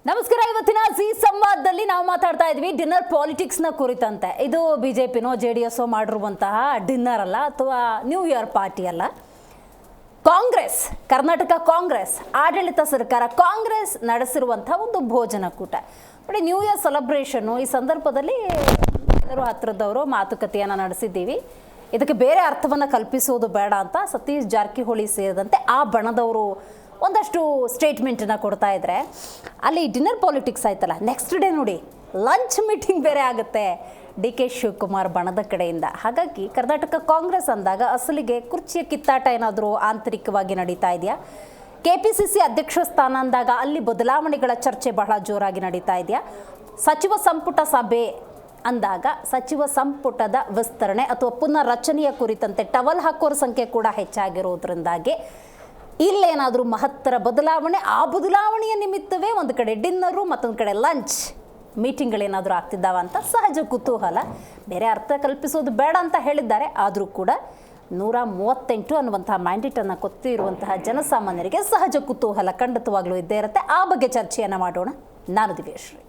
ನಮಸ್ಕಾರ. ಇವತ್ತಿನ ಜಿ ಸಂವಾದದಲ್ಲಿ ನಾವು ಮಾತಾಡ್ತಾ ಇದ್ವಿ ಡಿನ್ನರ್ ಪಾಲಿಟಿಕ್ಸ್ ನ ಕುರಿತಂತೆ. ಇದು ಬಿಜೆಪಿನೋ ಜೆಡಿಎಸ್ ಮಾಡಿರುವಂತಹ ಡಿನ್ನರ್ ಅಲ್ಲ, ಅಥವಾ ನ್ಯೂ ಇಯರ್ ಪಾರ್ಟಿ ಅಲ್ಲ. ಕಾಂಗ್ರೆಸ್, ಕರ್ನಾಟಕ ಕಾಂಗ್ರೆಸ್ ಆಡಳಿತ ಸರ್ಕಾರ ಕಾಂಗ್ರೆಸ್ ನಡೆಸಿರುವಂತಹ ಒಂದು ಭೋಜನ ಕೂಟ ನೋಡಿ. ನ್ಯೂ ಇಯರ್ ಸೆಲೆಬ್ರೇಷನ್ ಈ ಸಂದರ್ಭದಲ್ಲಿ ಎಲ್ಲರೂ ಹತ್ತಿರದವರು ಮಾತುಕತೆಯನ್ನು ನಡೆಸಿದ್ದೀವಿ. ಇದಕ್ಕೆ ಬೇರೆ ಅರ್ಥವನ್ನು ಕಲ್ಪಿಸುವುದು ಬೇಡ ಅಂತ ಸತೀಶ್ ಜಾರಕಿಹೊಳಿ ಸೇರಿದಂತೆ ಆ ಬಣದವರು ಒಂದಷ್ಟು ಸ್ಟೇಟ್ಮೆಂಟನ್ನು ಕೊಡ್ತಾ ಇದ್ರೆ, ಅಲ್ಲಿ ಡಿನ್ನರ್ ಪಾಲಿಟಿಕ್ಸ್ ಆಯ್ತಲ್ಲ, ನೆಕ್ಸ್ಟ್ ಡೇ ನೋಡಿ ಲಂಚ್ ಮೀಟಿಂಗ್ ಬೇರೆ ಆಗುತ್ತೆ DK ಶಿವಕುಮಾರ್ ಬಣದ ಕಡೆಯಿಂದ. ಹಾಗಾಗಿ ಕರ್ನಾಟಕ ಕಾಂಗ್ರೆಸ್ ಅಂದಾಗ ಅಸಲಿಗೆ ಕುರ್ಚಿಯ ಕಿತ್ತಾಟ ಏನಾದರೂ ಆಂತರಿಕವಾಗಿ ನಡೀತಾ ಇದೆಯಾ? KPCC ಅಧ್ಯಕ್ಷ ಸ್ಥಾನ ಅಂದಾಗ ಅಲ್ಲಿ ಬದಲಾವಣೆಗಳ ಚರ್ಚೆ ಬಹಳ ಜೋರಾಗಿ ನಡೀತಾ ಇದೆಯಾ? ಸಚಿವ ಸಂಪುಟ ಸಭೆ ಅಂದಾಗ ಸಚಿವ ಸಂಪುಟದ ವಿಸ್ತರಣೆ ಅಥವಾ ಪುನರ್ರಚನೆಯ ಕುರಿತಂತೆ ಟವಲ್ ಹಾಕೋರ ಸಂಖ್ಯೆ ಕೂಡ ಹೆಚ್ಚಾಗಿರೋದ್ರಿಂದಾಗಿ ಇಲ್ಲೇನಾದರೂ ಮಹತ್ತರ ಬದಲಾವಣೆ, ಆ ಬದಲಾವಣೆಯ ನಿಮಿತ್ತವೇ ಒಂದು ಕಡೆ ಡಿನ್ನರು, ಮತ್ತೊಂದು ಕಡೆ ಲಂಚ್ ಮೀಟಿಂಗ್ಗಳೇನಾದರೂ ಆಗ್ತಿದ್ದಾವ ಅಂತ ಸಹಜ ಕುತೂಹಲ. ಬೇರೆ ಅರ್ಥ ಕಲ್ಪಿಸೋದು ಬೇಡ ಅಂತ ಹೇಳಿದ್ದಾರೆ. ಆದರೂ ಕೂಡ 138 ಅನ್ನುವಂತಹ ಮ್ಯಾಂಡೇಟನ್ನು ಕೊತ್ತಿರುವಂತಹ ಜನಸಾಮಾನ್ಯರಿಗೆ ಸಹಜ ಕುತೂಹಲ ಖಂಡಿತವಾಗ್ಲೂ ಇದ್ದೇ ಇರುತ್ತೆ. ಆ ಬಗ್ಗೆ ಚರ್ಚೆಯನ್ನು ಮಾಡೋಣ. ನಾನು ದಿವ್ಯಶ್ರೀ.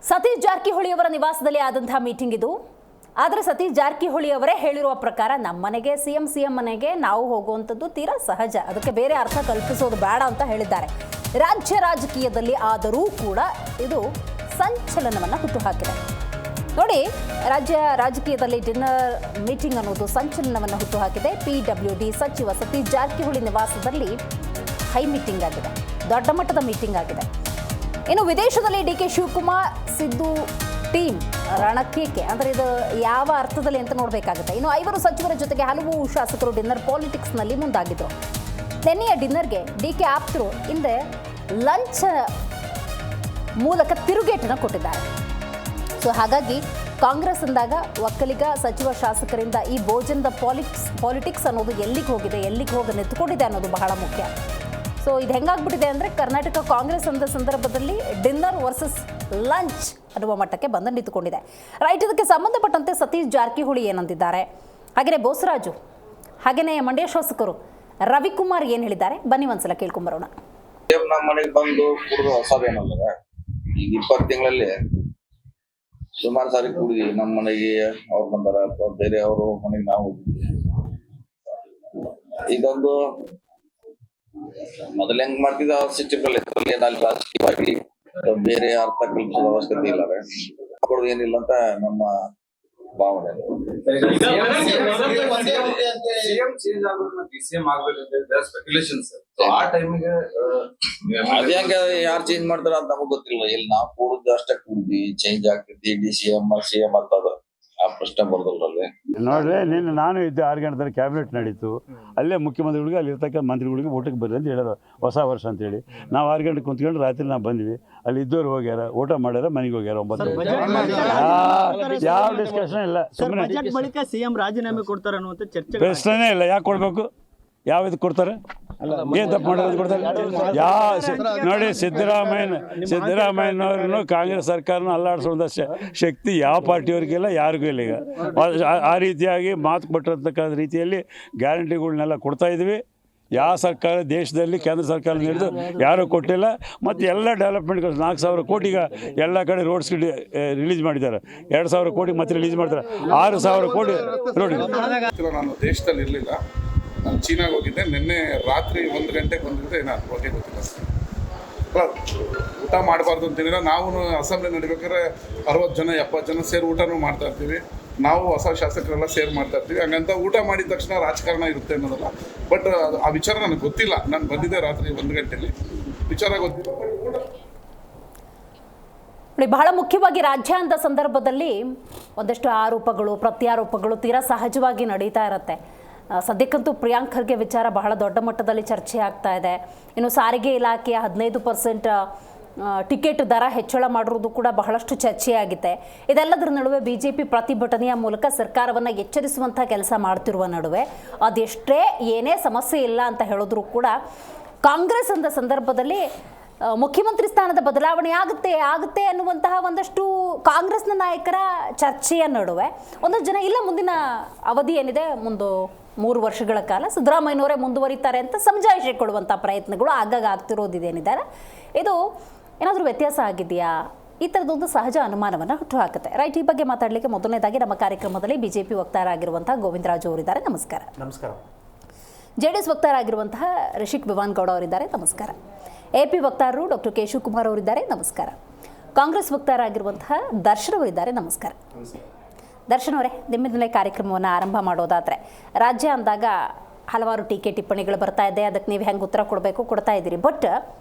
ಸತೀಶ್ ಜಾರಕಿಹೊಳಿ ಅವರ ನಿವಾಸದಲ್ಲಿ ಆದಂತಹ ಮೀಟಿಂಗ್ ಇದು. ಆದರೆ ಸತೀಶ್ ಜಾರಕಿಹೊಳಿ ಅವರೇ ಹೇಳಿರುವ ಪ್ರಕಾರ ನಮ್ಮ ಮನೆಗೆ ಸಿಎಂ ಮನೆಗೆ ನಾವು ಹೋಗುವಂಥದ್ದು ತೀರಾ ಸಹಜ, ಅದಕ್ಕೆ ಬೇರೆ ಅರ್ಥ ಕಲ್ಪಿಸೋದು ಬೇಡ ಅಂತ ಹೇಳಿದ್ದಾರೆ. ರಾಜ್ಯ ರಾಜಕೀಯದಲ್ಲಿ ಆದರೂ ಕೂಡ ಇದು ಸಂಚಲನವನ್ನು ಹುಟ್ಟುಹಾಕಿದೆ ನೋಡಿ. ರಾಜ್ಯ ರಾಜಕೀಯದಲ್ಲಿ ಡಿನ್ನರ್ ಮೀಟಿಂಗ್ ಅನ್ನೋದು ಸಂಚಲನವನ್ನು ಹುಟ್ಟುಹಾಕಿದೆ. PWD ಸಚಿವ ಸತೀಶ್ ಜಾರಕಿಹೊಳಿ ನಿವಾಸದಲ್ಲಿ ಹೈ ಮೀಟಿಂಗ್ ಆಗಿದೆ, ದೊಡ್ಡ ಮಟ್ಟದ ಮೀಟಿಂಗ್ ಆಗಿದೆ. ಇನ್ನು ವಿದೇಶದಲ್ಲಿ DK ಶಿವಕುಮಾರ್ ಸಿದ್ದು ಟೀಮ್ ರಣಕೇಕೆ, ಅಂದರೆ ಇದು ಯಾವ ಅರ್ಥದಲ್ಲಿ ಅಂತ ನೋಡಬೇಕಾಗುತ್ತೆ. ಇನ್ನು 5 ಸಚಿವರ ಜೊತೆಗೆ ಹಲವು ಶಾಸಕರು ಡಿನ್ನರ್ ಪಾಲಿಟಿಕ್ಸ್ನಲ್ಲಿ ಮುಂದಾಗಿದ್ರು. ನಿನ್ನೆಯ ಡಿನ್ನರ್ಗೆ DK ಆಪ್ತರು ಹಿಂದೆ ಲಂಚ್ ಮೂಲಕ ತಿರುಗೇಟನ್ನು ಕೊಟ್ಟಿದ್ದಾರೆ. ಸೊ ಹಾಗಾಗಿ ಕಾಂಗ್ರೆಸ್ ಅಂದಾಗ ಒಕ್ಕಲಿಗ ಸಚಿವ ಶಾಸಕರಿಂದ ಈ ಭೋಜನದ ಪಾಲಿಟಿಕ್ಸ್ ಅನ್ನೋದು ಎಲ್ಲಿಗೆ ಹೋಗಿದೆ, ಎಲ್ಲಿಗೆ ಹೋಗಿ ನಿಂತ್ಕೊಂಡಿದೆ ಅನ್ನೋದು ಬಹಳ ಮುಖ್ಯ. ಸೊ ಇದು ಹೆಂಗಾಗ್ಬಿಟ್ಟಿದೆ ಅಂದರೆ ಕರ್ನಾಟಕ ಕಾಂಗ್ರೆಸ್ ಅಂದ ಸಂದರ್ಭದಲ್ಲಿ ಡಿನ್ನರ್ ವರ್ಸಸ್ ಲಂಚ್ ಅನ್ನುವ ಮಟ್ಟಕ್ಕೆ ಬಂದು ನಿಂತುಕೊಂಡಿದೆ. ರೈಟ್, ಇದಕ್ಕೆ ಸಂಬಂಧಪಟ್ಟಂತೆ ಸತೀಶ್ ಜಾರಕಿಹೊಳಿ ಏನಂತಿದ್ದಾರೆ, ಹಾಗೆಯೇ ಬೋಸರಾಜು, ಹಾಗೆಯೇ ಮಂಡ್ಯ ಶಾಸಕರು ರವಿಕುಮಾರ್ ಏನು ಹೇಳಿದ್ದಾರೆ, ಬನ್ನಿ ಒಂದ್ಸಲ ಕೇಳ್ಕೊಂಬರೋಣ. ನಮ್ಮ ಮನೆಗೆ ಬಂದು ಕುಡಿದು ಹೊಸದೇನಲ್ಲ, ಈಗ 20 ತಿಂಗಳಲ್ಲಿ ಸುಮಾರು ಸಾರಿ ಕುಡಿದ್ವಿ. ನಮ್ಮ ಮನೆಗೆ ಅವ್ರು ಬಂದಾರ ಅಥವಾ ಬೇರೆ ಅವರು ಮನೆಗೆ ನಾವು ಹೋಗಿದ್ವಿ. ಇದೊಂದು ಮೊದಲ ಹೆಂಗ್ ಮಾಡ್ತಿದ್ದ ರಾಜಕೀಯವಾಗಿ ಬೇರೆ ಅರ್ಥ ಕಲ್ಪಿಸೋದ ಅವಶ್ಯಕತೆ ಇಲ್ಲ, ಕೊಡೋದು ಏನಿಲ್ಲ ಅಂತ ನಮ್ಮ ಭಾವನೆ. ಅದೇ ಯಾರು ಚೇಂಜ್ ಮಾಡ್ತಾರ ಅಂತ ನಮಗ್ ಗೊತ್ತಿಲ್ಲ. ಇಲ್ಲಿ ನಾವು ಕೂಡುದು ಅಷ್ಟೇ ಕೂಡಿದ್ವಿ, ಚೇಂಜ್ ಆಗ್ತೈತಿ CM ಅಂತದ ಆ ಪ್ರಶ್ನೆ ಬರ್ದಲ್ರಲ್ಲಿ ನೋಡ್ರಿ. ನಿನ್ನೆ ನಾನು ಇದ್ದೆ 6 ಗಂಟೆ ಕ್ಯಾಬಿನೆಟ್ ನಡೀತು. ಅಲ್ಲೇ ಮುಖ್ಯಮಂತ್ರಿಗಳಿಗೆ ಅಲ್ಲಿ ಇರ್ತಕ್ಕ ಮಂತ್ರಿಗಳಿಗೆ ಊಟಕ್ಕೆ ಬರ್ರಿ ಅಂತ ಹೇಳಿದ್ರು, ಹೊಸ ವರ್ಷ ಅಂತೇಳಿ. ನಾವು 6 ಗಂಟೆ ಕುಂತ್ಕೊಂಡು ರಾತ್ರಿ ನಾವು ಬಂದ್ವಿ. ಅಲ್ಲಿ ಇದ್ದವ್ರು ಹೋಗ್ಯಾರ, ಊಟ ಮಾಡ್ಯಾರ, ಮನೆಗೆ ಹೋಗ್ಯಾರ. 9 ಯಾವ ಡಿಸ್ಕಷನ್ ಇಲ್ಲ. ಸುಮ್ಮನೆ ಬಳಿಕ CM ರಾಜೀನಾಮೆ ಕೊಡ್ತಾರೆ ಅನ್ನುವಂಥ ಚರ್ಚೆ ಪ್ರಶ್ನೆನೇ ಇಲ್ಲ. ಯಾಕೆ ಕೊಡ್ಬೇಕು? ಯಾವ ಇದು ಕೊಡ್ತಾರೆ? ಏನ್ ತಪ್ಪು ಮಾಡೋದು ಕೊಡ್ತಾರೆ? ನೋಡಿ, ಸಿದ್ದರಾಮಯ್ಯನವ್ರನ್ನು ಕಾಂಗ್ರೆಸ್ ಸರ್ಕಾರನ ಅಲ್ಲಾಡಿಸುವಂಥ ಶಕ್ತಿ ಯಾವ ಪಾರ್ಟಿಯವ್ರಿಗಿಲ್ಲ, ಯಾರಿಗೂ ಇಲ್ಲ. ಈಗ ಆ ರೀತಿಯಾಗಿ ಮಾತು ಕೊಟ್ಟಿರ್ತಕ್ಕ ರೀತಿಯಲ್ಲಿ ಗ್ಯಾರಂಟಿಗಳನ್ನೆಲ್ಲ ಕೊಡ್ತಾ ಇದ್ವಿ. ಯಾವ ಸರ್ಕಾರ ದೇಶದಲ್ಲಿ ಕೇಂದ್ರ ಸರ್ಕಾರ ನೀಡಿದು ಯಾರೂ ಕೊಟ್ಟಿಲ್ಲ. ಮತ್ತು ಎಲ್ಲ ಡೆವಲಪ್ಮೆಂಟ್ 4,000 ಕೋಟಿಗೆ ಎಲ್ಲ ಕಡೆ ರೋಡ್ಸ್ ರಿಲೀಸ್ ಮಾಡಿದ್ದಾರೆ. 2,000 ಕೋಟಿ ಮತ್ತೆ ರಿಲೀಸ್ ಮಾಡ್ತಾರೆ. 6,000 ಕೋಟಿ ರೋಡ್. ನಾನು ದೇಶದಲ್ಲಿ ಇರಲಿಲ್ಲ, ನಾನು ಚೀನಾಗೆ ಹೋಗಿದ್ದೆ. ನಿನ್ನೆ ರಾತ್ರಿ 1 ಗಂಟೆಗೆ ಬಂದಿದ್ದೆ, ನಾನು ಬಗ್ಗೆ ಗೊತ್ತಿಲ್ಲ. ಊಟ ಮಾಡಬಾರ್ದು ಅಂತೀನಿಲ್ಲ. ನಾವು ಅಸೆಂಬ್ಲಿ ನಡಿಬೇಕಾದ್ರೆ 60 ಜನ 70 ಜನ ಸೇರಿ ಊಟನೂ ಮಾಡ್ತಾ ಇರ್ತೀವಿ. ನಾವು ಹೊಸ ಶಾಸಕರೆಲ್ಲ ಸೇರ್ ಮಾಡ್ತಾ ಇರ್ತೀವಿ. ಹಂಗಂತ ಊಟ ಮಾಡಿದ ತಕ್ಷಣ ರಾಜಕಾರಣ ಇರುತ್ತೆ ಅನ್ನೋದಲ್ಲ. ಬಟ್ ಆ ವಿಚಾರ ನನಗೆ ಗೊತ್ತಿಲ್ಲ. ನಾನು ಬಂದಿದ್ದೆ ರಾತ್ರಿ 1 ಗಂಟೆಲಿ, ವಿಚಾರ ಗೊತ್ತಿಲ್ಲ. ಬಹಳ ಮುಖ್ಯವಾಗಿ ರಾಜ್ಯ ಅಂತ ಸಂದರ್ಭದಲ್ಲಿ ಒಂದಷ್ಟು ಆರೋಪಗಳು, ಪ್ರತ್ಯಾರೋಪಗಳು ತೀರಾ ಸಹಜವಾಗಿ ನಡೀತಾ ಇರುತ್ತೆ. ಸದ್ಯಕ್ಕಂತೂ ಪ್ರಿಯಾಂಕ್ ಖರ್ಗೆ ವಿಚಾರ ಬಹಳ ದೊಡ್ಡ ಮಟ್ಟದಲ್ಲಿ ಚರ್ಚೆ ಆಗ್ತಾ ಇದೆ. ಇನ್ನು ಸಾರಿಗೆ ಇಲಾಖೆಯ 15% ಟಿಕೆಟ್ ದರ ಹೆಚ್ಚಳ ಮಾಡಿರೋದು ಕೂಡ ಬಹಳಷ್ಟು ಚರ್ಚೆಯಾಗಿದೆ. ಇದೆಲ್ಲದರ ನಡುವೆ BJP ಪ್ರತಿಭಟನೆಯ ಮೂಲಕ ಸರ್ಕಾರವನ್ನು ಎಚ್ಚರಿಸುವಂಥ ಕೆಲಸ ಮಾಡ್ತಿರುವ ನಡುವೆ ಅದೆಷ್ಟೇ ಏನೇ ಸಮಸ್ಯೆ ಇಲ್ಲ ಅಂತ ಹೇಳಿದ್ರು ಕೂಡ ಕಾಂಗ್ರೆಸ್ ಅಂದ ಸಂದರ್ಭದಲ್ಲಿ ಮುಖ್ಯಮಂತ್ರಿ ಸ್ಥಾನದ ಬದಲಾವಣೆ ಆಗುತ್ತೆ ಅನ್ನುವಂತಹ ಒಂದಷ್ಟು ಕಾಂಗ್ರೆಸ್ನ ನಾಯಕರ ಚರ್ಚೆಯ ನಡುವೆ ಒಂದಷ್ಟು ಜನ ಇಲ್ಲ ಮುಂದಿನ ಅವಧಿ ಏನಿದೆ ಮುಂದೆ 3 ವರ್ಷಗಳ ಕಾಲ ಸಿದ್ದರಾಮಯ್ಯನವರೇ ಮುಂದುವರಿತಾರೆ ಅಂತ ಸಮಜಾಯಿಷಿ ಕೊಡುವಂಥ ಪ್ರಯತ್ನಗಳು ಆಗಾಗ ಆಗ್ತಿರೋದಿದೇನಿದ್ದಾರೆ ಇದು ಏನಾದರೂ ವ್ಯತ್ಯಾಸ ಆಗಿದೆಯಾ? ಈ ಥರದೊಂದು ಸಹಜ ಅನುಮಾನವನ್ನು ಹುಟ್ಟುಹಾಕುತ್ತೆ. ರೈಟ್, ಈ ಬಗ್ಗೆ ಮಾತಾಡಲಿಕ್ಕೆ ಮೊದಲನೇದಾಗಿ ನಮ್ಮ ಕಾರ್ಯಕ್ರಮದಲ್ಲಿ ಬಿಜೆಪಿ ವಕ್ತಾರ ಆಗಿರುವಂತಹ ಗೋವಿಂದರಾಜು ಅವರಿದ್ದಾರೆ. ನಮಸ್ಕಾರ. ನಮಸ್ಕಾರ. JDS ವಕ್ತಾರ ಆಗಿರುವಂತಹ ರಿಷಿಕ್ ವಿವಾನ್ಗೌಡ ಅವರಿದ್ದಾರೆ. ನಮಸ್ಕಾರ. AP ವಕ್ತಾರರು ಡಾಕ್ಟರ್ ಕೆ ಶಿವಕುಮಾರ್ ಅವರಿದ್ದಾರೆ. ನಮಸ್ಕಾರ. ಕಾಂಗ್ರೆಸ್ ವಕ್ತಾರ ಆಗಿರುವಂತಹ ದರ್ಶನ್ ಅವರಿದ್ದಾರೆ. ನಮಸ್ಕಾರ. ದರ್ಶನ್ ಅವರೇ, ನಿಮ್ಮಿಂದಲೇ ಕಾರ್ಯಕ್ರಮವನ್ನು ಆರಂಭ ಮಾಡೋದಾದರೆ, ರಾಜ್ಯ ಅಂದಾಗ ಹಲವಾರು ಟೀಕೆ ಟಿಪ್ಪಣಿಗಳು ಬರ್ತಾ ಇದೆ, ಅದಕ್ಕೆ ನೀವು ಹೆಂಗೆ ಉತ್ತರ ಕೊಡಬೇಕು ಕೊಡ್ತಾ ಇದ್ದೀರಿ. ಬಟ್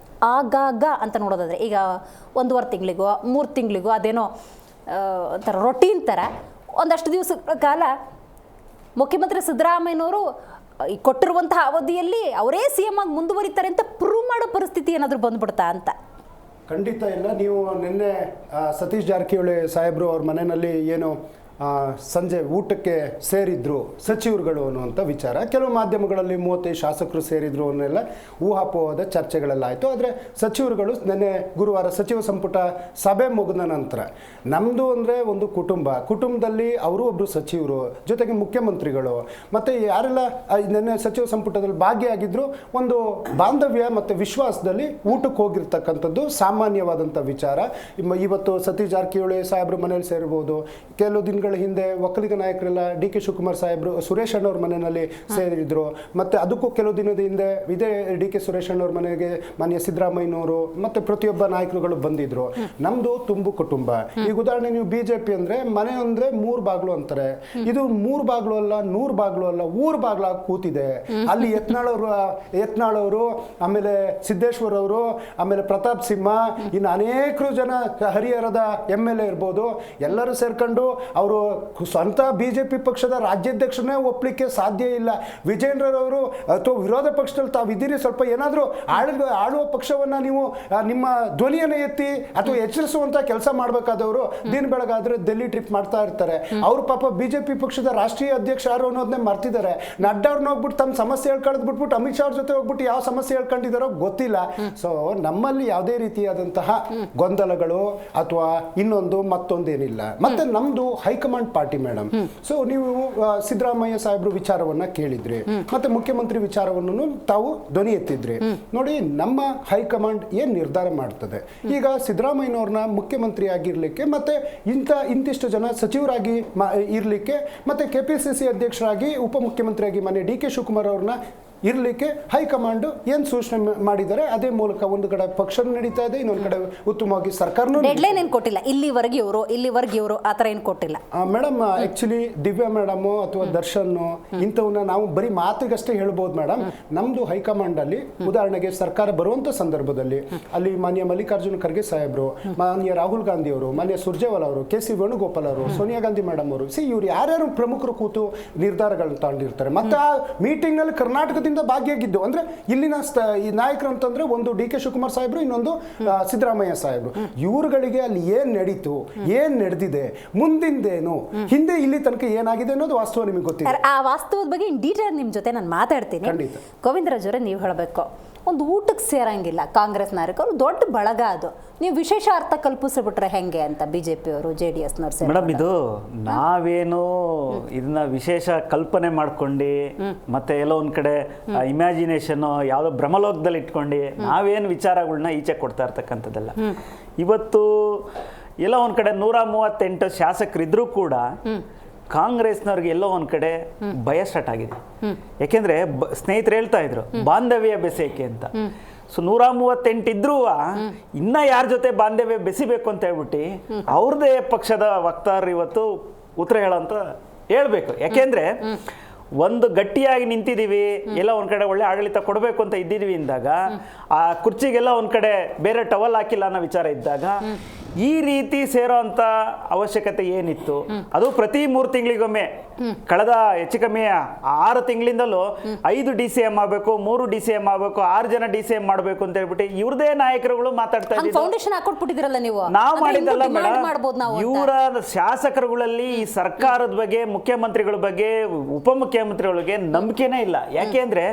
ಆಗಾಗ ಅಂತ ನೋಡೋದಾದರೆ ಈಗ 1.5 ತಿಂಗಳಿಗೋ 3 ತಿಂಗಳಿಗೋ ಅದೇನೋ ಒಂಥರ ರೊಟೀನ್ ಥರ ಒಂದಷ್ಟು ದಿವಸಗಳ ಕಾಲ ಮುಖ್ಯಮಂತ್ರಿ ಸಿದ್ದರಾಮಯ್ಯನವರು ಕೊಟ್ಟಿರುವಂತಹ ಅವಧಿಯಲ್ಲಿ ಅವರೇ CM ಆಗಿ ಮುಂದುವರಿತಾರೆ ಅಂತ ಪ್ರೂವ್ ಮಾಡೋ ಪರಿಸ್ಥಿತಿ ಏನಾದರೂ ಬಂದ್ಬಿಡ್ತಾ ಅಂತ? ಖಂಡಿತ ಇಲ್ಲ. ನೀವು ನಿನ್ನೆ ಸತೀಶ್ ಜಾರಕಿಹೊಳಿ ಸಾಹೇಬರು ಅವ್ರ ಮನೆಯಲ್ಲಿ ಏನು ಸಂಜೆ ಊಟಕ್ಕೆ ಸೇರಿದ್ರು ಸಚಿವರುಗಳು ಅನ್ನುವಂಥ ವಿಚಾರ, ಕೆಲವು ಮಾಧ್ಯಮಗಳಲ್ಲಿ 35 ಶಾಸಕರು ಸೇರಿದ್ರು ಅನ್ನೆಲ್ಲ ಊಹಾಪೋಹದ ಚರ್ಚೆಗಳೆಲ್ಲ ಆಯಿತು. ಆದರೆ ಸಚಿವರುಗಳು ನಿನ್ನೆ ಗುರುವಾರ ಸಚಿವ ಸಂಪುಟ ಸಭೆ ಮುಗಿದ ನಂತರ ನಮ್ಮದು ಅಂದರೆ ಒಂದು ಕುಟುಂಬದಲ್ಲಿ ಅವರು ಒಬ್ಬರು ಸಚಿವರು, ಜೊತೆಗೆ ಮುಖ್ಯಮಂತ್ರಿಗಳು ಮತ್ತು ಯಾರೆಲ್ಲ ನಿನ್ನೆ ಸಚಿವ ಸಂಪುಟದಲ್ಲಿ ಭಾಗಿಯಾಗಿದ್ದರು, ಒಂದು ಬಾಂಧವ್ಯ ಮತ್ತು ವಿಶ್ವಾಸದಲ್ಲಿ ಊಟಕ್ಕೆ ಹೋಗಿರ್ತಕ್ಕಂಥದ್ದು ಸಾಮಾನ್ಯವಾದಂಥ ವಿಚಾರ. ಇವತ್ತು ಸತೀಶ್ ಜಾರಕಿಹೊಳಿ ಸಾಹೇಬ್ರ ಮನೇಲಿ ಸೇರ್ಬೋದು, ಕೆಲವು ದಿನಗಳ ಹಿಂದೆ ಒಕ್ಕಲಿಗ ನಾಯಕರೆಲ್ಲ DK ಶಿವಕುಮಾರ್ ಸಾಹೇಬರು ಸುರೇಶ್ ಅಣ್ಣವ್ರ ಮನೆಯಲ್ಲಿ ಸೇರಿದ್ರು. ಮತ್ತು ಅದಕ್ಕೂ ಕೆಲವು ದಿನದ ಹಿಂದೆ ಇದೇ DK ಸುರೇಶ್ ಅಣ್ಣವ್ರ ಮನೆಗೆ ಮಾನ್ಯ ಸಿದ್ದರಾಮಯ್ಯನವರು ಮತ್ತು ಪ್ರತಿಯೊಬ್ಬ ನಾಯಕರುಗಳು ಬಂದಿದ್ರು. ನಮ್ಮದು ತುಂಬು ಕುಟುಂಬ. ಈಗ ಉದಾಹರಣೆ ನೀವು BJP ಅಂದರೆ ಮನೆ ಅಂದರೆ 3 ಬಾಗಿಲು ಅಂತಾರೆ. ಇದು 3 ಬಾಗಿಲು ಅಲ್ಲ, 100 ಬಾಗಿಲು ಅಲ್ಲ, ಊರು ಬಾಗಿಲಾಗಿ ಕೂತಿದೆ. ಅಲ್ಲಿ ಯತ್ನಾಳವರು, ಆಮೇಲೆ ಸಿದ್ದೇಶ್ವರ್ ಅವರು, ಆಮೇಲೆ ಪ್ರತಾಪ್ ಸಿಂಹ, ಇನ್ನು ಅನೇಕರು ಜನ ಹರಿಹರದ MLA ಇರ್ಬೋದು, ಎಲ್ಲರೂ ಸೇರ್ಕೊಂಡು ಅವರು ಸ್ವಂತ BJP ಪಕ್ಷದ ರಾಜ್ಯಾಧ್ಯಕ್ಷನೇ ಒಪ್ಪಲಿಕ್ಕೆ ಸಾಧ್ಯ ಇಲ್ಲ. ವಿಜೇಂದ್ರರವರು ಅಥವಾ ವಿರೋಧ ಪಕ್ಷದಲ್ಲಿ ತಾವಿದ್ದೀರಿ, ಸ್ವಲ್ಪ ಏನಾದರೂ ಆಳುವ ಪಕ್ಷವನ್ನು ನೀವು ನಿಮ್ಮ ಧ್ವನಿಯನ್ನು ಎತ್ತಿ ಅಥವಾ ಎಚ್ಚರಿಸುವಂಥ ಕೆಲಸ ಮಾಡಬೇಕಾದವರು ದಿನ ಬೆಳಗಾದ್ರೆ ಡೆಲ್ಲಿ ಟ್ರಿಪ್ ಮಾಡ್ತಾ ಇರ್ತಾರೆ. ಅವರು ಪಾಪ BJP ಪಕ್ಷದ ರಾಷ್ಟ್ರೀಯ ಅಧ್ಯಕ್ಷ ಯಾರು ಅನ್ನೋದನ್ನೇ ಮರ್ತಿದ್ದಾರೆ. ನಡ್ಡಾ ಅವ್ರನ್ನ ಹೋಗ್ಬಿಟ್ಟು ತಮ್ಮ ಸಮಸ್ಯೆ ಹೇಳ್ಕೊಂಡು ಬಿಟ್ಬಿಟ್ಟು ಅಮಿತ್ ಶಾ ಅವ್ರ ಜೊತೆ ಹೋಗ್ಬಿಟ್ಟು ಯಾವ ಸಮಸ್ಯೆ ಹೇಳ್ಕೊಂಡಿದ್ದಾರೋ ಗೊತ್ತಿಲ್ಲ. ಸೊ ನಮ್ಮಲ್ಲಿ ಯಾವುದೇ ರೀತಿಯಾದಂತಹ ಗೊಂದಲಗಳು ಅಥವಾ ಮತ್ತೊಂದೇನಿಲ್ಲ. ಮತ್ತೆ ನಮ್ದು ಹೈಕಮಾಂಡ್ ಪಾರ್ಟಿ ಮೇಡಮ್. ಸೊ ನೀವು ಸಿದ್ದರಾಮಯ್ಯ ಸಾಹೇಬ್ರು ವಿಚಾರವನ್ನ ಕೇಳಿದ್ರಿ, ಮತ್ತೆ ಮುಖ್ಯಮಂತ್ರಿ ವಿಚಾರವನ್ನು ತಾವು ಧ್ವನಿ ಎತ್ತಿದ್ರಿ. ನೋಡಿ, ನಮ್ಮ ಹೈಕಮಾಂಡ್ ಏನ್ ನಿರ್ಧಾರ ಮಾಡ್ತದೆ, ಈಗ ಸಿದ್ದರಾಮಯ್ಯನವ್ರನ್ನ ಮುಖ್ಯಮಂತ್ರಿ ಆಗಿರ್ಲಿಕ್ಕೆ ಮತ್ತೆ ಇಂತಿಷ್ಟು ಜನ ಸಚಿವರಾಗಿ ಇರ್ಲಿಕ್ಕೆ ಮತ್ತೆ KPCC ಅಧ್ಯಕ್ಷರಾಗಿ ಉಪಮುಖ್ಯಮಂತ್ರಿಯಾಗಿ ಮನೆ DK ಶಿವಕುಮಾರ್ ಅವ್ರನ್ನ ಇರಲಿಕ್ಕೆ ಹೈಕಮಾಂಡ್ ಏನು ಸೂಚನೆ ಮಾಡಿದ್ದಾರೆ, ಅದೇ ಮೂಲಕ ಒಂದು ಕಡೆ ಪಕ್ಷ ನಡೀತಾ ಇದೆ, ಇನ್ನೊಂದು ಕಡೆ ಉತ್ತಮವಾಗಿ ಸರ್ಕಾರನೂ ಡೆಡ್ಲೈನ್ ಏನು ಕೊಟ್ಟಿಲ್ಲ. ಇಲ್ಲಿವರೆಗೆ ಇವರು ಆ ಥರ ಏನು ಕೊಟ್ಟಿಲ್ಲ ಮೇಡಮ್. ಆಕ್ಚುಲಿ ದಿವ್ಯಾ ಮೇಡಮ್ ಅಥವಾ ದರ್ಶನ್ ಇಂಥವನ್ನ ನಾವು ಬರೀ ಮಾತಿಗಷ್ಟೇ ಹೇಳ್ಬೋದು ಮೇಡಮ್. ನಮ್ದು ಹೈಕಮಾಂಡ್ ಅಲ್ಲಿ ಉದಾಹರಣೆಗೆ ಸರ್ಕಾರ ಬರುವಂತ ಸಂದರ್ಭದಲ್ಲಿ ಅಲ್ಲಿ ಮಾನ್ಯ ಮಲ್ಲಿಕಾರ್ಜುನ ಖರ್ಗೆ ಸಾಹೇಬ್ರು, ಮಾನ್ಯ ರಾಹುಲ್ ಗಾಂಧಿ ಅವರು, ಮಾನ್ಯ ಸುರ್ಜೇವಾಲಾ ಅವರು, KC ವೇಣುಗೋಪಾಲ್ ಅವರು, ಸೋನಿಯಾ ಗಾಂಧಿ ಮೇಡಮ್ ಅವರು, ಇವ್ರು ಯಾರ್ಯಾರು ಪ್ರಮುಖರು ಕೂತು ನಿರ್ಧಾರಗಳನ್ನ ತಗೊಂಡಿರ್ತಾರೆ. ಮತ್ತೆ ಆ ಮೀಟಿಂಗ್ ನಲ್ಲಿ ಕರ್ನಾಟಕದಿಂದ ಭಾಗಿಯಾಗಿದ್ದು ಅಂದ್ರೆ ಇಲ್ಲಿನ ಈ ನಾಯಕರು ಅಂತಂದ್ರೆ ಒಂದು DK ಶಿವಕುಮಾರ್ ಸಾಹೇಬ್ರು, ಇನ್ನೊಂದು ಸಿದ್ದರಾಮಯ್ಯ ಸಾಹೇಬ್ರು. ಇವ್ರುಗಳಿಗೆ ಅಲ್ಲಿ ಏನ್ ನಡೀತು, ಏನ್ ನಡೆದಿದೆ, ಮುಂದಿಂದೇನು, ಹಿಂದೆ ಇಲ್ಲಿ ತನಕ ಏನಾಗಿದೆ ಅನ್ನೋದು ವಾಸ್ತವ ನಿಮಗೆ ಗೊತ್ತಿದೆ. ಆ ವಾಸ್ತವದ ಬಗ್ಗೆ ಇನ್ ಡೀಟೇಲ್ ನಿಮ್ ಜೊತೆ ನಾನು ಮಾತಾಡ್ತೀನಿ. ಗೋವಿಂದರಾಜ್ ಅವರೇ, ನೀವು ಹೇಳಬೇಕು, ಒಂದು ಊಟಕ್ಕೆ ಸೇರಂಗಿಲ್ಲ ಕಾಂಗ್ರೆಸ್ ನಾಯಕರು, ದೊಡ್ಡ ಬಳಗ ಅದು, ನೀವು ವಿಶೇಷ ಅರ್ಥ ಕಲ್ಪಿಸಿಬಿಟ್ರೆ ಹೆಂಗೆ ಅಂತ BJP ಅವರು JDS ಮೇಡಮ್, ಇದು ನಾವೇನು ಇದನ್ನ ವಿಶೇಷ ಕಲ್ಪನೆ ಮಾಡ್ಕೊಂಡು ಮತ್ತೆ ಎಲ್ಲೋ ಒಂದ್ ಕಡೆ ಇಮ್ಯಾಜಿನೇಷನ್ ಯಾವುದೋ ಭ್ರಮಲೋಕದಲ್ಲಿ ಇಟ್ಕೊಂಡು ನಾವೇನು ವಿಚಾರಗಳನ್ನ ಈಚೆ ಕೊಡ್ತಾ ಇರ್ತಕ್ಕಂಥದ್ದಲ್ಲ. ಇವತ್ತು ಎಲ್ಲೋ ಒಂದ್ ಕಡೆ 138 ಶಾಸಕರಿದ್ರೂ ಕೂಡ ಕಾಂಗ್ರೆಸ್ನವ್ರಿಗೆ ಎಲ್ಲೋ ಒಂದ್ ಕಡೆ ಭಯ ಸ್ಟಾರ್ಟ್ ಆಗಿದೆ. ಯಾಕೆಂದ್ರೆ ಸ್ನೇಹಿತರು ಹೇಳ್ತಾ ಇದ್ರು ಬಾಂಧವ್ಯ ಬೆಸೆಯಕ್ಕೆ ಅಂತ. ಸೊ 138 ಇದ್ರೂ ಇನ್ನ ಯಾರ ಜೊತೆ ಬಾಂಧವ್ಯ ಬೆಸಿಬೇಕು ಅಂತ ಹೇಳ್ಬಿಟ್ಟು ಅವ್ರದೇ ಪಕ್ಷದ ವಕ್ತಾರರು ಇವತ್ತು ಉತ್ತರ ಹೇಳೋಂತ ಹೇಳ್ಬೇಕು. ಯಾಕೆಂದ್ರೆ ಒಂದು ಗಟ್ಟಿಯಾಗಿ ನಿಂತಿದ್ದೀವಿ, ಎಲ್ಲ ಒಂದ್ ಕಡೆ ಒಳ್ಳೆ ಆಡಳಿತ ಕೊಡಬೇಕು ಅಂತ ಇದ್ದಿದ್ವಿ ಅಂದಾಗ ಆ ಕುರ್ಚಿಗೆಲ್ಲ ಒಂದ್ ಕಡೆ ಬೇರೆ ಟವಲ್ ಹಾಕಿಲ್ಲ ಅನ್ನೋ ವಿಚಾರ ಇದ್ದಾಗ ಈ ರೀತಿ ಸೇರೋ ಅಂತ ಅವಶ್ಯಕತೆ ಏನಿತ್ತು? ಅದು ಪ್ರತಿ 3 ತಿಂಗಳಿಗೊಮ್ಮೆ ಕಳೆದ ಹೆಚ್ಚು ಕಮ್ಮಿ 6 ತಿಂಗಳಿಂದಲೂ 5 DCM ಆಗಬೇಕು, 3 DCM ಆಗಬೇಕು, 6 ಜನ DCM ಮಾಡಬೇಕು ಅಂತ ಹೇಳ್ಬಿಟ್ಟು ಇವ್ರದೇ ನಾಯಕರುಗಳು ಮಾತಾಡ್ತಾ ಇದ್ದಾರೆ. ಫೌಂಡೇಶನ್ ಹಾಕೊಟ್ಬಿಟ್ಟಿದ್ರಲ್ಲ ನೀವು. ನಾವು ಮಾಡಿದ್ದಲ್ಲ ಮಾಡ್ಬೋದು ನಾವು. ಇವರ ಶಾಸಕರುಗಳಲ್ಲಿ ಈ ಸರ್ಕಾರದ ಬಗ್ಗೆ, ಮುಖ್ಯಮಂತ್ರಿಗಳ ಬಗ್ಗೆ, ಉಪಮುಖ್ಯಮಂತ್ರಿಗಳಿಗೆ ನಂಬಿಕೆನೇ ಇಲ್ಲ. ಯಾಕೆಂದ್ರೆ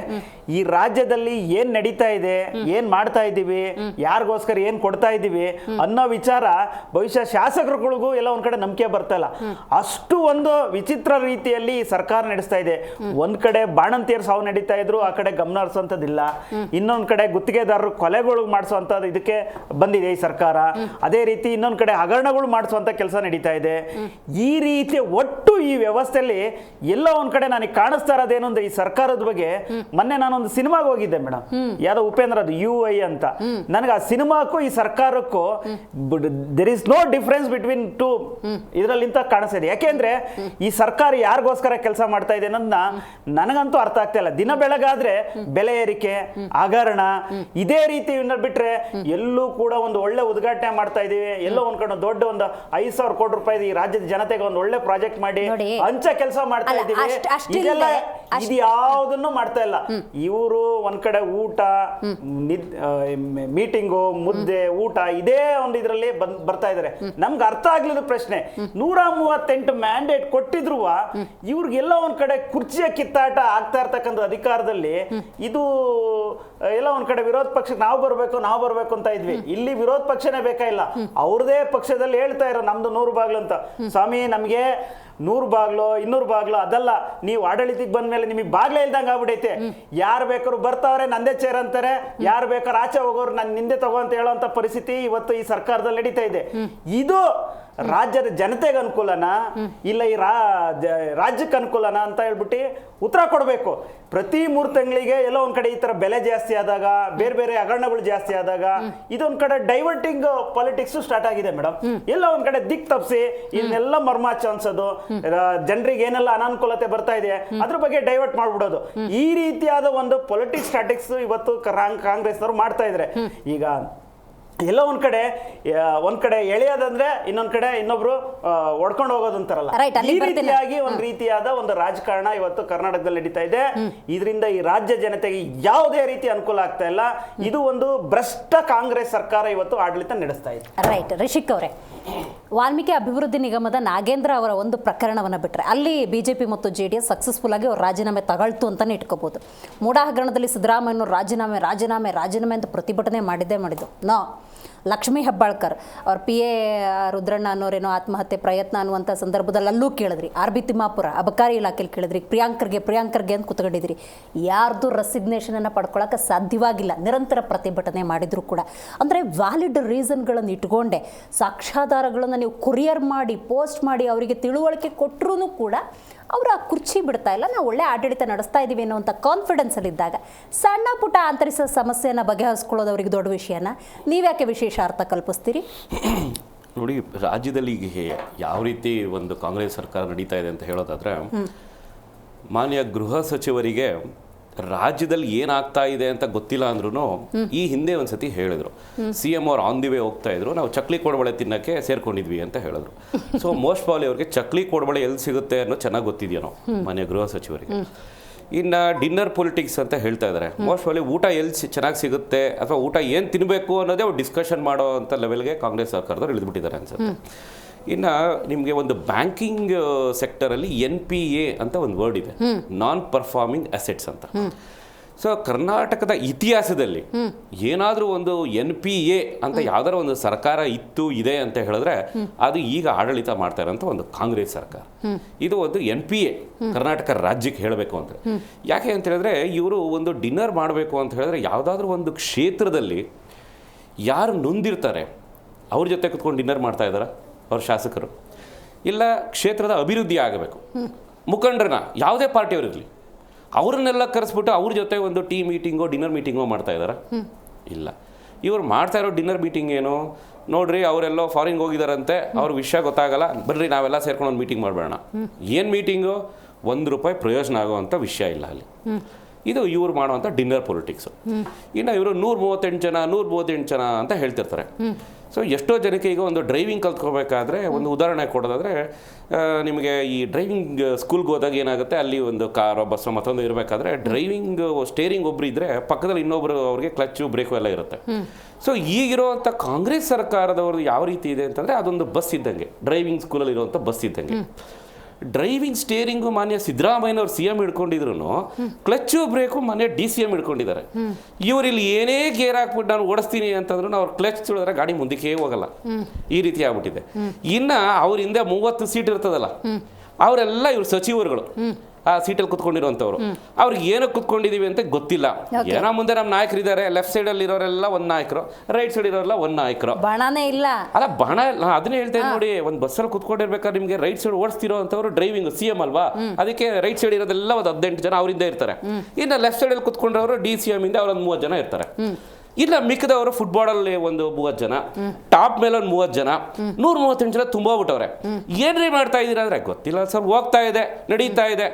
ಈ ರಾಜ್ಯದಲ್ಲಿ ಏನ್ ನಡೀತಾ ಇದೆ, ಏನ್ ಮಾಡ್ತಾ ಇದ್ದೀವಿ, ಯಾರಿಗೋಸ್ಕರ ಏನ್ ಕೊಡ್ತಾ ಇದ್ದೀವಿ ಅನ್ನೋ ವಿಚಾರ ಬಹುಶಃ ಶಾಸಕರುಗಳಿಗೂ ಎಲ್ಲ ಒಂದ್ ಕಡೆ ನಂಬಿಕೆ ಬರ್ತಾ ಇಲ್ಲ. ಅಷ್ಟು ಒಂದು ವಿಚಿತ್ರ ರೀತಿಯಲ್ಲಿ ಸರ್ಕಾರ ನಡೆಸ್ತಾ ಇದೆ. ಒಂದ್ ಕಡೆ ಬಾಣಂತಿಯರ್ ಸಾವು ನಡೀತಾ ಇದ್ರು, ಆ ಕಡೆ ಗಮನ ಹರಿಸುವಂತದ್ದಿಲ್ಲ. ಇನ್ನೊಂದ್ ಕಡೆ ಗುತ್ತಿಗೆದಾರರು ಕೊಲೆಗಳು ಮಾಡಿಸುವಂತದ್ದು ಇದಕ್ಕೆ ಬಂದಿದೆ ಈ ಸರ್ಕಾರ. ಅದೇ ರೀತಿ ಇನ್ನೊಂದ್ ಕಡೆ ಹಗರಣಗಳು ಮಾಡಿಸುವಂತ ಕೆಲಸ ನಡೀತಾ ಇದೆ. ಈ ರೀತಿ ಒಟ್ಟು ಈ ವ್ಯವಸ್ಥೆಯಲ್ಲಿ ಎಲ್ಲ ಒಂದ್ ಕಡೆ ನನಗೆ ಕಾಣಿಸ್ತಾ ಇರೋದೇನು ಅಂದ್ರೆ ಈ ಸರ್ಕಾರದ ಬಗ್ಗೆ. ಮೊನ್ನೆ ನಾನೊಂದು ಸಿನಿಮಾಗೆ ಹೋಗಿದ್ದೆ ಮೇಡಮ್, ಯಾವ್ದೋ ಉಪೇಂದ್ರದ್ದು UI ಅಂತ. ನನಗೆ ಆ ಸಿನಿಮಾಕ್ಕೂ ಈ ಸರ್ಕಾರಕ್ಕೂ there is no difference between two ಇದರಲ್ಲಿಂತ ಕಾಣಿಸ್ತಿದೆ. ಯಾಕೆಂದ್ರೆ ಈ ಸರ್ಕಾರ ಯಾರಿಗೋಸ್ಕರ ಕೆಲಸ ಮಾಡ್ತಾ ಇದೆ ಅನ್ನೋದನ್ನ ನನಗಂತೂ ಅರ್ಥ ಆಗ್ತಾ ಇಲ್ಲ. ದಿನ ಬೆಳಗಾದ್ರೆ ಬೆಲೆ ಏರಿಕೆ, ಹಗರಣ, ಇದೇ ರೀತಿ ಬಿಟ್ರೆ ಎಲ್ಲೂ ಕೂಡ ಒಂದು ಒಳ್ಳೆ ಉದ್ಘಾಟನೆ ಮಾಡ್ತಾ ಇದೀವಿ. ಎಲ್ಲೋ ಒಂದ್ ಕಡೆ ದೊಡ್ಡ ಒಂದು 5,000 ಕೋಟಿ ರೂಪಾಯಿ ಈ ರಾಜ್ಯದ ಜನತೆಗೆ ಒಂದು ಒಳ್ಳೆ ಪ್ರಾಜೆಕ್ಟ್ ಮಾಡಿ ಹಂಚ ಕೆಲಸ ಮಾಡ್ತಾ ಇದೀವಿ. ಇದೆಲ್ಲ ಇದು ಯಾವುದನ್ನು ಮಾಡ್ತಾ ಇಲ್ಲ. ಇವರು ಒಂದ್ ಕಡೆ ಊಟ, ಮೀಟಿಂಗು, ಮುದ್ದೆ, ಊಟ ಇದೇ ಒಂದು ಇದರಲ್ಲಿ ಬರ್ತಾ ಇದಾರೆ. ನಮ್ಗೆ ಅರ್ಥ ಆಗ್ಲಿಲ್ಲ ಪ್ರಶ್ನೆ. 138 ಮ್ಯಾಂಡೇಟ್ ಕೊಟ್ಟಿದ್ರು ಇವ್ರಿಗೆಲ್ಲ ಒಂದ್ ಕಡೆ ಕುರ್ಚಿಯ ಕಿತ್ತಾಟ ಆಗ್ತಾ ಇರ್ತಕ್ಕಂಥ ಅಧಿಕಾರದಲ್ಲಿ ಇದು ಎಲ್ಲ ಒಂದ್ ಕಡೆ ವಿರೋಧ ಪಕ್ಷಕ್ಕೆ ನಾವು ಬರ್ಬೇಕು ಅಂತ ಇದ್ವಿ. ಇಲ್ಲಿ ವಿರೋಧ ಪಕ್ಷನೇ ಬೇಕಾಗಿಲ್ಲ, ಅವ್ರದೇ ಪಕ್ಷದಲ್ಲಿ ಹೇಳ್ತಾ ಇರೋ ನಮ್ದು 100 ಬಾಗ್ಲು ಅಂತ. ಸ್ವಾಮಿ ನಮ್ಗೆ 100 ಬಾಗ್ಲು 200 ಬಾಗ್ಲು ಅದಲ್ಲ, ನೀವು ಆಡಳಿತಕ್ಕೆ ಬಂದ್ಮೇಲೆ ನಿಮಗೆ ಬಾಗ್ಲೇ ಇಲ್ದಂಗೆ ಆಗ್ಬಿಡೈತೆ. ಯಾರು ಬೇಕಾದ್ರು ಬರ್ತಾವ್ರೆ ನಂದೇ ಚೇರ್ ಅಂತಾರೆ, ಯಾರು ಬೇಕಾದ್ರು ಆಚೆ ಹೋಗೋರು ನನ್ನ ನಿಂದೆ ತಗೋ ಅಂತ ಹೇಳೋಂಥ ಪರಿಸ್ಥಿತಿ ಇವತ್ತು ಈ ಸರ್ಕಾರದಲ್ಲಿ ನಡೀತಾ ಇದೆ. ಇದು ರಾಜ್ಯದ ಜನತೆಗೆ ಅನುಕೂಲನಾ ಇಲ್ಲ ಈ ರಾಜ್ಯಕ್ಕೆ ಅನುಕೂಲನಾ ಅಂತ ಹೇಳ್ಬಿಟ್ಟು ಉತ್ತರ ಕೊಡಬೇಕು. ಪ್ರತಿ 3 ತಿಂಗಳಿಗೆ ಎಲ್ಲೋ ಒಂದ್ ಕಡೆ ಈ ತರ ಬೆಲೆ ಜಾಸ್ತಿ ಆದಾಗ, ಬೇರೆ ಬೇರೆ ಹಗರಣಗಳು ಜಾಸ್ತಿ ಆದಾಗ ಇದೊಂದ್ ಕಡೆ ಡೈವರ್ಟಿಂಗ್ ಪಾಲಿಟಿಕ್ಸ್ ಸ್ಟಾರ್ಟ್ ಆಗಿದೆ ಮೇಡಮ್. ಎಲ್ಲ ಒಂದ್ ಕಡೆ ದಿಕ್ ತಪ್ಪಿಸಿ ಇದನ್ನೆಲ್ಲ ಮರ್ಮಾಚ ಅನ್ಸೋದು, ಜನರಿಗೆ ಏನೆಲ್ಲ ಅನಾನುಕೂಲತೆ ಬರ್ತಾ ಇದೆ ಅದ್ರ ಬಗ್ಗೆ ಡೈವರ್ಟ್ ಮಾಡ್ಬಿಡೋದು. ಈ ರೀತಿಯಾದ ಒಂದು ಪೊಲಿಟಿಕ್ಸ್ ಸ್ಟ್ರಾಟಜಿಕ್ಸ್ ಇವತ್ತು ಕಾಂಗ್ರೆಸ್ನವರು ಮಾಡ್ತಾ ಇದ್ದಾರೆ. ಈಗ ಎಲ್ಲ ಒಂದ್ ಕಡೆ ಎಳೆಯೋದಂದ್ರೆ ಇನ್ನೊಂದ್ ಕಡೆ ಇನ್ನೊಬ್ರು ಒಡ್ಕೊಂಡು ಹೋಗೋದು ಅಂತಾರಲ್ಲ, ಈ ರೀತಿಯಾಗಿ ಒಂದ್ ರೀತಿಯಾದ ಒಂದು ರಾಜಕಾರಣ ಇವತ್ತು ಕರ್ನಾಟಕದಲ್ಲಿ ನಡೀತಾ ಇದೆ. ಇದರಿಂದ ಈ ರಾಜ್ಯ ಜನತೆಗೆ ಯಾವುದೇ ರೀತಿ ಅನುಕೂಲ ಆಗ್ತಾ ಇಲ್ಲ. ಇದು ಒಂದು ಭ್ರಷ್ಟ ಕಾಂಗ್ರೆಸ್ ಸರ್ಕಾರ ಇವತ್ತು ಆಡಳಿತ ನಡೆಸ್ತಾ ಇದೆ. ರೈಟ್. ರಿಷಿಕ್ ಅವರೇ, ವಾಲ್ಮೀಕಿ ಅಭಿವೃದ್ಧಿ ನಿಗಮದ ನಾಗೇಂದ್ರ ಅವರ ಒಂದು ಪ್ರಕರಣವನ್ನು ಬಿಟ್ಟರೆ ಅಲ್ಲಿ BJP ಮತ್ತು JDS ಸಕ್ಸಸ್ಫುಲ್ ಆಗಿ ಅವ್ರು ರಾಜೀನಾಮೆ ತಗೊಳ್ತು ಅಂತಲೇ ಇಟ್ಕೋಬಹುದು. ಮೂಡಾ ಹಗರಣದಲ್ಲಿ ಸಿದ್ದರಾಮಯ್ಯನವರು ರಾಜೀನಾಮೆ ಅಂತ ಪ್ರತಿಭಟನೆ ಮಾಡಿದ್ದು. ಲಕ್ಷ್ಮೀ ಹೆಬ್ಬಾಳ್ಕರ್ ಅವ್ರ PA ರುದ್ರಣ್ಣ ಅನ್ನೋರೇನೋ ಆತ್ಮಹತ್ಯೆ ಪ್ರಯತ್ನ ಅನ್ನುವಂಥ ಸಂದರ್ಭದಲ್ಲಿ ಅಲ್ಲೂ ಕೇಳಿದ್ರಿ. RB ತಿಮ್ಮಾಪುರ ಅಬಕಾರಿ ಇಲಾಖೆಯಲ್ಲಿ ಕೇಳಿದ್ರಿ. ಪ್ರಿಯಾಂಕರ್ಗೆ ಅಂತ ಕೂತ್ಕೊಂಡಿದ್ರಿ. ಯಾರ್ದು ರೆಸಿಗ್ನೇಷನನ್ನು ಪಡ್ಕೊಳ್ಳೋಕೆ ಸಾಧ್ಯವಾಗಿಲ್ಲ. ನಿರಂತರ ಪ್ರತಿಭಟನೆ ಮಾಡಿದ್ರು ಕೂಡ. ಅಂದರೆ ವ್ಯಾಲಿಡ್ ರೀಸನ್ಗಳನ್ನು ಇಟ್ಕೊಂಡೆ ಸಾಕ್ಷ್ಯಾಧಾರಗಳನ್ನು ನೀವು ಕೊರಿಯರ್ ಮಾಡಿ ಪೋಸ್ಟ್ ಮಾಡಿ ಅವರಿಗೆ ತಿಳುವಳಿಕೆ ಕೊಟ್ಟರೂ ಕೂಡ ಅವರು ಆ ಕುರ್ಚಿ ಬಿಡ್ತಾ ಇಲ್ಲ. ನಾವು ಒಳ್ಳೆ ಆಡಳಿತ ನಡೆಸ್ತಾ ಇದ್ದೀವಿ ಅನ್ನೋಂಥ ಕಾನ್ಫಿಡೆನ್ಸಲ್ಲಿದ್ದಾಗ ಸಣ್ಣ ಪುಟ್ಟ ಆಂತರಿಕ ಸಮಸ್ಯೆಯನ್ನು ಬಗೆಹರಿಸ್ಕೊಳ್ಳೋದು ಅವ್ರಿಗೆ ದೊಡ್ಡ ವಿಷಯನ ನೀವ್ಯಾಕೆ ವಿಶೇಷ ಅರ್ಥ ಕಲ್ಪಿಸ್ತೀರಿ? ನೋಡಿ, ರಾಜ್ಯದಲ್ಲಿ ಯಾವ ರೀತಿ ಒಂದು ಕಾಂಗ್ರೆಸ್ ಸರ್ಕಾರ ನಡೀತಾ ಇದೆ ಅಂತ ಹೇಳೋದಾದ್ರೆ, ಮಾನ್ಯ ಗೃಹ ಸಚಿವರಿಗೆ ರಾಜ್ಯದಲ್ಲಿ ಏನಾಗ್ತಾ ಇದೆ ಅಂತ ಗೊತ್ತಿಲ್ಲ ಅಂದ್ರೂ ಈ ಹಿಂದೆ ಒಂದ್ಸತಿ ಹೇಳಿದ್ರು, CM ಅವ್ರು ಆನ್ ದಿ ವೇ ಹೋಗ್ತಾ ಇದ್ರು, ನಾವು ಚಕ್ಲಿ ಕೋಡ್ಬಳೆ ತಿನ್ನಕ್ಕೆ ಸೇರ್ಕೊಂಡಿದ್ವಿ ಅಂತ ಹೇಳಿದ್ರು. ಸೊ ಮೋಸ್ಟ್ ಪ್ರಾಬಬ್ಲಿ ಅವ್ರಿಗೆ ಚಕ್ಲಿ ಕೋಡ್ಬಳೆ ಎಲ್ಲಿ ಸಿಗುತ್ತೆ ಅನ್ನೋ ಚೆನ್ನಾಗಿ ಗೊತ್ತಿದೆಯೋ ಮಾನ್ಯ ಗೃಹ ಸಚಿವರಿಗೆ. ಇನ್ನು ಡಿನ್ನರ್ ಪೊಲಿಟಿಕ್ಸ್ ಅಂತ ಹೇಳ್ತಾ ಇದ್ದಾರೆ. ಮೋಸ್ಟ್ ಪ್ರಾಬಬ್ಲಿ ಊಟ ಎಲ್ಲಿ ಚೆನ್ನಾಗಿ ಸಿಗುತ್ತೆ ಅಥವಾ ಊಟ ಏನು ತಿನ್ನಬೇಕು ಅನ್ನೋದೇ ಅವ್ರು ಡಿಸ್ಕಷನ್ ಮಾಡೋ ಅಂತ ಲೆವೆಲ್ಗೆ ಕಾಂಗ್ರೆಸ್ ಸರ್ಕಾರದವ್ರು ಇಳಿದ್ಬಿಟ್ಟಿದ್ದಾರೆ ಅನ್ಸುತ್ತೆ. ಇನ್ನು ನಿಮಗೆ ಒಂದು ಬ್ಯಾಂಕಿಂಗ್ ಸೆಕ್ಟರಲ್ಲಿ NPA ಅಂತ ಒಂದು ವರ್ಡ್ ಇದೆ, ನಾನ್ ಪರ್ಫಾರ್ಮಿಂಗ್ ಅಸೆಟ್ಸ್ ಅಂತ. ಸೊ ಕರ್ನಾಟಕದ ಇತಿಹಾಸದಲ್ಲಿ ಏನಾದರೂ ಒಂದು NPA ಅಂತ ಯಾವ್ದಾರ ಒಂದು ಸರ್ಕಾರ ಇದೆ ಅಂತ ಹೇಳಿದ್ರೆ ಅದು ಈಗ ಆಡಳಿತ ಮಾಡ್ತಾ ಇರೋಂಥ ಒಂದು ಕಾಂಗ್ರೆಸ್ ಸರ್ಕಾರ. ಇದು ಒಂದು NPA ಕರ್ನಾಟಕ ರಾಜ್ಯಕ್ಕೆ ಹೇಳಬೇಕು ಅಂದರೆ. ಯಾಕೆ ಅಂತ ಹೇಳಿದ್ರೆ ಇವರು ಒಂದು ಡಿನ್ನರ್ ಮಾಡಬೇಕು ಅಂತ ಹೇಳಿದ್ರೆ ಯಾವುದಾದ್ರೂ ಒಂದು ಕ್ಷೇತ್ರದಲ್ಲಿ ಯಾರು ನೊಂದಿರ್ತಾರೆ ಅವ್ರ ಜೊತೆ ಕುತ್ಕೊಂಡು ಡಿನ್ನರ್ ಮಾಡ್ತಾ ಇದ್ದಾರೆ ಅವ್ರ ಶಾಸಕರು, ಇಲ್ಲ ಕ್ಷೇತ್ರದ ಅಭಿವೃದ್ಧಿ ಆಗಬೇಕು, ಮುಖಂಡರನ್ನ ಯಾವುದೇ ಪಾರ್ಟಿಯವರಿರಲಿ ಅವ್ರನ್ನೆಲ್ಲ ಕರೆಸ್ಬಿಟ್ಟು ಅವ್ರ ಜೊತೆ ಒಂದು ಟೀ ಮೀಟಿಂಗೋ ಡಿನ್ನರ್ ಮೀಟಿಂಗೋ ಮಾಡ್ತಾ ಇದ್ದಾರೆ? ಇಲ್ಲ. ಇವ್ರು ಮಾಡ್ತಾ ಇರೋ ಡಿನ್ನರ್ ಮೀಟಿಂಗ್ ಏನು ನೋಡ್ರಿ, ಅವರೆಲ್ಲೋ ಫಾರಿನ್ಗೆ ಹೋಗಿದಾರಂತೆ, ಅವ್ರ ವಿಷಯ ಗೊತ್ತಾಗಲ್ಲ, ಬರ್ರಿ ನಾವೆಲ್ಲ ಸೇರ್ಕೊಂಡು ಒಂದು ಮೀಟಿಂಗ್ ಮಾಡಬೇಡ. ಏನು ಮೀಟಿಂಗು? ₹1 ಪ್ರಯೋಜನ ಆಗೋವಂಥ ವಿಷಯ ಇಲ್ಲ ಅಲ್ಲಿ. ಇದು ಇವ್ರು ಮಾಡುವಂಥ ಡಿನ್ನರ್ ಪೊಲಿಟಿಕ್ಸು. ಇನ್ನು ಇವರು 138 ಜನ ಅಂತ ಹೇಳ್ತಿರ್ತಾರೆ. ಸೊ ಎಷ್ಟೋ ಜನಕ್ಕೆ ಈಗ ಒಂದು ಡ್ರೈವಿಂಗ್ ಕಲ್ತ್ಕೋಬೇಕಾದ್ರೆ ಒಂದು ಉದಾಹರಣೆ ಕೊಡೋದಾದರೆ ನಿಮಗೆ ಈ ಡ್ರೈವಿಂಗ್ ಸ್ಕೂಲ್ಗೆ ಹೋದಾಗ ಏನಾಗುತ್ತೆ, ಅಲ್ಲಿ ಒಂದು ಕಾರೋ ಬಸ್ಸೋ ಮತ್ತೊಂದು ಇರಬೇಕಾದ್ರೆ ಡ್ರೈವಿಂಗ್ ಸ್ಟೇರಿಂಗ್ ಒಬ್ರು ಇದ್ದರೆ ಪಕ್ಕದಲ್ಲಿ ಇನ್ನೊಬ್ರು ಅವ್ರಿಗೆ ಕ್ಲಚ್ಚು ಬ್ರೇಕು ಎಲ್ಲ ಇರುತ್ತೆ. ಸೊ ಈಗಿರುವಂಥ ಕಾಂಗ್ರೆಸ್ ಸರ್ಕಾರದವ್ರದ್ದು ಯಾವ ರೀತಿ ಇದೆ ಅಂತಂದರೆ ಅದೊಂದು ಬಸ್ ಇದ್ದಂಗೆ, ಡ್ರೈವಿಂಗ್ ಸ್ಕೂಲಲ್ಲಿ ಇರುವಂಥ ಬಸ್ ಇದ್ದಂಗೆ. ಡ್ರೈವಿಂಗ್ ಸ್ಟೇರಿಂಗು ಮಾನ್ಯ ಸಿದ್ದರಾಮಯ್ಯನವ್ರು CM ಹಿಡ್ಕೊಂಡಿದ್ರು, ಕ್ಲಚ್ಚು ಬ್ರೇಕು ಮಾನ್ಯ DCM ಹಿಡ್ಕೊಂಡಿದ್ದಾರೆ. ಇವರಿಲ್ಲಿ ಏನೇ ಗೇರ್ ಹಾಕ್ಬಿಟ್ಟು ನಾನು ಓಡಿಸ್ತೀನಿ ಅಂತಂದ್ರೂ ಅವ್ರು ಕ್ಲಚ್ ತುಳಿದ್ರೆ ಗಾಡಿ ಮುಂದಕ್ಕೆ ಹೋಗಲ್ಲ. ಈ ರೀತಿ ಆಗ್ಬಿಟ್ಟಿದೆ. ಇನ್ನು ಅವ್ರ ಹಿಂದೆ 30 ಸೀಟ್ ಇರ್ತದಲ್ಲ, ಅವರೆಲ್ಲ ಇವ್ರು ಸಚಿವರುಗಳು, ಆ ಸೀಟಲ್ಲಿ ಕುತ್ಕೊಂಡಿರುವಂಥವ್ರು. ಅವ್ರಿಗೆ ಏನಕ್ಕೆ ಕುತ್ಕೊಂಡಿದೀವಿ ಅಂತ ಗೊತ್ತಿಲ್ಲ. ಏನೋ ಮುಂದೆ ನಮ್ಮ ನಾಯಕರಿದ್ದಾರೆ, ಲೆಫ್ಟ್ ಸೈಡಲ್ಲಿ ಇರೋರೆಲ್ಲ ಒಂದು ನಾಯಕರು, ರೈಟ್ ಸೈಡ್ ಇರೋರೆಲ್ಲ ಒಂದು ನಾಯಕರು. ಬಣನೇ ಇಲ್ಲ ಅಲ್ಲ, ಬಣ ಅದನ್ನೇ ಹೇಳ್ತೇನೆ ನೋಡಿ. ಒಂದು ಬಸ್ಸಲ್ಲಿ ಕುತ್ಕೊಂಡಿರ್ಬೇಕಾದ್ರೆ ನಿಮಗೆ ರೈಟ್ ಸೈಡ್ ಓಡಿಸ್ತಿರೋ ಅಂತವ್ರು ಡ್ರೈವಿಂಗ್ CM ಅಲ್ವಾ, ಅದಕ್ಕೆ ರೈಟ್ ಸೈಡ್ ಇರೋದೆಲ್ಲ ಒಂದು 18 ಜನ ಅವರಿಂದ ಇರ್ತಾರೆ. ಇನ್ನು ಲೆಫ್ಟ್ ಸೈಡಲ್ಲಿ ಕುತ್ಕೊಂಡ್ರವರು DCM ಇಂದ ಅವ್ರೊಂದು 30 ಜನ ಇರ್ತಾರೆ. ಇಲ್ಲ ಮಿಕ್ಕದವರು ಫುಟ್ಬಾಲಲ್ಲಿ ಒಂದು 30 ಜನ, ಟಾಪ್ ಮೇಲೆ ಒಂದು 30 ಜನ, 138 ಜನ ತುಂಬ ಬಿಟ್ಟವ್ರೆ. ಏನ್ರಿ ಮಾಡ್ತಾ ಇದ್ದೀರಾ ಅಂದ್ರೆ ಗೊತ್ತಿಲ್ಲ ಸರ್, ಹೋಗ್ತಾ ಇದೆ, ನಡೀತಾ ಇದೆ.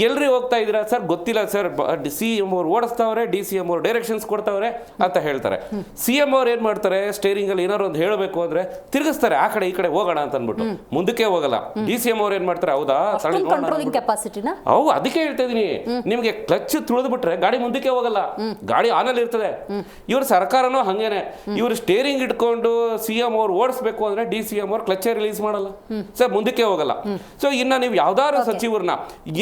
ಎಲ್ರಿ ಹೋಗ್ತಾ ಇದ್ದೀರಾ ಸರ್, ಗೊತ್ತಿಲ್ಲ ಸರ್, CM ಅವ್ರು ಓಡಿಸ್ತಾವ್ರೆ, DCM ಅವ್ರು ಡೈರೆಕ್ಷನ್ಸ್ ಕೊಡ್ತಾವ್ರೆ ಅಂತ ಹೇಳ್ತಾರೆ. CM ಅವ್ರು ಏನ್ ಮಾಡ್ತಾರೆ, ಸ್ಟೇರಿಂಗ್ ಅಲ್ಲಿ ಏನಾರು ಒಂದು ಹೇಳಬೇಕು ಅಂದ್ರೆ ತಿರುಗಿಸ್ತಾರೆ, ಆ ಕಡೆ ಈ ಕಡೆ ಹೋಗೋಣ ಅಂತ ಅಂದ್ಬಿಟ್ಟು, ಮುಂದಕ್ಕೆ ಹೋಗಲ್ಲ. DCM ಅವ್ರು ಏನ್ ಮಾಡ್ತಾರೆ, ಹೌದಾ ಕಂಟ್ರೋಲಿಂಗ್ ಕೆಪಾಸಿಟಿನ ಅದಕ್ಕೆ ಹೇಳ್ತಾ ಇದೀನಿ ನಿಮ್ಗೆ, ಕ್ಲಚ್ ತುಳಿದು ಬಿಟ್ರೆ ಗಾಡಿ ಮುಂದಕ್ಕೆ ಹೋಗಲ್ಲ, ಗಾಡಿ ಆನಲ್ಲಿ ಇರ್ತದೆ. ಇವ್ರ ಸರ್ಕಾರನೂ ಹಂಗೇನೆ, ಇವರು ಸ್ಟೇರಿಂಗ್ ಇಟ್ಕೊಂಡು CM ಅವ್ರು ಓಡಿಸ್ಬೇಕು ಅಂದ್ರೆ DCM ಅವ್ರು ಕ್ಲಚ್ಚೇ ರಿಲೀಸ್ ಮಾಡಲ್ಲ ಸರ್, ಮುಂದಕ್ಕೆ ಹೋಗಲ್ಲ. ಸೊ ಇನ್ನ ನೀವು ಯಾವ್ದಾದ್ರು ಸಚಿವರನ್ನ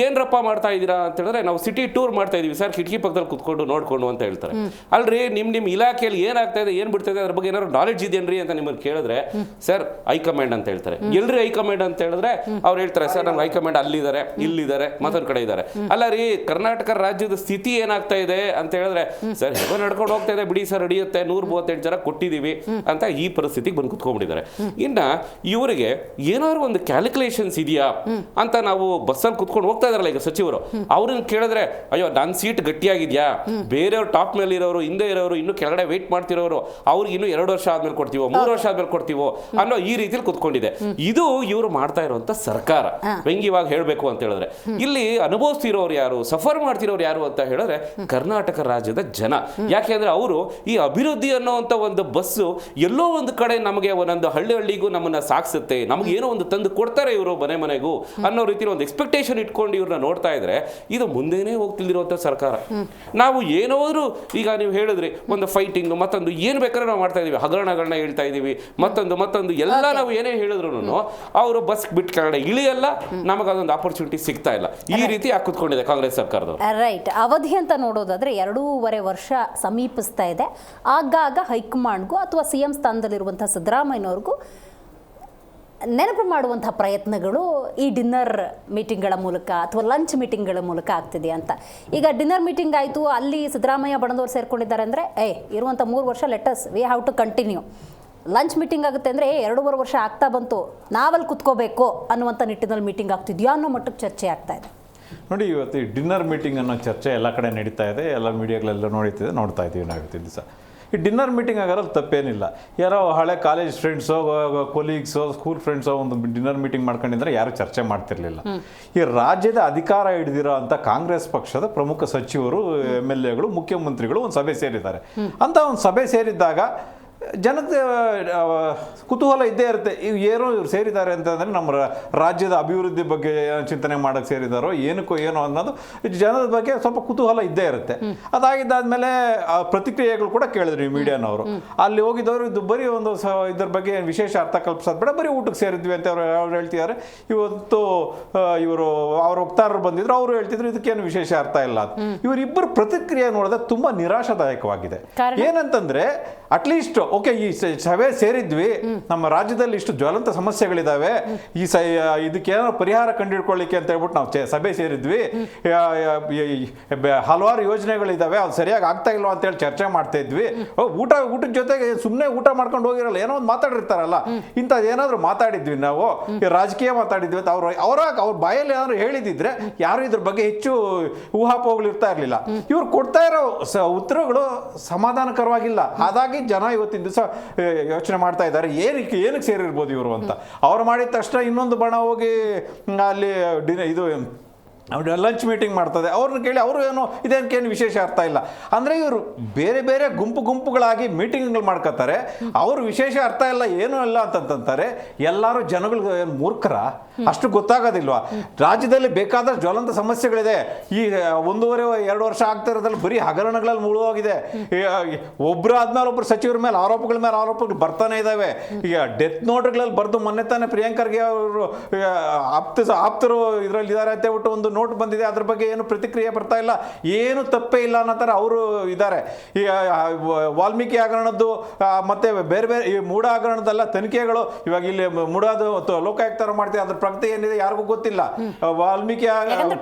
ಏನ್ರಪ್ಪ ಮಾಡ್ತಾ ಇದ್ದೀರಾ ಅಂತ ಹೇಳಿದ್ರೆ, ನಾವು ಸಿಟಿ ಟೂರ್ ಮಾಡ್ತಾ ಇದೀವಿ ಸರ್, ಕಿಟಕಿ ಪಕ್ಕದಲ್ಲಿ ಕುತ್ಕೊಂಡು ನೋಡ್ಕೊಂಡು ಅಂತ ಹೇಳ್ತಾರೆ. ಅಲ್ರಿ ನಿಮ್ ಇಲಾಖೆಯಲ್ಲಿ ಏನಾಗ್ತಾ ಇದೆ, ಏನ್ ಬಿಡ್ತಾ ಇದೆ, ಅದ್ರ ಬಗ್ಗೆ ಏನಾದ್ರು ನಾಲೆಡ್ಜ್ ಇದೆಯೇನ್ರಿ ಅಂತ ನಿಮ್ಮನ್ನು ಕೇಳಿದ್ರೆ, ಸರ್ ಹೈಕಮಾಂಡ್ ಅಂತ ಹೇಳ್ತಾರೆ. ಎಲ್ರಿ ಹೈಕಮಾಂಡ್ ಅಂತ ಹೇಳಿದ್ರೆ ಅವ್ರು ಹೇಳ್ತಾರೆ, ಸರ್ ನಮ್ಗೆ ಹೈಕಮಾಂಡ್ ಅಲ್ಲಿದ್ದಾರೆ, ಇಲ್ಲಿದ್ದಾರೆ, ಮತ್ತೊಂದ್ ಕಡೆ ಇದ್ದಾರೆ. ಅಲ್ಲ ರೀ, ಕರ್ನಾಟಕ ರಾಜ್ಯದ ಸ್ಥಿತಿ ಏನಾಗ್ತಾ ಇದೆ ಅಂತ ಹೇಳಿದ್ರೆ, ಸರ್ ಹೇಗೋ ನಡ್ಕೊಂಡು ಹೋಗ್ತಾ ಇದೆ ಬಿಡಿ ಸರ್, ನಡೆಯುತ್ತೆ, 138 ಜನ ಕೊಟ್ಟಿದ್ದೀವಿ ಅಂತ ಈ ಪರಿಸ್ಥಿತಿಗೆ ಬಂದು ಕುತ್ಕೊಂಡ್ಬಿಟ್ಟಿದ್ದಾರೆ. ಇನ್ನ ಇವರಿಗೆ ಏನಾದ್ರು ಒಂದು ಕ್ಯಾಲ್ಕುಲೇಷನ್ಸ್ ಇದೆಯಾ ಅಂತ ನಾವು ಬಸ್ಸಲ್ಲಿ ಕುತ್ಕೊಂಡು ಹೋಗ್ತಾ ಇದಾರಲ್ಲ ಈಗ ಸಚಿವರು, ಅವ್ರನ್ನ ಕೇಳಿದ್ರೆ, ಅಯ್ಯೋ ನನ್ನ ಸೀಟ್ ಗಟ್ಟಿಯಾಗಿದ್ಯಾ, ಬೇರೆಯವ್ರು ಟಾಪ್ ಮೇಲೆ ಇರೋರು, ಹಿಂದೆ ಇರೋರು, ಇನ್ನು ಕೆಳಗಡೆ ವೇಟ್ ಮಾಡ್ತಿರೋರು, ಅವ್ರಿಗೆ ಇನ್ನು 2 ವರ್ಷ ಆದ್ಮೇಲೆ ಕೊಡ್ತೀವೋ, 3 ವರ್ಷ ಆದ್ಮೇಲೆ ಕೊಡ್ತೀವೋ ಅನ್ನೋ ಈ ರೀತಿಲಿ ಕುತ್ಕೊಂಡಿದೆ. ಇದು ಇವರು ಮಾಡ್ತಾ ಇರುವಂತ ಸರ್ಕಾರ. ವ್ಯಂಗ್ಯವಾಗಿ ಹೇಳ್ಬೇಕು ಅಂತ ಹೇಳಿದ್ರೆ, ಇಲ್ಲಿ ಅನುಭವಿಸ್ತಿರೋರು ಯಾರು, ಸಫರ್ ಮಾಡ್ತಿರೋರು ಯಾರು ಅಂತ ಹೇಳಿದ್ರೆ ಕರ್ನಾಟಕ ರಾಜ್ಯದ ಜನ. ಯಾಕೆಂದ್ರೆ ಅವರು ಈ ಅಭಿವೃದ್ಧಿ ಅನ್ನೋಂಥ ಒಂದು ಬಸ್ಸು ಎಲ್ಲೋ ಒಂದು ಕಡೆ ನಮಗೆ ಒಂದೊಂದು ಹಳ್ಳಿಗೂ ನಮ್ಮನ್ನ ಸಾಗಿಸುತ್ತೆ, ನಮ್ಗೆ ಏನೋ ಒಂದು ತಂದು ಕೊಡ್ತಾರೆ ಇವರು ಮನೆಗೂ ಅನ್ನೋ ರೀತಿಯಲ್ಲಿ ಒಂದು ಎಕ್ಸ್ಪೆಕ್ಟೇಷನ್ ಇಟ್ಕೊಂಡು ಇವ್ರನ್ನ ನೋಡ್ತಾ ಇದ್ರೆ, ಇದು ಮುಂದೆನೇ ಹೋಗ್ತಿಲ್ದಿರುವಂಥ ಸರ್ಕಾರ. ನಾವು ಏನಾದ್ರು ಈಗ ನೀವು ಹೇಳಿದ್ರಿ ಒಂದು ಫೈಟಿಂಗ್ ಮತ್ತೊಂದು ಏನು ಬೇಕಾದ್ರೆ ನಾವು ಮಾಡ್ತಾ ಇದೀವಿ, ಹಗರಣಗಳನ್ನ ಹೇಳ್ತಾ ಇದೀವಿ, ಮತ್ತೊಂದು ಎಲ್ಲ ನಾವು ಏನೇ ಹೇಳಿದ್ರು ಅವರು ಬಸ್ ಬಿಟ್ಟು ಕೆಳಗಡೆ ಇಳಿಯಲ್ಲ, ನಮಗೆ ಅದೊಂದು ಆಪರ್ಚುನಿಟಿ ಸಿಗ್ತಾ ಇಲ್ಲ. ಈ ರೀತಿ ಕುತ್ಕೊಂಡಿದೆ ಕಾಂಗ್ರೆಸ್ ಸರ್ಕಾರದವರು. ರೈಟ್. ಅವಧಿ ಅಂತ ನೋಡೋದಾದ್ರೆ 2.5 ವರ್ಷ ಸಮೀಪಿಸ್ತಾ ಇದೆ. ಆಗಾಗ ಹೈಕಮಾಂಡ್ಗೂ ಅಥವಾ CM ಸ್ಥಾನದಲ್ಲಿರುವಂಥ ಸಿದ್ದರಾಮಯ್ಯನವ್ರಿಗೂ ನೆನಪು ಮಾಡುವಂಥ ಪ್ರಯತ್ನಗಳು ಈ ಡಿನ್ನರ್ ಮೀಟಿಂಗ್ಗಳ ಮೂಲಕ ಅಥವಾ ಲಂಚ್ ಮೀಟಿಂಗ್ಗಳ ಮೂಲಕ ಆಗ್ತಿದೆ ಅಂತ. ಈಗ ಡಿನ್ನರ್ ಮೀಟಿಂಗ್ ಆಯಿತು, ಅಲ್ಲಿ ಸಿದ್ದರಾಮಯ್ಯ ಬಣದವ್ರು ಸೇರ್ಕೊಂಡಿದ್ದಾರೆ ಅಂದರೆ, ಇರುವಂಥ 3 ವರ್ಷ let us we have to continue. Lunch meeting ಆಗುತ್ತೆ ಅಂದರೆ 2.5 ವರ್ಷ ಆಗ್ತಾ ಬಂತು, ನಾವಲ್ಲಿ ಕುತ್ಕೋಬೇಕು ಅನ್ನುವಂಥ ನಿಟ್ಟಿನಲ್ಲಿ ಮೀಟಿಂಗ್ ಆಗ್ತಿದ್ಯಾ ಅನ್ನೋ ಮಟ್ಟಕ್ಕೆ ಚರ್ಚೆ ಆಗ್ತಾ ಇದೆ. ನೋಡಿ, ಇವತ್ತು ಈ ಡಿನ್ನರ್ ಮೀಟಿಂಗ್ ಅನ್ನೋ ಚರ್ಚೆ ಎಲ್ಲ ಕಡೆ ನಡೀತಾ ಇದೆ, ಎಲ್ಲ ಮೀಡಿಯಾಗಳೆಲ್ಲ ನೋಡ್ತಾ ಇದ್ದೀವಿ ನಾವು ಇವತ್ತಿನ ದಿವಸ. ಈ ಡಿನ್ನರ್ ಮೀಟಿಂಗ್ ಆಗೋದ್ರಲ್ಲಿ ತಪ್ಪೇನಿಲ್ಲ. ಯಾರೋ ಹಳೆ ಕಾಲೇಜ್ ಫ್ರೆಂಡ್ಸೋ, ಕೊಲೀಗ್ಸೋ, ಸ್ಕೂಲ್ ಫ್ರೆಂಡ್ಸೋ ಒಂದು ಡಿನ್ನರ್ ಮೀಟಿಂಗ್ ಮಾಡ್ಕೊಂಡಿದ್ರೆ ಯಾರು ಚರ್ಚೆ ಮಾಡ್ತಿರ್ಲಿಲ್ಲ. ಈ ರಾಜ್ಯದ ಅಧಿಕಾರ ಹಿಡಿದಿರೋ ಅಂಥ ಕಾಂಗ್ರೆಸ್ ಪಕ್ಷದ ಪ್ರಮುಖ ಸಚಿವರು, MLAಗಳು, ಮುಖ್ಯಮಂತ್ರಿಗಳು ಒಂದು ಸಭೆ ಸೇರಿದ್ದಾರೆ. ಅಂತ ಒಂದು ಸಭೆ ಸೇರಿದ್ದಾಗ ಜನತೆ ಕುತೂಹಲ ಇದ್ದೇ ಇರುತ್ತೆ. ಏನೋ ಇವ್ರು ಸೇರಿದ್ದಾರೆ ಅಂತಂದರೆ ನಮ್ಮ ರಾಜ್ಯದ ಅಭಿವೃದ್ಧಿ ಬಗ್ಗೆ ಚಿಂತನೆ ಮಾಡೋಕ್ಕೆ ಸೇರಿದಾರೋ ಏನೋ ಅನ್ನೋದು ಜನದ ಬಗ್ಗೆ ಸ್ವಲ್ಪ ಕುತೂಹಲ ಇದ್ದೇ ಇರುತ್ತೆ. ಅದಾಗಿದ್ದಾದ್ಮೇಲೆ ಪ್ರತಿಕ್ರಿಯೆಗಳು ಕೂಡ ಕೇಳಿದ್ರು ಈ ಮೀಡಿಯಾನವರು. ಅಲ್ಲಿ ಹೋಗಿದ್ದವರು ಇದು ಬರೀ ಒಂದು ಇದ್ರ ಬಗ್ಗೆ ವಿಶೇಷ ಅರ್ಥ ಕಲ್ಪಿಸೋದು ಬೇಡ, ಬರೀ ಊಟಕ್ಕೆ ಸೇರಿದ್ವಿ ಅಂತ ಅವ್ರು ಹೇಳ್ತಿದ್ದಾರೆ. ಇವತ್ತು ಇವರು ಅವ್ರ ವಕ್ತಾರರು ಬಂದಿದ್ರು, ಅವರು ಹೇಳ್ತಿದ್ರು ಇದಕ್ಕೇನು ವಿಶೇಷ ಅರ್ಥ ಇಲ್ಲ ಅಂತ. ಇವರಿಬ್ಬರು ಪ್ರತಿಕ್ರಿಯೆ ನೋಡಿದ್ರೆ ತುಂಬಾ ನಿರಾಶಾದಾಯಕವಾಗಿದೆ. ಏನಂತಂದ್ರೆ, ಅಟ್ಲೀಸ್ಟ್ ಓಕೆ, ಈ ಸಭೆ ಸೇರಿದ್ವಿ, ನಮ್ಮ ರಾಜ್ಯದಲ್ಲಿ ಇಷ್ಟು ಜ್ವಲಂತ ಸಮಸ್ಯೆಗಳಿದಾವೆ, ಇದಕ್ಕೇನೋ ಪರಿಹಾರ ಕಂಡುಹಿಡ್ಕೊಳ್ಳಿಕ್ಕೆ ಅಂತ ಹೇಳ್ಬಿಟ್ಟು ನಾವು ಸಭೆ ಸೇರಿದ್ವಿ, ಹಲವಾರು ಯೋಜನೆಗಳಿದಾವೆ, ಅದು ಸರಿಯಾಗಿ ಆಗ್ತಾ ಇಲ್ವಾ ಅಂತೇಳಿ ಚರ್ಚೆ ಮಾಡ್ತಾ ಇದ್ವಿ. ಊಟದ ಜೊತೆಗೆ ಸುಮ್ಮನೆ ಊಟ ಮಾಡ್ಕೊಂಡು ಹೋಗಿರಲ್ಲ, ಏನೋ ಒಂದು ಮಾತಾಡಿರ್ತಾರಲ್ಲ, ಇಂಥದ್ದು ಏನಾದ್ರು ಮಾತಾಡಿದ್ವಿ ನಾವು, ರಾಜಕೀಯ ಮಾತಾಡಿದ್ವಿ ಅಂತ ಅವ್ರ ಬಾಯಲ್ಲಿ ಏನಾದ್ರು ಹೇಳಿದಿದ್ರೆ ಯಾರು ಇದ್ರ ಬಗ್ಗೆ ಹೆಚ್ಚು ಊಹಾಪೋಹಗಳು ಇರ್ತಾ ಇರಲಿಲ್ಲ. ಇವ್ರು ಕೊಡ್ತಾ ಇರೋ ಉತ್ತರಗಳು ಸಮಾಧಾನಕರವಾಗಿಲ್ಲ. ಹಾಗಾಗಿ ಜನ ಇವತ್ತಿನ ದಿವಸ ಯೋಚನೆ ಮಾಡ್ತಾ ಇದ್ದಾರೆ, ಏನಕ್ಕೆ ಸೇರಿರ್ಬೋದು ಇವರು ಅಂತ. ಅವ್ರು ಮಾಡಿದ ತಕ್ಷಣ ಇನ್ನೊಂದು ಬಣ ಹೋಗಿ ಅಲ್ಲಿ ಇದು ಲಂಚ್ ಮೀಟಿಂಗ್ ಮಾಡ್ತದೆ, ಅವ್ರನ್ನ ಕೇಳಿ ಅವರು ಏನು ಇದೇನಕ್ಕೇನು ವಿಶೇಷ ಅರ್ಥ ಇಲ್ಲ. ಅಂದರೆ ಇವರು ಬೇರೆ ಬೇರೆ ಗುಂಪುಗಳಾಗಿ ಮೀಟಿಂಗ್ಗಳು ಮಾಡ್ಕೋತಾರೆ, ಅವರು ವಿಶೇಷ ಅರ್ಥ ಇಲ್ಲ ಏನೂ ಇಲ್ಲ ಅಂತಂತಾರೆ. ಎಲ್ಲರೂ ಜನಗಳು ಏನು ಮೂರ್ಖರ? ಅಷ್ಟು ಗೊತ್ತಾಗೋದಿಲ್ವಾ? ರಾಜ್ಯದಲ್ಲಿ ಬೇಕಾದ ಜ್ವಲಂತ ಸಮಸ್ಯೆಗಳಿದೆ. ಈ 1.5-2 ವರ್ಷ ಆಗ್ತಾ ಇರೋದ್ರಲ್ಲಿ ಬರೀ ಹಗರಣಗಳಲ್ಲಿ ಮುಳುಗೋಗಿದೆ. ಒಬ್ಬರು ಆದ್ಮೇಲೆ ಒಬ್ಬರು ಸಚಿವರ ಮೇಲೆ ಆರೋಪಗಳು ಬರ್ತಾನೆ ಇದ್ದಾವೆ. ಈಗ ಡೆತ್ ನೋಟ್ಗಳಲ್ಲಿ ಬರೆದು ಮೊನ್ನೆ ತಾನೇ ಪ್ರಿಯಾಂಕರ್ಗೆ ಅವರು ಆಪ್ತರು ಇದರಲ್ಲಿ ಇದ್ದಾರೆ ಅಂತ ಹೇಳ್ಬಿಟ್ಟು ಒಂದು ನೋಟ್ ಬಂದಿದೆ, ಅದ್ರ ಬಗ್ಗೆ ಏನು ಪ್ರತಿಕ್ರಿಯೆ ಬರ್ತಾ ಇಲ್ಲ. ಏನು ತಪ್ಪೇ ಇಲ್ಲ ಅನ್ನೋ ಥರ ಅವರು ಇದ್ದಾರೆ. ಈ ವಾಲ್ಮೀಕಿ ಹಗರಣದ್ದು ಮತ್ತೆ ಬೇರೆ ಬೇರೆ ಈ ಮೂಢ ಹಗರಣದಲ್ಲ ತನಿಖೆಗಳು ಇವಾಗ ಇಲ್ಲಿ ಮೂಡಾದು ಲೋಕಾಯುಕ್ತರು ಮಾಡ್ತೀವಿ, ಅದ್ರ ಪ್ರಗತಿ ಏನಿದೆ ಯಾರಿಗೂ ಗೊತ್ತಿಲ್ಲ. ವಾಲ್ಮೀಕಿ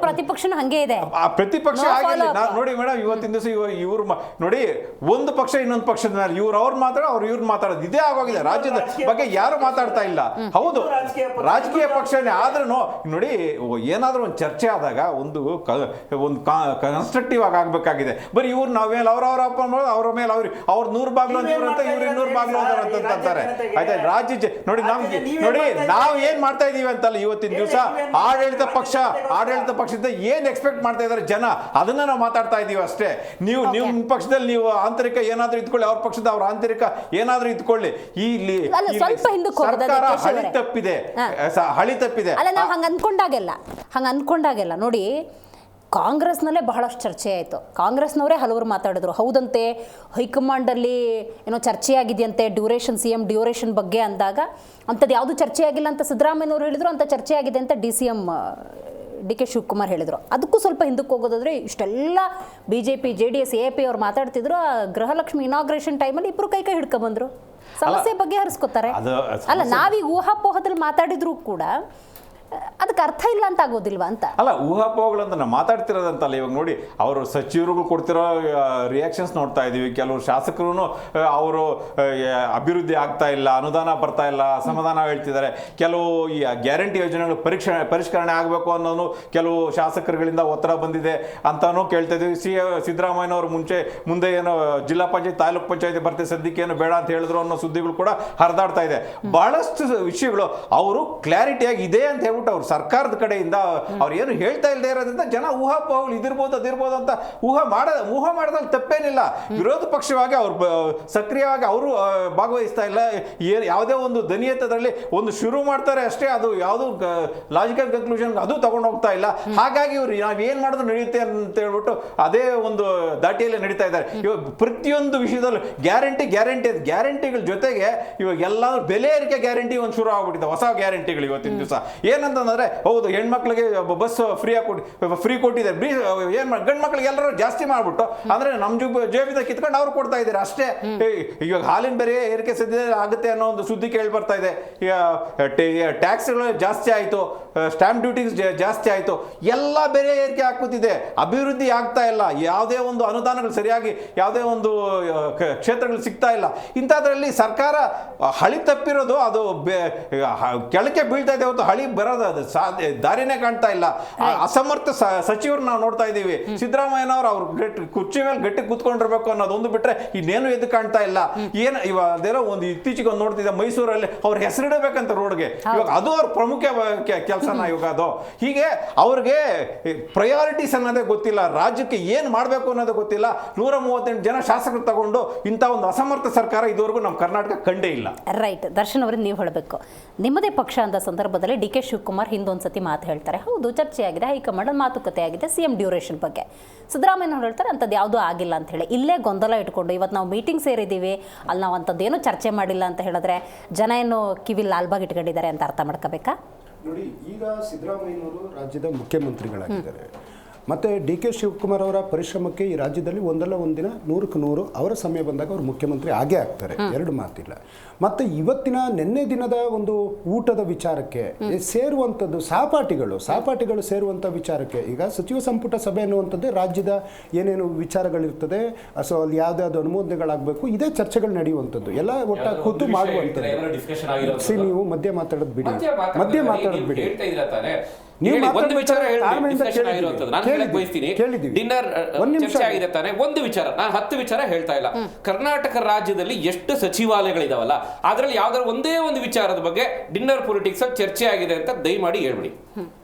ಪ್ರತಿಪಕ್ಷ ಹಂಗೆ ಇದೆ, ಪ್ರತಿಪಕ್ಷ ಆಗಿಲ್ಲ. ನೋಡಿ ಮೇಡಮ್, ಇವತ್ತಿನ ದಿವಸ ಇವ್ರು ನೋಡಿ ಒಂದು ಪಕ್ಷ ಇನ್ನೊಂದು ಪಕ್ಷದ ಮೇಲೆ ಅವ್ರು ಮಾತಾಡೋ ಇವ್ರು ಮಾತಾಡೋದು ಇದೇ ಆಗೋಗಿದೆ. ರಾಜ್ಯದ ಬಗ್ಗೆ ಯಾರು ಮಾತಾಡ್ತಾ ಇಲ್ಲ. ಹೌದು, ರಾಜಕೀಯ ಪಕ್ಷನೇ ಆದ್ರೂ ನೋಡಿ, ಏನಾದ್ರೂ ಒಂದು ಚರ್ಚೆ ಆದಾಗ ಒಂದು ಕನ್ಸ್ಟ್ರಕ್ಟಿವ್ ಆಗಿ ಆಗ್ಬೇಕಾಗಿದೆ. ಬರೀ ಇವ್ರು ನಾವೇಲೆ ಅವ್ರ ಮೇಲೆ ಅವ್ರು 100 ಬಾಗ್ಲು ಅಂತ ಇವ್ರು 200 ಬಾಗ್ಲು ಅಂತಾರೆ. ಆಯ್ತಾ? ರಾಜ್ಯ ನೋಡಿ ನಮ್ಗೆ ನೋಡಿ ನಾವು ಏನ್ ಮಾಡ್ತಾ ಇದೀವಿ ಅಂತಲ್ಲ ಇವತ್ತಿನ ದಿವಸ ಆಡಳಿತ ಪಕ್ಷದಿಂದ ಏನ್ ಎಕ್ಸ್ಪೆಕ್ಟ್ ಮಾಡ್ತಾ ಇದಾರೆ ಜನ, ಅದನ್ನ ನಾವು ಮಾತಾಡ್ತಾ ಇದೀವಿ ಅಷ್ಟೇ. ನಿಮ್ಮ ಪಕ್ಷದಲ್ಲಿ ನೀವು ಆಂತರಿಕ ಏನಾದ್ರೂ ಇದ್ಕೊಳ್ಳಿ, ಅವ್ರ ಪಕ್ಷದ ಅವ್ರ ಆಂತರಿಕ ಏನಾದ್ರೂ ಇದ್ಕೊಳ್ಳಿ. ಇಲ್ಲಿ ಸರ್ಕಾರ ಹಳಿ ತಪ್ಪಿದೆ. ಅಲ್ಲ, ನಾವು ಹಂಗೆ ಅಂದ್ಕೊಂಡಾಗೆಲ್ಲ ನೋಡಿ, ಕಾಂಗ್ರೆಸ್ನಲ್ಲೇ ಬಹಳಷ್ಟು ಚರ್ಚೆ ಆಯಿತು. ಕಾಂಗ್ರೆಸ್ನವರೇ ಹಲವರು ಮಾತಾಡಿದ್ರು, ಹೌದಂತೆ ಹೈಕಮಾಂಡಲ್ಲಿ ಏನೋ ಚರ್ಚೆ ಆಗಿದೆಯಂತೆ ಡ್ಯೂರೇಷನ್, CM ಡ್ಯೂರೇಷನ್ ಬಗ್ಗೆ ಅಂದಾಗ ಅಂಥದ್ದು ಯಾವುದು ಚರ್ಚೆ ಆಗಿಲ್ಲ ಅಂತ ಸಿದ್ದರಾಮಯ್ಯನವರು ಹೇಳಿದ್ರು, ಅಂತ ಚರ್ಚೆ ಆಗಿದೆ ಅಂತ DCM DK ಶಿವಕುಮಾರ್ ಹೇಳಿದರು. ಅದಕ್ಕೂ ಸ್ವಲ್ಪ ಹಿಂದಕ್ಕೆ ಹೋಗೋದಾದ್ರೆ ಇಷ್ಟೆಲ್ಲ BJP JDS AP ಅವ್ರು ಮಾತಾಡ್ತಿದ್ರು. ಗೃಹಲಕ್ಷ್ಮಿ ಇನಾಗ್ರೇಷನ್ ಟೈಮಲ್ಲಿ ಇಬ್ಬರು ಕೈ ಹಿಡ್ಕೊಂಡ್ಬಂದ್ರು, ಸಮಸ್ಯೆ ಬಗ್ಗೆ ಹರಿಸ್ಕೊತಾರೆ. ಅಲ್ಲ, ನಾವೀಗ ಊಹಾಪೋಹದಲ್ಲಿ ಮಾತಾಡಿದ್ರು ಕೂಡ ಅದಕ್ಕೆ ಅರ್ಥ ಇಲ್ಲ ಅಂತ ಆಗೋದಿಲ್ವಾ ಅಂತ. ಅಲ್ಲ, ಊಹಾಪೋಹಗಳಂತ ನಾವು ಮಾತಾಡ್ತಿರೋದಂತಲ್ಲ. ಇವಾಗ ನೋಡಿ, ಅವರು ಸಚಿವರುಗಳು ಕೊಡ್ತಿರೋ ರಿಯಾಕ್ಷನ್ಸ್ ನೋಡ್ತಾ ಇದ್ದೀವಿ. ಕೆಲವರು ಶಾಸಕರು ಅವರು ಅಭಿವೃದ್ಧಿ ಆಗ್ತಾ ಇಲ್ಲ, ಅನುದಾನ ಬರ್ತಾ ಇಲ್ಲ, ಅಸಮಾಧಾನ ಹೇಳ್ತಿದ್ದಾರೆ. ಕೆಲವು ಈ ಗ್ಯಾರಂಟಿ ಯೋಜನೆಗಳು ಪರಿಷ್ಕರಣೆ ಆಗಬೇಕು ಅನ್ನೋನು ಕೆಲವು ಶಾಸಕರುಗಳಿಂದ ಒತ್ತಡ ಬಂದಿದೆ ಅಂತಾನು ಕೇಳ್ತಾ ಇದ್ದೀವಿ. ಸಿದ್ದರಾಮಯ್ಯನವರು ಮುಂದೆ ಏನೋ ಜಿಲ್ಲಾ ಪಂಚಾಯತ್ ತಾಲೂಕ್ ಪಂಚಾಯತಿ ಬರ್ತೀವಿ, ಸದ್ಯಕ್ಕೆ ಏನು ಬೇಡ ಅಂತ ಹೇಳಿದ್ರು ಅನ್ನೋ ಸುದ್ದಿಗಳು ಕೂಡ ಹರಿದಾಡ್ತಾ ಇದೆ. ಬಹಳಷ್ಟು ವಿಷಯಗಳು ಅವರು ಕ್ಲಾರಿಟಿಯಾಗಿ ಇದೆ ಅಂತ ಹೇಳ್ಬಿಟ್ಟು ಅವ್ರು ಸರ್ಕಾರದ ಕಡೆಯಿಂದ ಅವ್ರು ಏನು ಹೇಳ್ತಾ ಇಲ್ಲದೆ ಇರೋದ್ರಿಂದ ಜನ ಊಹಾಪೋಹಗಳು ಇದಿರ್ಬೋದು ಅದಿರ್ಬೋದು ಅಂತ ಊಹೆ ಮಾಡೋದ್ರಲ್ಲಿ ತಪ್ಪೇನಿಲ್ಲ. ವಿರೋಧ ಪಕ್ಷವಾಗಿ ಅವ್ರು ಸಕ್ರಿಯವಾಗಿ ಅವರು ಭಾಗವಹಿಸ್ತಾ ಇಲ್ಲ. ಯಾವುದೇ ಒಂದು ದನಿಯತದಲ್ಲಿ ಒಂದು ಶುರು ಮಾಡ್ತಾರೆ ಅಷ್ಟೇ, ಅದು ಯಾವುದು ಲಾಜಿಕಲ್ ಕನ್ಕ್ಲೂಷನ್ ಅದು ತಗೊಂಡು ಹೋಗ್ತಾ ಇಲ್ಲ. ಹಾಗಾಗಿ ಇವ್ರು ನಾವು ಏನು ಮಾಡಿದ್ರು ನಡೆಯುತ್ತೆ ಅಂತ ಹೇಳ್ಬಿಟ್ಟು ಅದೇ ಒಂದು ದಾಟಿಯಲ್ಲಿ ನಡೀತಾ ಇದ್ದಾರೆ. ಇವಾಗ ಪ್ರತಿಯೊಂದು ವಿಷಯದಲ್ಲೂ ಗ್ಯಾರಂಟಿಗಳ ಜೊತೆಗೆ ಇವಾಗ ಎಲ್ಲ ಬೆಲೆ ಏರಿಕೆ ಗ್ಯಾರಂಟಿ ಒಂದು ಶುರು ಆಗ್ಬಿಟ್ಟಿದೆ, ಹೊಸ ಗ್ಯಾರಂಟಿಗಳು ಇವತ್ತಿನ ದಿವಸ. ಏನಂತಂದ್ರೆ ಹೌದು, ಹೆಣ್ಮಕ್ಳಿಗೆ ಬಸ್ ಫ್ರೀ ಕೊಟ್ಟಿದ್ದಾರೆ, ಗಂಡು ಮಕ್ಳಿಗೆ ಎಲ್ಲರೂ ಜಾಸ್ತಿ ಮಾಡ್ಬಿಟ್ಟು ಅಂದ್ರೆ ನಮ್ಮ ಜೇಬಿದ ಕಿತ್ಕೊಂಡು ಅವ್ರು ಕೊಡ್ತಾ ಇದ್ದಾರೆ ಅಷ್ಟೇ. ಇವಾಗ ಹಾಲಿನ ಬೆಲೆ ಏರಿಕೆ ಸದ್ಯ ಆಗುತ್ತೆ ಅನ್ನೋ ಒಂದು ಸುದ್ದಿ ಕೇಳಿ ಬರ್ತಾ ಇದೆ. ಟ್ಯಾಕ್ಸ್ಗಳು ಜಾಸ್ತಿ ಆಯಿತು, ಸ್ಟಾಂಪ್ ಡ್ಯೂಟೀಸ್ ಜಾಸ್ತಿ ಆಯಿತು, ಎಲ್ಲ ಬೆಲೆ ಏರಿಕೆ ಆಗ್ತಿದೆ, ಅಭಿವೃದ್ಧಿ ಆಗ್ತಾ ಇಲ್ಲ, ಯಾವುದೇ ಒಂದು ಅನುದಾನಗಳು ಸರಿಯಾಗಿ ಯಾವುದೇ ಒಂದು ಕ್ಷೇತ್ರಗಳು ಸಿಗ್ತಾ ಇಲ್ಲ. ಇಂಥದ್ರಲ್ಲಿ ಸರ್ಕಾರ ಹಳಿ ತಪ್ಪಿರೋದು, ಅದು ಕೆಳಕ್ಕೆ ಬೀಳ್ತಾ ಇದೆ ಹೊತ್ತು ಹಳಿ ಬರೋದು ಅದು ದಾರಿನೇ ಕಾಣ್ತಾ ಇಲ್ಲ. ಅಸಮರ್ಥ ಸಚಿವರು ನಾವು ನೋಡ್ತಾ ಇದ್ದೀವಿ. ಸಿದ್ದರಾಮಯ್ಯನವರು ಅವ್ರು ಕುರ್ಚಿ ಮೇಲೆ ಗಟ್ಟಿ ಕೂತ್ಕೊಂಡಿರ್ಬೇಕು ಅನ್ನೋದೊಂದು ಬಿಟ್ರೆ ಇನ್ನೇನು ಎದ್ದು ಕಾಣ್ತಾ ಇಲ್ಲ. ಏನು ಇವಾಗೇನೋ ಒಂದು ಇತ್ತೀಚೆಗೆ ಒಂದು ನೋಡ್ತಿದ್ದೆ, ಮೈಸೂರಲ್ಲಿ ಅವ್ರ ಹೆಸರಿಡಬೇಕಂತ ರೋಡ್ಗೆ, ಇವಾಗ ಅದು ಅವ್ರ ಪ್ರಮುಖ ಕೆಲಸನ ಇವಾಗ ಅದು. ಹೀಗೆ ಅವ್ರಿಗೆ ಪ್ರಯಾರಿಟೀಸ್ ಅನ್ನೋದೇ ಗೊತ್ತಿಲ್ಲ, ರಾಜ್ಯಕ್ಕೆ ಏನು ಮಾಡಬೇಕು ಅನ್ನೋದೇ ಗೊತ್ತಿಲ್ಲ. 138 ಜನ ಶಾಸಕರು ತಗೊಂಡು ಇಂಥ ಒಂದು ಅಸಮರ್ಥ ಸರ್ಕಾರ ಇದುವರೆಗೂ ನಮ್ಮ ಕರ್ನಾಟಕ ಕಂಡೇ ಇಲ್ಲ. ರೈಟ್, ದರ್ಶನ್ ಅವರೇ ನೀವು ಹೇಳಬೇಕು, ನಿಮ್ಮದೇ ಪಕ್ಷ ಅಂತ ಸಂದರ್ಭದಲ್ಲಿ DK ಶಿವಕುಮಾರ್ ಹಿಂದೊಂದ್ಸತಿ ಮಾತು ಹೇಳ್ತಾರೆ, ಹೌದು ಚರ್ಚೆ ಆಗಿದೆ, ಹೈಕಮಾಂಡ್ ಮಾತುಕತೆ ಆಗಿದೆ CM ಡ್ಯೂರೇಷನ್ ಬಗ್ಗೆ. ಸಿದ್ದರಾಮಯ್ಯ ಹೇಳ್ತಾರೆ ಅಂಥದ್ದು ಯಾವುದೂ ಆಗಿಲ್ಲ ಅಂತ ಹೇಳಿ. ಇಲ್ಲೇ ಗೊಂದಲ ಇಟ್ಕೊಂಡು ಇವತ್ತು ನಾವು ಮೀಟಿಂಗ್ ಸೇರಿದ್ದೀವಿ, ಅಲ್ಲಿ ನಾವು ಅಂಥದ್ದೇನು ಚರ್ಚೆ ಮಾಡಿಲ್ಲ ಅಂತ ಹೇಳಿದ್ರೆ ಜನ ಏನು ಕಿವಿ ಲಾಲ್ಬಾಗ್ ಇಟ್ಕೊಂಡಿದ್ದಾರೆ ಅಂತ ಅರ್ಥ ಮಾಡ್ಕೋಬೇಕಾ? ನೋಡಿ, ಈಗ ಸಿದ್ದರಾಮಯ್ಯನವರು ರಾಜ್ಯದ ಮುಖ್ಯಮಂತ್ರಿಗಳಾಗಿದ್ದಾರೆ. ಮತ್ತು DK ಶಿವಕುಮಾರ್ ಅವರ ಪರಿಶ್ರಮಕ್ಕೆ ಈ ರಾಜ್ಯದಲ್ಲಿ ಒಂದಲ್ಲ ಒಂದಿನ 100ಕ್ಕೆ 100 ಅವರ ಸಮಯ ಬಂದಾಗ ಅವರು ಮುಖ್ಯಮಂತ್ರಿ ಆಗೇ ಆಗ್ತಾರೆ, ಎರಡು ಮಾತಿಲ್ಲ. ಮತ್ತು ಇವತ್ತಿನ ನಿನ್ನೆ ದಿನದ ಒಂದು ಊಟದ ವಿಚಾರಕ್ಕೆ ಸೇರುವಂಥದ್ದು ಸಹಪಾಠಿಗಳು ಸೇರುವಂಥ ವಿಚಾರಕ್ಕೆ ಈಗ ಸಚಿವ ಸಂಪುಟ ಸಭೆ ಅನ್ನುವಂಥದ್ದೇ ರಾಜ್ಯದ ಏನೇನು ವಿಚಾರಗಳಿರ್ತದೆ, ಸೊ ಅಲ್ಲಿ ಯಾವುದಾದ್ರು ಅನುಮೋದನೆಗಳಾಗಬೇಕು, ಇದೇ ಚರ್ಚೆಗಳು ನಡೆಯುವಂಥದ್ದು, ಎಲ್ಲ ಒಟ್ಟಾಗಿ ಕೂತು ಮಾಡುವಂಥದ್ದು. ನೀವು ಮಧ್ಯೆ ಮಾತಾಡೋದು ಬಿಡಿ. ಒಂದು ವಿಚಾರ ಆಗಿದೆ ತಾನೆ, ಒಂದು ವಿಚಾರ, ನಾನು 10 ವಿಚಾರ ಹೇಳ್ತಾ ಇಲ್ಲ. ಕರ್ನಾಟಕ ರಾಜ್ಯದಲ್ಲಿ ಎಷ್ಟು ಸಚಿವಾಲಯಗಳಿದಾವಲ್ಲ, ಅದ್ರಲ್ಲಿ ಯಾವ್ದಾದ್ರು ಒಂದೇ ಒಂದು ವಿಚಾರದ ಬಗ್ಗೆ ಡಿನ್ನರ್ ಪೊಲಿಟಿಕ್ಸ್ ಅಲ್ಲಿ ಚರ್ಚೆ ಆಗಿದೆ ಅಂತ ದಯಮಾಡಿ ಹೇಳ್ಬಿಡಿ.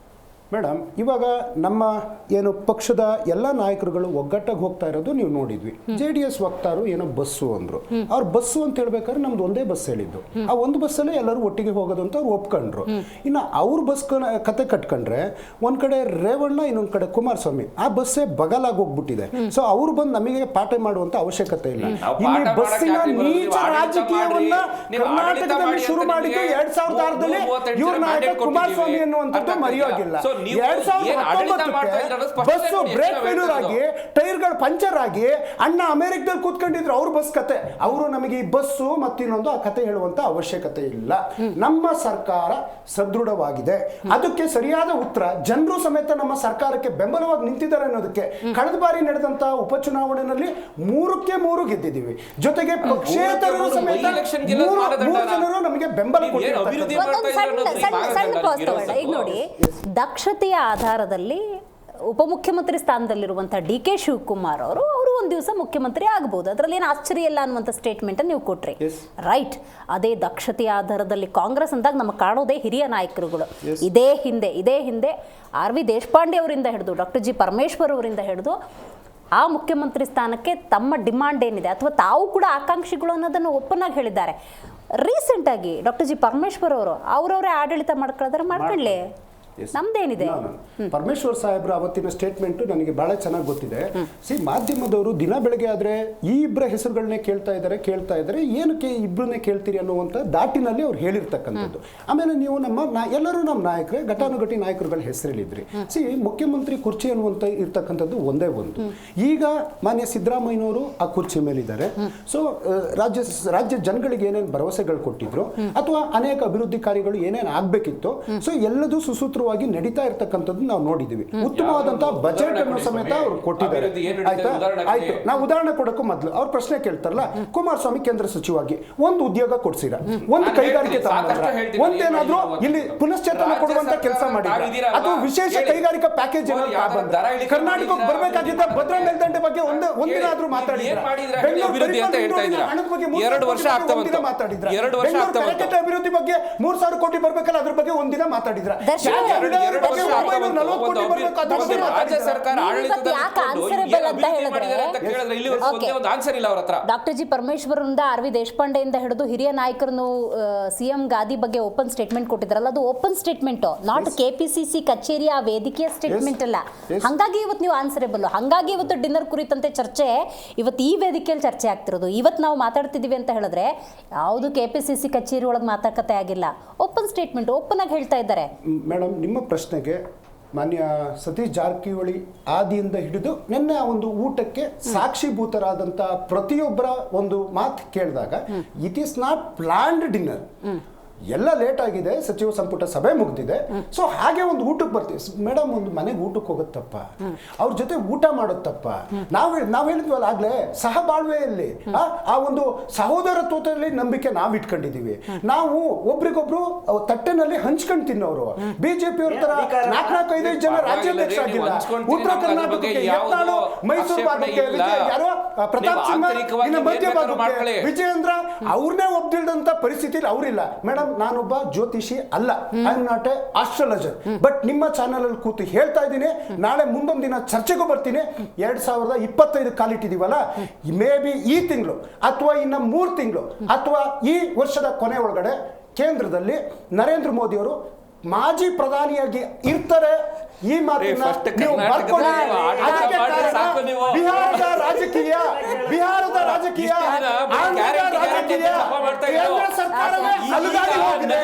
ಮೇಡಮ್, ಇವಾಗ ನಮ್ಮ ಏನು ಪಕ್ಷದ ಎಲ್ಲ ನಾಯಕರುಗಳು ಒಗ್ಗಟ್ಟಾಗಿ ಹೋಗ್ತಾ ಇರೋದು ನೀವು ನೋಡಿದ್ವಿ. JDS ವಕ್ತಾರು ಏನೋ ಬಸ್ಸು ಅಂದ್ರು. ಅವ್ರು ಬಸ್ಸು ಅಂತ ಹೇಳ್ಬೇಕಾದ್ರೆ ನಮ್ದು ಒಂದೇ ಬಸ್ ಹೇಳಿದ್ದು. ಆ ಒಂದು ಬಸ್ಸಲ್ಲೇ ಎಲ್ಲರೂ ಒಟ್ಟಿಗೆ ಹೋಗೋದು ಅಂತ ಅವ್ರು ಒಪ್ಕೊಂಡ್ರು. ಇನ್ನು ಅವ್ರ ಬಸ್ ಕತೆ ಕಟ್ಕೊಂಡ್ರೆ ಒಂದ್ ಕಡೆ ರೇವಣ್ಣ, ಇನ್ನೊಂದ್ ಕಡೆ ಕುಮಾರಸ್ವಾಮಿ, ಆ ಬಸ್ಸೇ ಬಗಲಾಗಿ ಹೋಗ್ಬಿಟ್ಟಿದೆ. ಸೊ ಅವ್ರು ಬಂದು ನಮಗೆ ಪಾಠ ಮಾಡುವಂತ ಅವಶ್ಯಕತೆ ಇಲ್ಲ. ಇಲ್ಲಿ ಬಸ್ಸಿನ ನೀಚ ರಾಜಕೀಯವನ್ನ ಕರ್ನಾಟಕದಲ್ಲಿ ಶುರು ಮಾಡಿದ್ದು 2006ರಲ್ಲಿ ಇವ್ರ ನಾಯಕ ಕುಮಾರಸ್ವಾಮಿ ಅನ್ನುವಂಥದ್ದು ಮರೆಯೋಗಿಲ್ಲ. 2019 ಬಸ್ಸು ಬ್ರೇಕ್ ಫೇಲ್ಯೂರ್ ಆಗಿ ಟೈರ್ಗಳು ಪಂಚರ್ ಆಗಿ ಅಣ್ಣ ಅಮೆರಿಕದಲ್ಲಿ ಕೂತ್ಕೊಂಡಿದ್ರು ಅವ್ರ ಬಸ್ ಕತೆ. ಅವರು ನಮಗೆ ಈ ಬಸ್ಸು ಮತ್ತಿನ್ನೊಂದು ಆ ಕತೆ ಹೇಳುವಂತ ಅವಶ್ಯಕತೆ ಇಲ್ಲ. ನಮ್ಮ ಸರ್ಕಾರ ಸದೃಢವಾಗಿದೆ. ಅದಕ್ಕೆ ಸರಿಯಾದ ಉತ್ತರ ಜನರು ಸಮೇತ ನಮ್ಮ ಸರ್ಕಾರಕ್ಕೆ ಬೆಂಬಲವಾಗಿ ನಿಂತಿದ್ದಾರೆ ಅನ್ನೋದಕ್ಕೆ ಕಳೆದ ಬಾರಿ ನಡೆದಂತ ಉಪಚುನಾವಣೆಯಲ್ಲಿ 3ಕ್ಕೆ 3 ಗೆದ್ದಿದ್ದೀವಿ. ಜೊತೆಗೆ ಪಕ್ಷೇತರರು ಸಮೇತ 3 ಜನರು ನಮಗೆ ಬೆಂಬಲ ಕೊಟ್ಟಿದ್ದಾರೆ. ಸಣ್ಣ ಪಾಸ್ ತಗೊಳ್ಳ. ಈಗ ನೋಡಿ, ದಕ್ಷತೆಯ ಆಧಾರದಲ್ಲಿ ಉಪಮುಖ್ಯಮಂತ್ರಿ ಸ್ಥಾನದಲ್ಲಿರುವಂತಹ DK ಶಿವಕುಮಾರ್ ಅವರು ಒಂದು ದಿವಸ ಮುಖ್ಯಮಂತ್ರಿ ಆಗಬಹುದು, ಅದರಲ್ಲಿ ಏನು ಆಶ್ಚರ್ಯ ಇಲ್ಲ ಅನ್ನುವಂಥ ಸ್ಟೇಟ್ಮೆಂಟ್ ನೀವು ಕೊಟ್ರಿ, ರೈಟ್? ಅದೇ ದಕ್ಷತೆಯ ಆಧಾರದಲ್ಲಿ ಕಾಂಗ್ರೆಸ್ ಅಂದಾಗ ನಮಗೆ ಕಾಣೋದೇ ಹಿರಿಯ ನಾಯಕರುಗಳು. ಇದೇ ಹಿಂದೆ RV ದೇಶಪಾಂಡೆ ಅವರಿಂದ ಹಿಡಿದು ಡಾಕ್ಟರ್ G ಪರಮೇಶ್ವರ್ ಅವರಿಂದ ಹಿಡಿದು ಆ ಮುಖ್ಯಮಂತ್ರಿ ಸ್ಥಾನಕ್ಕೆ ತಮ್ಮ ಡಿಮಾಂಡ್ ಏನಿದೆ ಅಥವಾ ತಾವು ಕೂಡ ಆಕಾಂಕ್ಷಿಗಳು ಅನ್ನೋದನ್ನು ಓಪನ್ ಆಗಿ ಹೇಳಿದ್ದಾರೆ. ರೀಸೆಂಟಾಗಿ ಡಾಕ್ಟರ್ G ಪರಮೇಶ್ವರ್ ಅವರು ಅವರವರೇ ಆಡಳಿತ ಮಾಡ್ಕೊಳ್ಳೋದ್ರೆ ಮಾಡ್ಕೊಳ್ಳಿ, ನಮ್ದೇನಿದೆ. ಪರಮೇಶ್ವರ್ ಸಾಹೇಬ್ರ ಅವತ್ತಿನ ಸ್ಟೇಟ್ಮೆಂಟ್ ನನಗೆ ಬಹಳ ಚೆನ್ನಾಗಿ ಗೊತ್ತಿದೆ. ಮಾಧ್ಯಮದವರು ದಿನ ಬೆಳಗ್ಗೆ ಆದ್ರೆ ಈ ಇಬ್ಬರ ಹೆಸರುಗಳನ್ನೇ ಕೇಳ್ತಾ ಇದ್ದಾರೆ, ಏನಕ್ಕೆ ಇಬ್ಬರನ್ನೇ ಕೇಳ್ತೀರಿ ಅನ್ನುವಂಥ ದಾಟಿನಲ್ಲಿ ಅವ್ರು ಹೇಳಿರ್ತಕ್ಕಂಥದ್ದು. ಆಮೇಲೆ ನೀವು ಎಲ್ಲರೂ ನಮ್ಮ ನಾಯಕರೇ, ಘಟಾನುಘಟಿ ನಾಯಕರುಗಳ ಹೆಸರಲ್ಲಿದ್ರಿ. ಮುಖ್ಯಮಂತ್ರಿ ಕುರ್ಚಿ ಅನ್ನುವಂಥ ಇರ್ತಕ್ಕಂಥದ್ದು ಒಂದೇ ಒಂದು. ಈಗ ಮಾನ್ಯ ಸಿದ್ದರಾಮಯ್ಯನವರು ಆ ಕುರ್ಚಿ ಮೇಲಿದ್ದಾರೆ. ಸೊ ರಾಜ್ಯ ಜನಗಳಿಗೆ ಏನೇನು ಭರವಸೆಗಳು ಕೊಟ್ಟಿದ್ರು ಅಥವಾ ಅನೇಕ ಅಭಿವೃದ್ಧಿ ಕಾರ್ಯಗಳು ಏನೇನು ಆಗ್ಬೇಕಿತ್ತು, ಸೊ ಎಲ್ಲದೂ ಸುಸೂತ್ರ ನಡೀತಾ ಇರ್ತಕ್ಕಂಥದ್ದು ನಾವು ನೋಡಿದೀವಿ. ಉತ್ತಮವಾದಂತಹ ಬಜೆಟ್ ಅನ್ನು ಸಮೇತ ಅವರು ಕೊಟ್ಟಿದ್ದಾರೆ. ಆಯ್ತು, ನಾವು ಉದಾಹರಣೆ ಕೊಡಕ್ಕೂ ಮೊದಲು ಅವ್ರ ಪ್ರಶ್ನೆ ಕೇಳ್ತಾರಲ್ಲ, ಕುಮಾರಸ್ವಾಮಿ ಕೇಂದ್ರ ಸಚಿವವಾಗಿ ಒಂದು ಉದ್ಯೋಗ ಕೊಡ್ಸಿರ, ಒಂದು ಕೈಗಾರಿಕೆ ತಗೊಂಡ್ರ, ಒಂದೇನಾದ್ರೂ ಇಲ್ಲಿ ಪುನಶ್ಚೇತನ ಕೊಡುವಂತ ಕೆಲಸ ಮಾಡಿದ್ರ, ಅಥವಾ ವಿಶೇಷ ಕೈಗಾರಿಕಾ ಪ್ಯಾಕೇಜ್ ಕರ್ನಾಟಕಕ್ಕೆ ಬರಬೇಕಾಗಿದ್ದ ಭದ್ರಾ ಮೇಲ್ದಂಡೆ ಬಗ್ಗೆ ಒಂದಿನಾದ್ರೂ ಮಾತಾಡಿದ್ರ, ಹಣದ ಬಗ್ಗೆ ಮಾತಾಡಿದ್ರ, ಅಭಿವೃದ್ಧಿ ಬಗ್ಗೆ 3,000 ಕೋಟಿ ಬರ್ಬೇಕಲ್ಲ ಅದ್ರ ಬಗ್ಗೆ ಒಂದಿನ ಮಾತಾಡಿದ್ರ, ಡಾಕ್ಟರ್ G ಪರಮೇಶ್ವರಿಂದ RV ದೇಶಪಾಂಡೆಯಿಂದ ಹಿಡಿದು ಹಿರಿಯ ನಾಯಕರನ್ನು CM ಗಾದಿ ಬಗ್ಗೆ ಓಪನ್ ಸ್ಟೇಟ್ಮೆಂಟ್ ಕೊಟ್ಟಿದ್ರಲ್ಲ, ಅದು ಓಪನ್ ಸ್ಟೇಟ್ಮೆಂಟ್, ನಾಟ್ KPCC ಕಚೇರಿಯ ವೇದಿಕೆಯ ಸ್ಟೇಟ್ಮೆಂಟ್ ಅಲ್ಲ. ಹಾಗಾಗಿ ಇವತ್ತು ನೀವು ಆನ್ಸರೇಬಲ್, ಹಾಗಾಗಿ ಇವತ್ತು ಡಿನ್ನರ್ ಕುರಿತಂತೆ ಚರ್ಚೆ ಇವತ್ತು ಈ ವೇದಿಕೆಯಲ್ಲಿ ಚರ್ಚೆ ಆಗ್ತಿರೋದು. ಇವತ್ತು ನಾವು ಮಾತಾಡ್ತಿದೀವಿ ಅಂತ ಹೇಳಿದ್ರೆ ಯಾವುದು KPCC ಕಚೇರಿ ಒಳಗೆ ಮಾತಾಡಕತೆ ಆಗಿಲ್ಲ, ಓಪನ್ ಸ್ಟೇಟ್ಮೆಂಟ್ ಓಪನ್ ಆಗಿ ಹೇಳ್ತಾ ಇದ್ದಾರೆ. ಮೇಡಮ್, ನಿಮ್ಮ ಪ್ರಶ್ನೆಗೆ ಮಾನ್ಯ ಸತೀಶ್ ಜಾರಕಿಹೊಳಿ ಆದಿಯಿಂದ ಹಿಡಿದು ನಿನ್ನೆ ಆ ಒಂದು ಊಟಕ್ಕೆ ಸಾಕ್ಷಿಭೂತರಾದಂಥ ಪ್ರತಿಯೊಬ್ಬರ ಒಂದು ಮಾತು ಕೇಳಿದಾಗ it is not planned dinner. ಎಲ್ಲ ಲೇಟ್ ಆಗಿದೆ, ಸಚಿವ ಸಂಪುಟ ಸಭೆ ಮುಗ್ದಿದೆ, ಸೊ ಹಾಗೆ ಒಂದು ಊಟಕ್ಕೆ ಬರ್ತೀವಿ. ಮೇಡಮ್, ಒಂದು ಮನೆಗೆ ಊಟಕ್ಕೆ ಹೋಗುತ್ತಪ್ಪ, ಅವ್ರ ಜೊತೆ ಊಟ ಮಾಡೋತ್ತಪ್ಪ. ನಾವ್ ಹೇಳಿದ್ವಲ್ಲ ಆಗ್ಲೇ, ಸಹಬಾಳ್ವೆಯಲ್ಲಿ ಆ ಒಂದು ಸಹೋದರತ್ವದಲ್ಲಿ ನಂಬಿಕೆ ನಾವ್ ಇಟ್ಕೊಂಡಿದೀವಿ. ನಾವು ಒಬ್ರಿಗೊಬ್ರು ತಟ್ಟೆನಲ್ಲಿ ಹಂಚ್ಕೊಂಡು ತಿನ್ನೋರು. ಬಿಜೆಪಿ ಅವ್ರ ತರ 4-5 ಜನ ರಾಜ್ಯಾಧ್ಯಕ್ಷ ಆಗಿಲ್ಲ. ಉತ್ತರ ಕರ್ನಾಟಕಕ್ಕೆ ಯತ್ನಾಳು, ಮೈಸೂರು ಭಾಗಕ್ಕೆ ಯಾರೋ ಪ್ರತಾಪ್ ಸಿಂಹ, ಮಧ್ಯ ಭಾಗಕ್ಕೆ ವಿಜಯೇಂದ್ರ, ಅವ್ರನ್ನೇ ಒಪ್ದಿಲ್ದಂತ ಪರಿಸ್ಥಿತಿಲಿ ಅವರಿಲ್ಲ. ಮೇಡಮ್, ನಾನೊಬ್ಬ ಜ್ಯೋತಿಷಿ ಅಲ್ಲ, I am not A astrologer, but ನಿಮ್ಮ ಚಾನಲ್ ಅಲ್ಲಿ ಕೂತು ಹೇಳ್ತಾ ಇದ್ದೀನಿ, ನಾಳೆ ಮುಂದೊಂದು ದಿನ ಚರ್ಚೆಗೂ ಬರ್ತೀನಿ. 2025 ಕಾಲಿಟ್ಟಿದೀವಲ್ಲ, ಮೇ ಬಿ ಈ ತಿಂಗಳು ಅಥವಾ ಇನ್ನ 3 ತಿಂಗಳು ಅಥವಾ ಈ ವರ್ಷದ ಕೊನೆ ಒಳಗಡೆ ಕೇಂದ್ರದಲ್ಲಿ ನರೇಂದ್ರ ಮೋದಿ ಅವರು ಮಾಜಿ ಪ್ರಧಾನಿಯಾಗಿ ಇರ್ತಾರೆ. ಈ ಮಾತನ್ನ ನೀವು ಬರ್ಕೊಳ್ಳಿ. ಅದಕ್ಕೆ ಕಾರಣ ಬಿಹಾರದ ರಾಜಕೀಯ, ಕೇಂದ್ರ ಸರ್ಕಾರವೇ ಅಲುಗಾಡಿ ಹೋಗಿದೆ,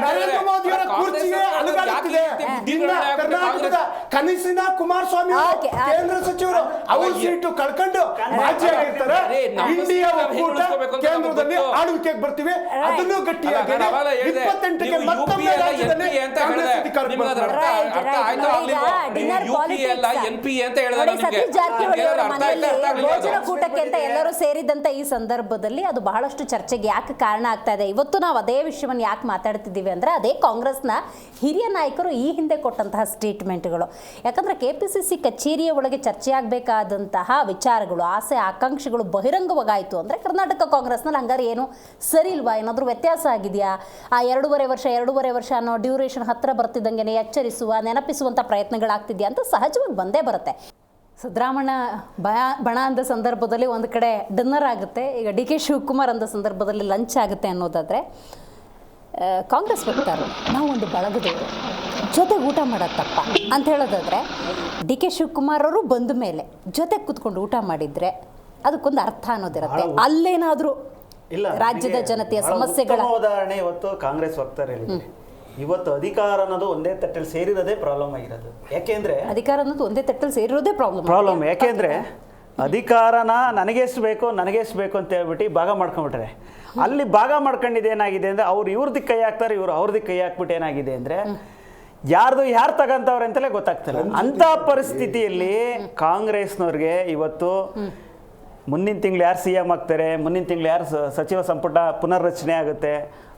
ನರೇಂದ್ರ ಮೋದಿಯವರ ಕುರ್ಚಿಗೆ ಅಲುಗಾಡುತ್ತಿದೆ. ಇನ್ನ ಕರ್ನಾಟಕದ ಕನಸಿನ ಕುಮಾರಸ್ವಾಮಿ ಕೇಂದ್ರ ಸಚಿವರು ಅವ್ರ ಸೀಟು ಕಳ್ಕೊಂಡು ಮಾಜಿ ಆಗಿರ್ತಾರೆ. ಇಂಡಿಯಾ ಒಕ್ಕೂಟ ಕೇಂದ್ರದಲ್ಲಿ ಆಳ್ವಿಕೆಗೆ ಬರ್ತೀವಿ, ಅದನ್ನು ಗಟ್ಟಿಯಾಗಿ 28ಕ್ಕೆ ಮತ್ತೊಮ್ಮೆ ರಾಜ್ಯದಲ್ಲಿ ಕಾಂಗ್ರೆಸ್ ಅಧಿಕಾರಕ್ಕೆ ಬರ್ತಾರೆ. ಭೋಜನ ಕೂಟಕ್ಕೆ ಅಂತ ಎಲ್ಲರೂ ಸೇರಿದಂತ ಈ ಸಂದರ್ಭದಲ್ಲಿ ಅದು ಬಹಳಷ್ಟು ಚರ್ಚೆ ಚರ್ಚೆಗೆ ಯಾಕೆ ಕಾರಣ ಆಗ್ತಾ ಇದೆ? ಇವತ್ತು ನಾವು ಅದೇ ವಿಷಯವನ್ನು ಯಾಕೆ ಮಾತಾಡ್ತಿದ್ದೀವಿ ಅಂದರೆ ಅದೇ ಕಾಂಗ್ರೆಸ್ನ ಹಿರಿಯ ನಾಯಕರು ಈ ಹಿಂದೆ ಕೊಟ್ಟಂತಹ ಸ್ಟೇಟ್ಮೆಂಟ್ಗಳು. ಯಾಕಂದರೆ KPCC ಕಚೇರಿಯ ಒಳಗೆ ಚರ್ಚೆ ಆಗಬೇಕಾದಂತಹ ವಿಚಾರಗಳು, ಆಸೆ ಆಕಾಂಕ್ಷೆಗಳು ಬಹಿರಂಗವಾಗಾಯಿತು ಅಂದರೆ ಕರ್ನಾಟಕ ಕಾಂಗ್ರೆಸ್ನಲ್ಲಿ ಹಂಗಾರೆ ಏನು ಸರಿ ಇಲ್ವಾ, ಏನಾದರೂ ವ್ಯತ್ಯಾಸ ಆಗಿದೆಯಾ? ಆ 2.5 ವರ್ಷ ಅನ್ನೋ ಡ್ಯೂರೇಷನ್ ಹತ್ತಿರ ಬರ್ತಿದ್ದಂಗೆ ಎಚ್ಚರಿಸುವ, ನೆನಪಿಸುವಂಥ ಪ್ರಯತ್ನಗಳಾಗ್ತಿದೆಯಾ ಅಂತ ಸಹಜವಾಗಿ ಬಂದೇ ಬರುತ್ತೆ. ಸಿದ್ದರಾಮಣ್ಣ ಬಣ ಅಂದ ಸಂದರ್ಭದಲ್ಲಿ ಒಂದು ಕಡೆ ಡಿನ್ನರ್ ಆಗುತ್ತೆ, ಈಗ DK ಶಿವಕುಮಾರ್ ಅಂದ ಸಂದರ್ಭದಲ್ಲಿ ಲಂಚ್ ಆಗುತ್ತೆ ಅನ್ನೋದಾದರೆ, ಕಾಂಗ್ರೆಸ್ ವಕ್ತಾರರು ನಾವು ಒಂದು ಬಳಗದವರು ಜೊತೆಗೆ ಊಟ ಮಾಡೋದು ತಪ್ಪ ಅಂತ ಹೇಳೋದಾದರೆ, DK ಶಿವಕುಮಾರ್ ಅವರು ಬಂದ ಮೇಲೆ ಜೊತೆಗೆ ಕೂತ್ಕೊಂಡು ಊಟ ಮಾಡಿದರೆ ಅದಕ್ಕೊಂದು ಅರ್ಥ ಅನ್ನೋದಿರುತ್ತೆ. ಅಲ್ಲೇನಾದರೂ ಇಲ್ಲ, ರಾಜ್ಯದ ಜನತೆಯ ಸಮಸ್ಯೆಗಳ ಉದಾಹರಣೆ ಇವತ್ತು ಕಾಂಗ್ರೆಸ್ ವಕ್ತಾರ ಹೇಳಿದ್ದಾರೆ. ಇವತ್ತು ಅಧಿಕಾರ ಅನ್ನೋದು ಒಂದೇ ತಟ್ಟಲ್ಲಿ ಸೇರಿರೋದೇ ಪ್ರಾಬ್ಲಮ್ ಆಗಿರೋದು. ಯಾಕೆಂದ್ರೆ ಅಧಿಕಾರ ಅನ್ನೋದು ಒಂದೇ ತಟ್ಟಲ್ಲಿ ಸೇರಿರೋದೇ ಪ್ರಾಬ್ಲಮ್. ಯಾಕೆಂದ್ರೆ ಅಧಿಕಾರನ ನನಗೆಷ್ಟು ಬೇಕು ಅಂತ ಹೇಳ್ಬಿಟ್ಟು ಭಾಗ ಮಾಡ್ಕೊಂಡ್ಬಿಟ್ರೆ, ಅಲ್ಲಿ ಭಾಗ ಮಾಡ್ಕೊಂಡಿದ್ದು ಏನಾಗಿದೆ ಅಂದ್ರೆ ಅವ್ರು ಇವ್ರದಕ್ಕೆ ಕೈ ಹಾಕ್ತಾರೆ, ಇವ್ರು ಅವ್ರದಕ್ಕೆ ಕೈ ಹಾಕ್ಬಿಟ್ಟು ಏನಾಗಿದೆ ಅಂದ್ರೆ ಯಾರು ತಗಂತವ್ರೆ ಅಂತಲೇ ಗೊತ್ತಾಗ್ತಿಲ್ಲ. ಅಂತ ಪರಿಸ್ಥಿತಿಯಲ್ಲಿ ಕಾಂಗ್ರೆಸ್ನವ್ರಿಗೆ ಇವತ್ತು ಮುಂದಿನ ತಿಂಗಳು ಯಾರು CM ಆಗ್ತಾರೆ, ಮುಂದಿನ ತಿಂಗಳು ಯಾರು ಸಚಿವ ಸಂಪುಟ ಪುನರ್ರಚನೆ ಆಗುತ್ತೆ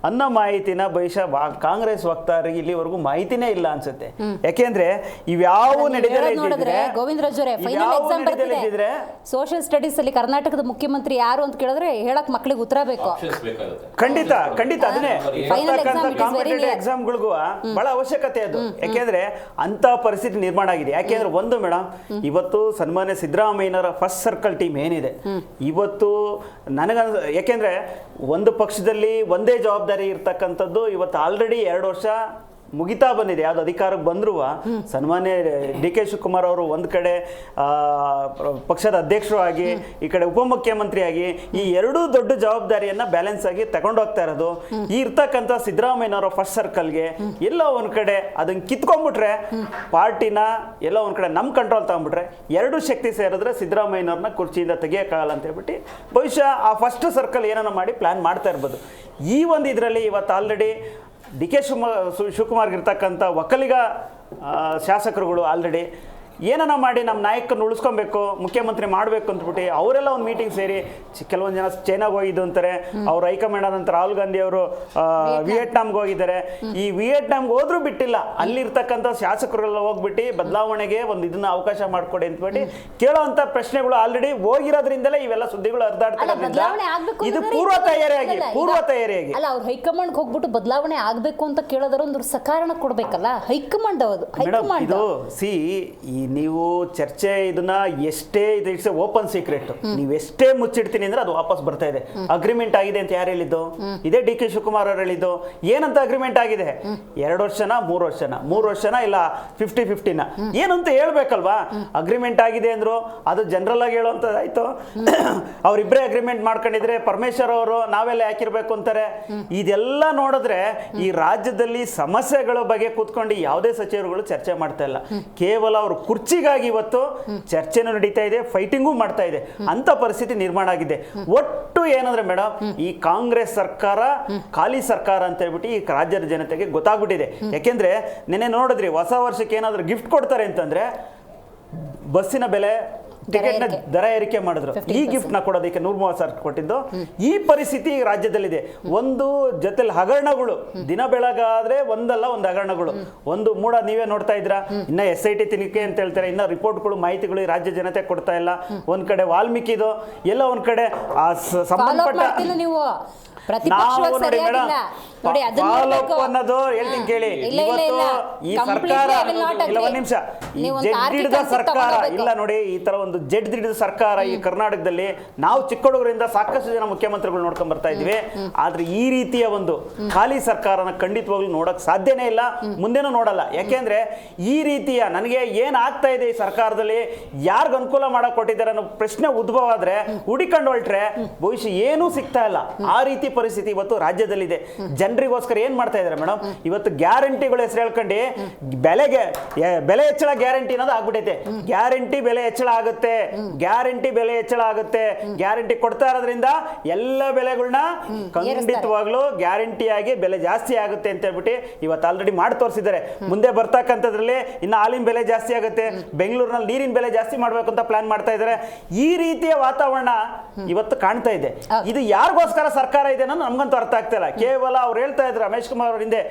ಅನ್ನೋ ಮಾಹಿತಿನ ಬಹುಶಃ ಕಾಂಗ್ರೆಸ್ ವಕ್ತಾರರಿಗೆ ಇಲ್ಲಿವರೆಗೂ ಮಾಹಿತಿನೇ ಇಲ್ಲ ಅನ್ಸುತ್ತೆ. ಯಾಕೆಂದ್ರೆ ಇವ್ಯಾವ ನೋಡಿದ್ರೆ ಗೋವಿಂದರಾಜರೇ ಫೈನಲ್ ಎಕ್ಸಾಮ್ ಬರ್ತಿದೆ, ಸೋಷಿಯಲ್ ಸ್ಟಡೀಸ್ ಅಲ್ಲಿ ಕರ್ನಾಟಕದ ಮುಖ್ಯಮಂತ್ರಿ ಯಾರು ಅಂತ ಕೇಳಿದ್ರೆ ಹೇಳಕ್ ಮಕ್ಳಿಗೆ ಉತ್ತರ ಬೇಕು. ಖಂಡಿತ ಅದನ್ನೇ ಕಾಂಪಿಟೇಟಿವ್ ಎಕ್ಸಾಮ್ಗಳಿಗೂ ಬಹಳ ಅವಶ್ಯಕತೆ ಅದು. ಯಾಕೆಂದ್ರೆ ಅಂತ ಪರಿಸ್ಥಿತಿ ನಿರ್ಮಾಣ ಆಗಿದೆ. ಯಾಕೆಂದ್ರೆ ಒಂದು ಮೇಡಮ್, ಇವತ್ತು ಸನ್ಮಾನ್ಯ ಸಿದ್ದರಾಮಯ್ಯನವರ ಫಸ್ಟ್ ಸರ್ಕಲ್ ಟೀಮ್ ಏನಿದೆ ಇವತ್ತು ಯಾಕೆಂದ್ರೆ ಒಂದು ಪಕ್ಷದಲ್ಲಿ ಒಂದೇ ಜವಾಬ್ದಾರಿ ಇರ್ತಕ್ಕಂಥದ್ದು ಇವತ್ತು ಆಲ್ರೆಡಿ 2 ವರ್ಷ ಮುಗಿತಾ ಬಂದಿದೆ. ಯಾವ್ದು ಅಧಿಕಾರಕ್ಕೆ ಬಂದ್ರು ಸನ್ಮಾನ್ಯ DK ಶಿವಕುಮಾರ್ ಅವರು ಒಂದ್ ಕಡೆ ಪಕ್ಷದ ಅಧ್ಯಕ್ಷರು ಆಗಿ, ಈ ಕಡೆ ಉಪಮುಖ್ಯಮಂತ್ರಿ ಆಗಿ ಈ ಎರಡೂ ದೊಡ್ಡ ಜವಾಬ್ದಾರಿಯನ್ನ ಬ್ಯಾಲೆನ್ಸ್ ಆಗಿ ತಗೊಂಡೋಗ್ತಾ ಇರೋದು. ಈ ಇರ್ತಕ್ಕಂಥ ಸಿದ್ದರಾಮಯ್ಯನವರ ಫಸ್ಟ್ ಸರ್ಕಲ್ಗೆ ಎಲ್ಲ ಒಂದ್ ಕಡೆ ಅದನ್ನ ಕಿತ್ಕೊಂಡ್ಬಿಟ್ರೆ, ಪಾರ್ಟಿನ ಎಲ್ಲ ಒಂದ್ ಕಡೆ ನಮ್ ಕಂಟ್ರೋಲ್ ತಗೊಂಡ್ಬಿಟ್ರೆ, ಎರಡು ಶಕ್ತಿ ಸೇರಿದ್ರೆ ಸಿದ್ದರಾಮಯ್ಯನವ್ರನ್ನ ಕುರ್ಚಿಯಿಂದ ತೆಗಿಯಕ್ಕಾಗಲ್ಲ ಅಂತ ಹೇಳ್ಬಿಟ್ಟು ಬಹುಶಃ ಆ ಫಸ್ಟ್ ಸರ್ಕಲ್ ಏನಾನ ಮಾಡಿ ಪ್ಲಾನ್ ಮಾಡ್ತಾ ಇರ್ಬೋದು. ಈ ಒಂದು ಇದರಲ್ಲಿ ಇವತ್ತು ಆಲ್ರೆಡಿ DK ಶಿವಕುಮಾರ್ಗೆ ಇರ್ತಕ್ಕಂಥ ಒಕ್ಕಲಿಗ ಶಾಸಕರುಗಳು ಆಲ್ರೆಡಿ ಏನನ್ನ ಮಾಡಿ ನಮ್ಮ ನಾಯಕರನ್ನು ಉಳಿಸ್ಕೊಬೇಕು, ಮುಖ್ಯಮಂತ್ರಿ ಮಾಡಬೇಕು ಅಂದ್ಬಿಟ್ಟು ಅವರೆಲ್ಲ ಒಂದು ಮೀಟಿಂಗ್ ಸೇರಿ ಕೆಲವೊಂದು ಜನ ಚೈನಾಗೆ ಹೋಗಿದ್ದು ಅಂತಾರೆ. ಅವ್ರ ಹೈಕಮಾಂಡ್ ಆದಂತ ರಾಹುಲ್ ಗಾಂಧಿ ಅವರು ವಿಯೆಟ್ನಾಂಗೆ ಹೋಗಿದ್ದಾರೆ. ಈ ವಿಯೆಟ್ನಾಂಗೆ ಹೋದ್ರೂ ಬಿಟ್ಟಿಲ್ಲ, ಅಲ್ಲಿರ್ತಕ್ಕಂಥ ಶಾಸಕರೆಲ್ಲ ಹೋಗ್ಬಿಟ್ಟು ಬದಲಾವಣೆಗೆ ಒಂದು ಇದನ್ನ ಅವಕಾಶ ಮಾಡಿಕೊಡಿ ಅಂತಬಿಟ್ಟು ಕೇಳೋಂಥ ಪ್ರಶ್ನೆಗಳು ಆಲ್ರೆಡಿ ಹೋಗಿರೋದ್ರಿಂದಲೇ ಇವೆಲ್ಲ ಸುದ್ದಿಗಳು ಹರಿದಾಡ್ತಿರೋದ್ರಿಂದ ಇದು ಪೂರ್ವ ತಯಾರಿಯಾಗಿ ಅಲ್ಲ, ಅವ್ರು ಹೈಕಮಾಂಡ್ ಹೋಗ್ಬಿಟ್ಟು ಬದಲಾವಣೆ ಆಗ್ಬೇಕು ಅಂತ ಕೇಳೋದ್ರ ಒಂದು ಸಕಾರಣ ಕೊಡ್ಬೇಕಲ್ಲ ಹೈಕಮಾಂಡ್. ಇದು ನೀವು ಚರ್ಚೆ ಇದನ್ನ ಎಷ್ಟೇ ಇಟ್ಸ್ ಓಪನ್ ಸೀಕ್ರೆಟ್, ನೀವು ಎಷ್ಟೇ ಮುಚ್ಚಿಡ್ತೀನಿ ಅಂದ್ರೆ ಅದು ವಾಪಸ್ ಬರ್ತಾ ಇದೆ. ಅಗ್ರಿಮೆಂಟ್ ಆಗಿದೆ ಅಂತ ಯಾರು ಹೇಳಿದ್ದು? ಇದೇ DK ಶಿವಕುಮಾರ್ ಅವರು ಹೇಳಿದ್ದು. ಏನಂತ ಅಗ್ರಿಮೆಂಟ್ ಆಗಿದೆ? 2 ವರ್ಷನ 3 ವರ್ಷನ ಇಲ್ಲ 50-50ನ ಏನು ಅಂತ ಹೇಳ್ಬೇಕಲ್ವಾ? ಅಗ್ರಿಮೆಂಟ್ ಆಗಿದೆ ಅಂದ್ರು ಅದು ಜನರಲ್ ಆಗಿ ಹೇಳುವಂತದ್ದಾಯ್ತು. ಅವ್ರಿಬ್ರೇ ಅಗ್ರಿಮೆಂಟ್ ಮಾಡ್ಕೊಂಡಿದ್ರೆ ಪರಮೇಶ್ವರ್ ಅವರು ನಾವೆಲ್ಲ ಯಾಕಿರ್ಬೇಕು ಅಂತಾರೆ. ಇದೆಲ್ಲ ನೋಡಿದ್ರೆ ಈ ರಾಜ್ಯದಲ್ಲಿ ಸಮಸ್ಯೆಗಳ ಬಗ್ಗೆ ಕೂತ್ಕೊಂಡು ಯಾವುದೇ ಸಚಿವರುಗಳು ಚರ್ಚೆ ಮಾಡ್ತಾ ಇಲ್ಲ. ಕೇವಲ ಅವರು ಕುರ್ಚಿಗಾಗಿ ಇವತ್ತು ಚರ್ಚೆನೂ ನಡೀತಾ ಇದೆ, ಫೈಟಿಂಗು ಮಾಡ್ತಾ ಇದೆ. ಅಂತ ಪರಿಸ್ಥಿತಿ ನಿರ್ಮಾಣ ಆಗಿದೆ. ಒಟ್ಟು ಏನಂದ್ರೆ ಮೇಡಮ್, ಈ ಕಾಂಗ್ರೆಸ್ ಸರ್ಕಾರ ಖಾಲಿ ಸರ್ಕಾರ ಅಂತ ಹೇಳ್ಬಿಟ್ಟು ಈ ರಾಜ್ಯದ ಜನತೆಗೆ ಗೊತ್ತಾಗ್ಬಿಟ್ಟಿದೆ. ಯಾಕೆಂದ್ರೆ ನೆನ್ನೆ ನೋಡಿದ್ರಿ, ಹೊಸ ವರ್ಷಕ್ಕೆ ಏನಾದ್ರು ಗಿಫ್ಟ್ ಕೊಡ್ತಾರೆ ಅಂತಂದ್ರೆ ಬಸ್ಸಿನ ಬೆಲೆ, ಟಿಕೆಟ್ನ ದರ ಏರಿಕೆ ಮಾಡಿದ್ರು. ಈ ಗಿಫ್ಟ್ ನ ಕೊಡೋದಕ್ಕೆ 130,000 ಕೊಟ್ಟಿದ್ದು. ಈ ಪರಿಸ್ಥಿತಿ ರಾಜ್ಯದಲ್ಲಿದೆ. ಒಂದು ಜೊತೆಲಿ ಹಗರಣಗಳು, ದಿನ ಬೆಳಗಾದ್ರೆ ಒಂದು ಹಗರಣಗಳು. ಒಂದು ಮೂಡ ನೀವೇ ನೋಡ್ತಾ ಇದ್ರ, ಇನ್ನ SIT ತನಿಖೆ ಅಂತ ಹೇಳ್ತಾರೆ, ಇನ್ನ ರಿಪೋರ್ಟ್ಗಳು ಮಾಹಿತಿಗಳು ರಾಜ್ಯ ಜನತೆ ಕೊಡ್ತಾ ಇಲ್ಲ. ಒಂದ್ ಕಡೆ ವಾಲ್ಮೀಕಿದು, ಎಲ್ಲ ಒಂದ್ ಕಡೆ ಸಂಬಂಧಪಟ್ಟ ಅನ್ನೋದು ಹೇಳ್ತೀನಿ ಕೇಳಿ. ಇವತ್ತು ಈ ಸರ್ಕಾರ ಒಂದ್ ನಿಮಿಷ, ಈ ಜಡ್ಡಿಡಿದ ಸರ್ಕಾರ ಇಲ್ಲ ನೋಡಿ, ಈ ತರ ಒಂದು ಜಡ್ಡಿಡಿದ ಸರ್ಕಾರ ಈ ಕರ್ನಾಟಕದಲ್ಲಿ ನಾವು ಚಿಕ್ಕ ಹುಡುಗರಿಂದ ಸಾಕಷ್ಟು ಜನ ಮುಖ್ಯಮಂತ್ರಿಗಳು ನೋಡ್ಕೊಂಡ್ ಬರ್ತಾ ಇದ್ವಿ. ಆದ್ರೆ ಈ ರೀತಿಯ ಒಂದು ಖಾಲಿ ಸರ್ಕಾರನ ಖಂಡಿತವಾಗ್ಲೂ ನೋಡಕ್ ಸಾಧ್ಯನೇ ಇಲ್ಲ, ಮುಂದೆನೂ ನೋಡಲ್ಲ. ಯಾಕೆಂದ್ರೆ ಈ ರೀತಿಯ ನನಗೆ ಏನ್ ಆಗ್ತಾ ಇದೆ ಈ ಸರ್ಕಾರದಲ್ಲಿ, ಯಾರ್ಗ ಅನುಕೂಲ ಮಾಡಕ್ ಕೊಟ್ಟಿದ್ದಾರೆ ಅನ್ನೋ ಪ್ರಶ್ನೆ ಉದ್ಭವ ಆದ್ರೆ ಹುಡಿಕೊಂಡು ಹೊರಟ್ರೆ ಬಹುಶಃ ಏನೂ ಸಿಗ್ತಾ ಇಲ್ಲ. ಆ ರೀತಿ ಪರಿಸ್ಥಿತಿ ಇವತ್ತು ರಾಜ್ಯದಲ್ಲಿದೆ. ಜನರಿಗೋಸ್ಕರ ಏನ್ ಮಾಡ್ತಾ ಇದ್ದಾರೆ ಮೇಡಮ್, ಇವತ್ತು ಗ್ಯಾರಂಟಿಗಳು ಹೆಸರು ಹೇಳ್ಕೊಂಡು ಬೆಲೆ ಹೆಚ್ಚಳ ಗ್ಯಾರಂಟಿ ಅನ್ನೋದು ಆಗ್ಬಿಟ್ಟೈತೆ. ಗ್ಯಾರಂಟಿ ಬೆಲೆ ಹೆಚ್ಚಳ ಆಗುತ್ತೆ ಆಗುತ್ತೆ, ಗ್ಯಾರಂಟಿ ಬೆಲೆ ಹೆಚ್ಚಳ ಆಗುತ್ತೆ, ಗ್ಯಾರಂಟಿ ಕೊಡ್ತಾ ಇರೋದ್ರಿಂದ ಎಲ್ಲ ಬೆಲೆಗಳನ್ನ ಖಂಡಿತವಾಗ್ಲೂ ಗ್ಯಾರಂಟಿಯಾಗಿ ಬೆಲೆ ಜಾಸ್ತಿ ಆಗುತ್ತೆ ಅಂತ ಹೇಳ್ಬಿಟ್ಟು ಇವತ್ತು ಆಲ್ರೆಡಿ ಮಾಡಿ ತೋರಿಸಿದ್ದಾರೆ. ಮುಂದೆ ಬರ್ತಕ್ಕಂಥದ್ರಲ್ಲಿ ಇನ್ನು ಹಾಲಿನ ಬೆಲೆ ಜಾಸ್ತಿ ಆಗುತ್ತೆ, ಬೆಂಗಳೂರಿನಲ್ಲಿ ನೀರಿನ ಬೆಲೆ ಜಾಸ್ತಿ ಮಾಡ್ಬೇಕು ಅಂತ ಪ್ಲಾನ್ ಮಾಡ್ತಾ ಇದ್ದಾರೆ. ಈ ರೀತಿಯ ವಾತಾವರಣ ಇವತ್ತು ಕಾಣ್ತಾ ಇದೆ. ಇದು ಯಾರಿಗೋಸ್ಕರ ಸರ್ಕಾರ ಇದೆ ಅನ್ನೋದು ನಮ್ಗಂತೂ ಅರ್ಥ ಆಗ್ತಾ ಇಲ್ಲ. ಕೇವಲ ಅವ್ರು ಹೇಳ್ತಾ ಇದ್ರು ರಮೇಶ್ ಕುಮಾರ್ ಅವ್ರ ಹಿಂದೆ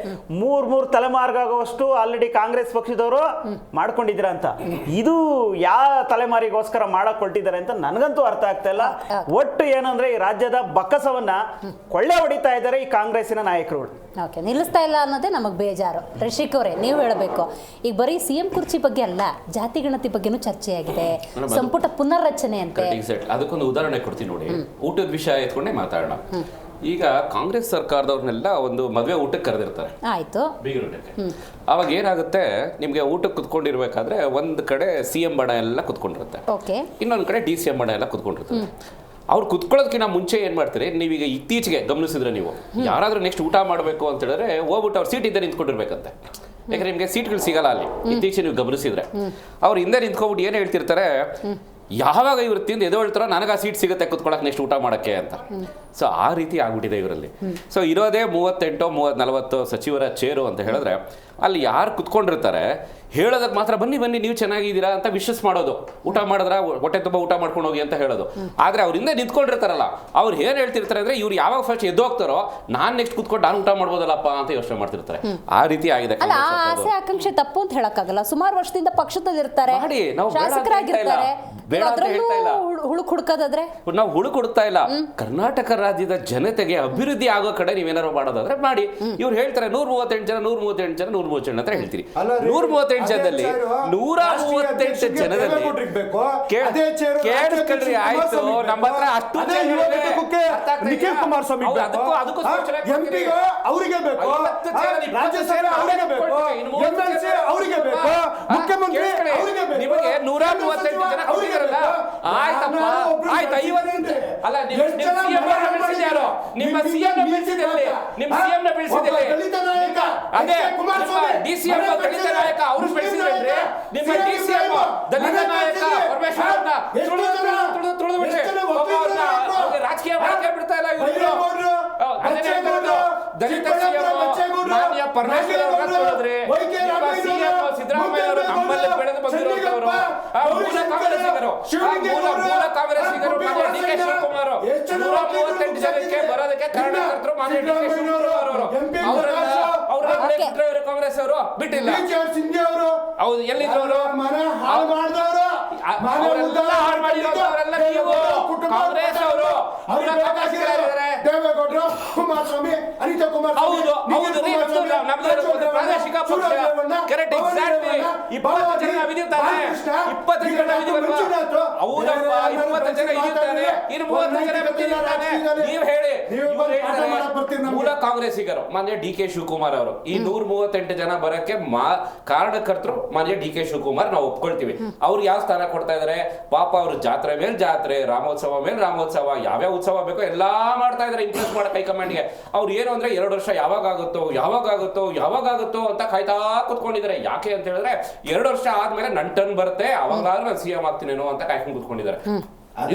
ಮೂರ್ ತಲೆಮಾರಿಗಾಗುವಷ್ಟು ಆಲ್ರೆಡಿ ಕಾಂಗ್ರೆಸ್ ಪಕ್ಷದವರು ಮಾಡ್ಕೊಂಡಿದ್ರ ಅಂತ. ಇದು ಯಾವ ತಲೆಮಾರಿಗೋಸ್ಕರ ಮಾಡಕ್ ಹೊರಟಿದ್ದಾರೆ ಅಂತ ನನಗಂತೂ ಅರ್ಥ ಆಗ್ತಾ ಇಲ್ಲ. ಒಟ್ಟು ಏನಂದ್ರೆ ಈ ರಾಜ್ಯದ ಬಕ್ಕಸವನ್ನ ಕೊಳ್ಳೆ ಹೊಡಿತಾ ಇದ್ದಾರೆ ಈ ಕಾಂಗ್ರೆಸ್ಸಿನ ನಾಯಕರು. ಓಕೆ, ನಿಲ್ಲಿಸ್ತಾ ಇಲ್ಲ ಅನ್ನೋದೇ ನಮಗೆ ಬೇಜಾರು. ರಿಷಿಕ್ ಅವರೇ, ನೀವು ಹೇಳಬೇಕು, ಈಗ ಬರೀ ಸಿಎಂ ಕುರ್ಚಿ ಬಗ್ಗೆ ಅಲ್ಲ, ಜಾತಿ ಗಣತಿ ಬಗ್ಗೆನೂ ಚರ್ಚೆಯಾಗಿದೆ, ಸಂಪುಟ ಪುನರ್ರಚನೆ ಅಂತೆ. ಅದಕ್ಕೊಂದು ಉದಾಹರಣೆ ಕೊಡ್ತೀನಿ ನೋಡಿ, ಊಟದ ವಿಷಯ ಎತ್ಕೊಂಡೇ ಮಾತಾಡೋಣ. ಈಗ ಕಾಂಗ್ರೆಸ್ ಸರ್ಕಾರದವ್ರನ್ನೆಲ್ಲ ಒಂದು ಮದುವೆ ಊಟಕ್ಕೆ ಕರೆದಿರ್ತಾರೆ, ಆಯ್ತು, ಬೀಗರೂಟಕ್ಕೆ. ಅವಾಗ ಏನಾಗುತ್ತೆ, ನಿಮ್ಗೆ ಊಟಕ್ಕೆ ಕುತ್ಕೊಂಡಿರ್ಬೇಕಾದ್ರೆ ಒಂದ್ ಕಡೆ CM ಬಣ ಎಲ್ಲ ಕುತ್ಕೊಂಡಿರುತ್ತೆ, ಇನ್ನೊಂದ್ ಕಡೆ DCM ಬಣ ಎಲ್ಲ ಕುತ್ಕೊಂಡಿರ್ತಾರೆ. ಅವ್ರು ಕುತ್ಕೊಳ್ಳೋದಕ್ಕಿಂತ ಮುಂಚೆ ಏನ್ ಮಾಡ್ತಾರೆ, ನೀವೀಗ ಇತ್ತೀಚೆಗೆ ಗಮನಿಸಿದ್ರೆ ನೀವು ಯಾರಾದ್ರೂ ನೆಕ್ಸ್ಟ್ ಊಟ ಮಾಡಬೇಕು ಅಂತ ಹೇಳಿದ್ರೆ ಹೋಗ್ಬಿಟ್ಟು ಅವ್ರು ಸೀಟ್ ಹಿಂದೆ ನಿಂತ್ಕೊಂಡಿರ್ಬೇಕಂತೆ. ಯಾಕಂದ್ರೆ ನಿಮ್ಗೆ ಸೀಟ್ಗಳು ಸಿಗಲ್ಲ ಅಲ್ಲಿ. ಇತ್ತೀಚೆಗೆ ನೀವು ಗಮನಿಸಿದ್ರೆ ಅವ್ರು ಹಿಂದೆ ನಿಂತ್ಕೊಬಿಟ್ಟು ಏನ್ ಹೇಳ್ತಿರ್ತಾರೆ, ಯಾವಾಗ ಇವ್ರು ತಿಂದು ಎದೊಳ್ತಾರೋ ನನಗೆ ಆ ಸೀಟ್ ಸಿಗುತ್ತೆ ಕುತ್ಕೊಳಕ್ಕೆ ನೆಕ್ಸ್ಟ್ ಊಟ ಮಾಡಕ್ಕೆ ಅಂತ. ಸೊ ಆ ರೀತಿ ಆಗ್ಬಿಟ್ಟಿದೆ ಇವರಲ್ಲಿ. ಸೊ ಇರೋದೇ 38-40 ಸಚಿವರ ಚೇರು ಅಂತ ಹೇಳಿದ್ರೆ ಅಲ್ಲಿ ಯಾರು ಕುತ್ಕೊಂಡಿರ್ತಾರೆ ಹೇಳೋದಕ್ಕೆ ಮಾತ್ರ ಬನ್ನಿ ನೀವು ಚೆನ್ನಾಗಿದ್ದೀರಾ ಅಂತ ವಿಶಸ್ ಮಾಡೋದು, ಊಟ ಮಾಡಿದ್ರ ಹೊಟ್ಟೆ ತುಂಬ ಊಟ ಮಾಡ್ಕೊಂಡು ಹೋಗಿ ಅಂತ ಹೇಳೋದು. ಆದ್ರೆ ಅವ್ರಿಂದ ನಿಂತ್ಕೊಂಡಿರ್ತಾರಲ್ಲ, ಅವ್ರು ಏನ್ ಹೇಳ್ತಿರ್ತಾರೆ ಅಂದ್ರೆ ಇವ್ರು ಯಾವಾಗ ಫಸ್ಟ್ ಎದ್ದೋಗ್ತಾರೋ ನಾನು ನೆಕ್ಸ್ಟ್ ಕುತ್ಕೊಂಡು ನಾನು ಊಟ ಮಾಡ್ಬೋದಲ್ಲಪ್ಪ ಅಂತ ಯೋಚನೆ ಮಾಡ್ತಿರ್ತಾರೆ. ಆ ರೀತಿ ಆಗಿದೆ. ಅಲ್ಲ, ಆಸೆ ಆಕಾಂಕ್ಷೆ ತಪ್ಪು ಅಂತ ಹೇಳಕ್ಕಾಗಲ್ಲ. ಸುಮಾರು ವರ್ಷದಿಂದ ಪಕ್ಷದಲ್ಲಿರ್ತಾರೆ, ಶಾಸಕರಾಗಿರ್ತಾರೆ, ಹುಳುಕ್ ಹುಡುಕೋದಾದ್ರೆ ನಾವು ಹುಳುಕ್ ಹುಡುಕ್ತಾ ಇಲ್ಲ. ಕರ್ನಾಟಕ ರಾಜ್ಯದ ಜನತೆಗೆ ಅಭಿವೃದ್ಧಿ ಆಗೋ ಕಡೆ ನೀವೇನಾರು ಮಾಡೋದಾದ್ರೆ ಮಾಡಿ. ಇವ್ರು ಹೇಳ್ತಾರೆ 138 ಜನ 138 ಜನ 138 ಜನ ಅಂತ ಹೇಳ್ತೀರಿ. 138 ಜನದಲ್ಲಿ 138 ಜನದಲ್ಲಿ ಕೇಳಿಸ್ಕೊಂಡ್ರಿ ಆಯ್ತು. ನಮ್ಮ ಹತ್ರ ಅಷ್ಟು ನಿಖಿಲ್ ಕುಮಾರಸ್ವಾಮಿ ಅವರಿಗೆ ಬೇಕು, ರಾಜ್ಯಸಭೆ ಅವರಿಗೆ ಬೇಕು, MLC ಅವರಿಗೆ ಬೇಕು, ಮುಖ್ಯಮಂತ್ರಿ ಅವರಿಗೆ ಬೇಕು. ನಿಮಗೆ 138 ಜನ ಕೊಟ್ಟಿದ್ದಾರಲ್ಲ, ಆಯ್ತಪ್ಪ ಆಯ್ತು 50 ಅಲ್ಲ. ನಿಮ್ಮ CM ನ ಬೆಳೆಸಿದಲ್ಲಿ ಅದೇ DCM ದಲಿತ ನಾಯಕ ಅವರು ಬೆಳೆಸಿದ್ರಿ. ನಿಮ್ಮ DCM ದಲಿತ ನಾಯಕ ಪರಮೇಶ್ವರನ್ನ ತುಳಿದು ಬಿಟ್ರೆ ರಾಜಕೀಯ ಮಾಡಕ್ಕೆ ಬಿಡ್ತಾ ಇಲ್ಲ ಇವರು. ದಲಿತ CM ಮಾನ್ಯ ಪರಮೇಶ್ವರ ಅವರನ್ನ ತುಳಿದ್ರಿ. ನಿಮ್ಮ CM ಸಿದ್ದರಾಮಯ್ಯ ಅವರು ನಮ್ಮಲ್ಲಿ ಬೆಳೆದು ಬಂದಿರುವಂತವರು, ಮೂಲ ಕಾಂಗ್ರೆಸ್ಸಿಗರು ಮಾನ್ಯ DK ಶಿವಕುಮಾರ್ 138 ಜನಕ್ಕೆ ಬರೋದಕ್ಕೆ ಕಾರಣಕರ್ತರು ಮಾನ್ಯ DK ಶಿವಕುಮಾರ್ ಅವರು. ಅವರ ಕಾಂಗ್ರೆಸ್ ಅವರು ಬಿಟ್ಟಿಲ್ಲ. ಹೌದು, ಎಲ್ಲಿದ್ರು ಅವರು? ಕಾಂಗ್ರೆಸ್ ಅವರು ದೇವೇಗೌಡರು, ಕುಮಾರಸ್ವಾಮಿ, ಅನಿತಾ ಕುಮಾರ್, ಹೌದು ನಮ್ದು ಪ್ರಾದೇಶಿಕ ಪಕ್ಷ. ಕರೆಕ್ಟ್, ಎಕ್ಸಾಕ್ಟ್ಲಿ 20 ಜನ ವಿಧಿತಾರೆ. 20 ಜನ ವಿಧಿವಲ್ವಾ? ಹೌದಪ್ಪ, 20 ಜನ ವಿಧಿತಾರೆ, ಇನ್ನು 30 ಜನ ವಿಧಿತಾರೆ. ನೀವು ಹೇಳಿ, ಮೂಲ ಕಾಂಗ್ರೆಸ್ಸಿಗರು ಮಾನ್ಯ DK ಶಿವಕುಮಾರ್ ಅವರು ಈ 138 ಜನ ಬರಕ್ಕೆ ಕಾರಣಕರ್ತರು ಮಾನ್ಯ DK ಶಿವಕುಮಾರ್, ನಾವು ಒಪ್ಕೊಳ್ತೀವಿ. ಅವ್ರು ಯಾವ ಸ್ಥಾನ ಕೊಡ್ತಾ ಇದಾರೆ ಪಾಪ. ಅವ್ರು ಜಾತ್ರೆ ಮೇಲೆ ಜಾತ್ರೆ, ರಾಮೋತ್ಸವ ಮೇಲೆ ರಾಮೋತ್ಸವ, ಯಾವ್ಯಾವ ಉತ್ಸವ ಬೇಕೋ ಎಲ್ಲಾ ಮಾಡ್ತಾ ಇದಾರೆ ಇಂಪ್ರೆಸ್ ಮಾಡಕ್ ಹೈಕಮಾಂಡ್ಗೆ. ಅವ್ರು ಏನು ಅಂದ್ರೆ 2 ವರ್ಷ ಯಾವಾಗ ಆಗುತ್ತೋ ಅಂತ ಕಾಯ್ತಾ ಕುತ್ಕೊಂಡಿದ್ದಾರೆ. ಯಾಕೆ ಅಂತ ಹೇಳಿದ್ರೆ 2 ವರ್ಷ ಆದ್ಮೇಲೆ ನನ್ನ ಟರ್ನ್ ಬರುತ್ತೆ, ಅವಾಗಾದ್ರೂ ನಾನು CM ಆಗ್ತೀನೇನೋ ಅಂತ ಕಾಯ್ಕೊಂಡು ಕುತ್ಕೊಂಡಿದ್ದಾರೆ.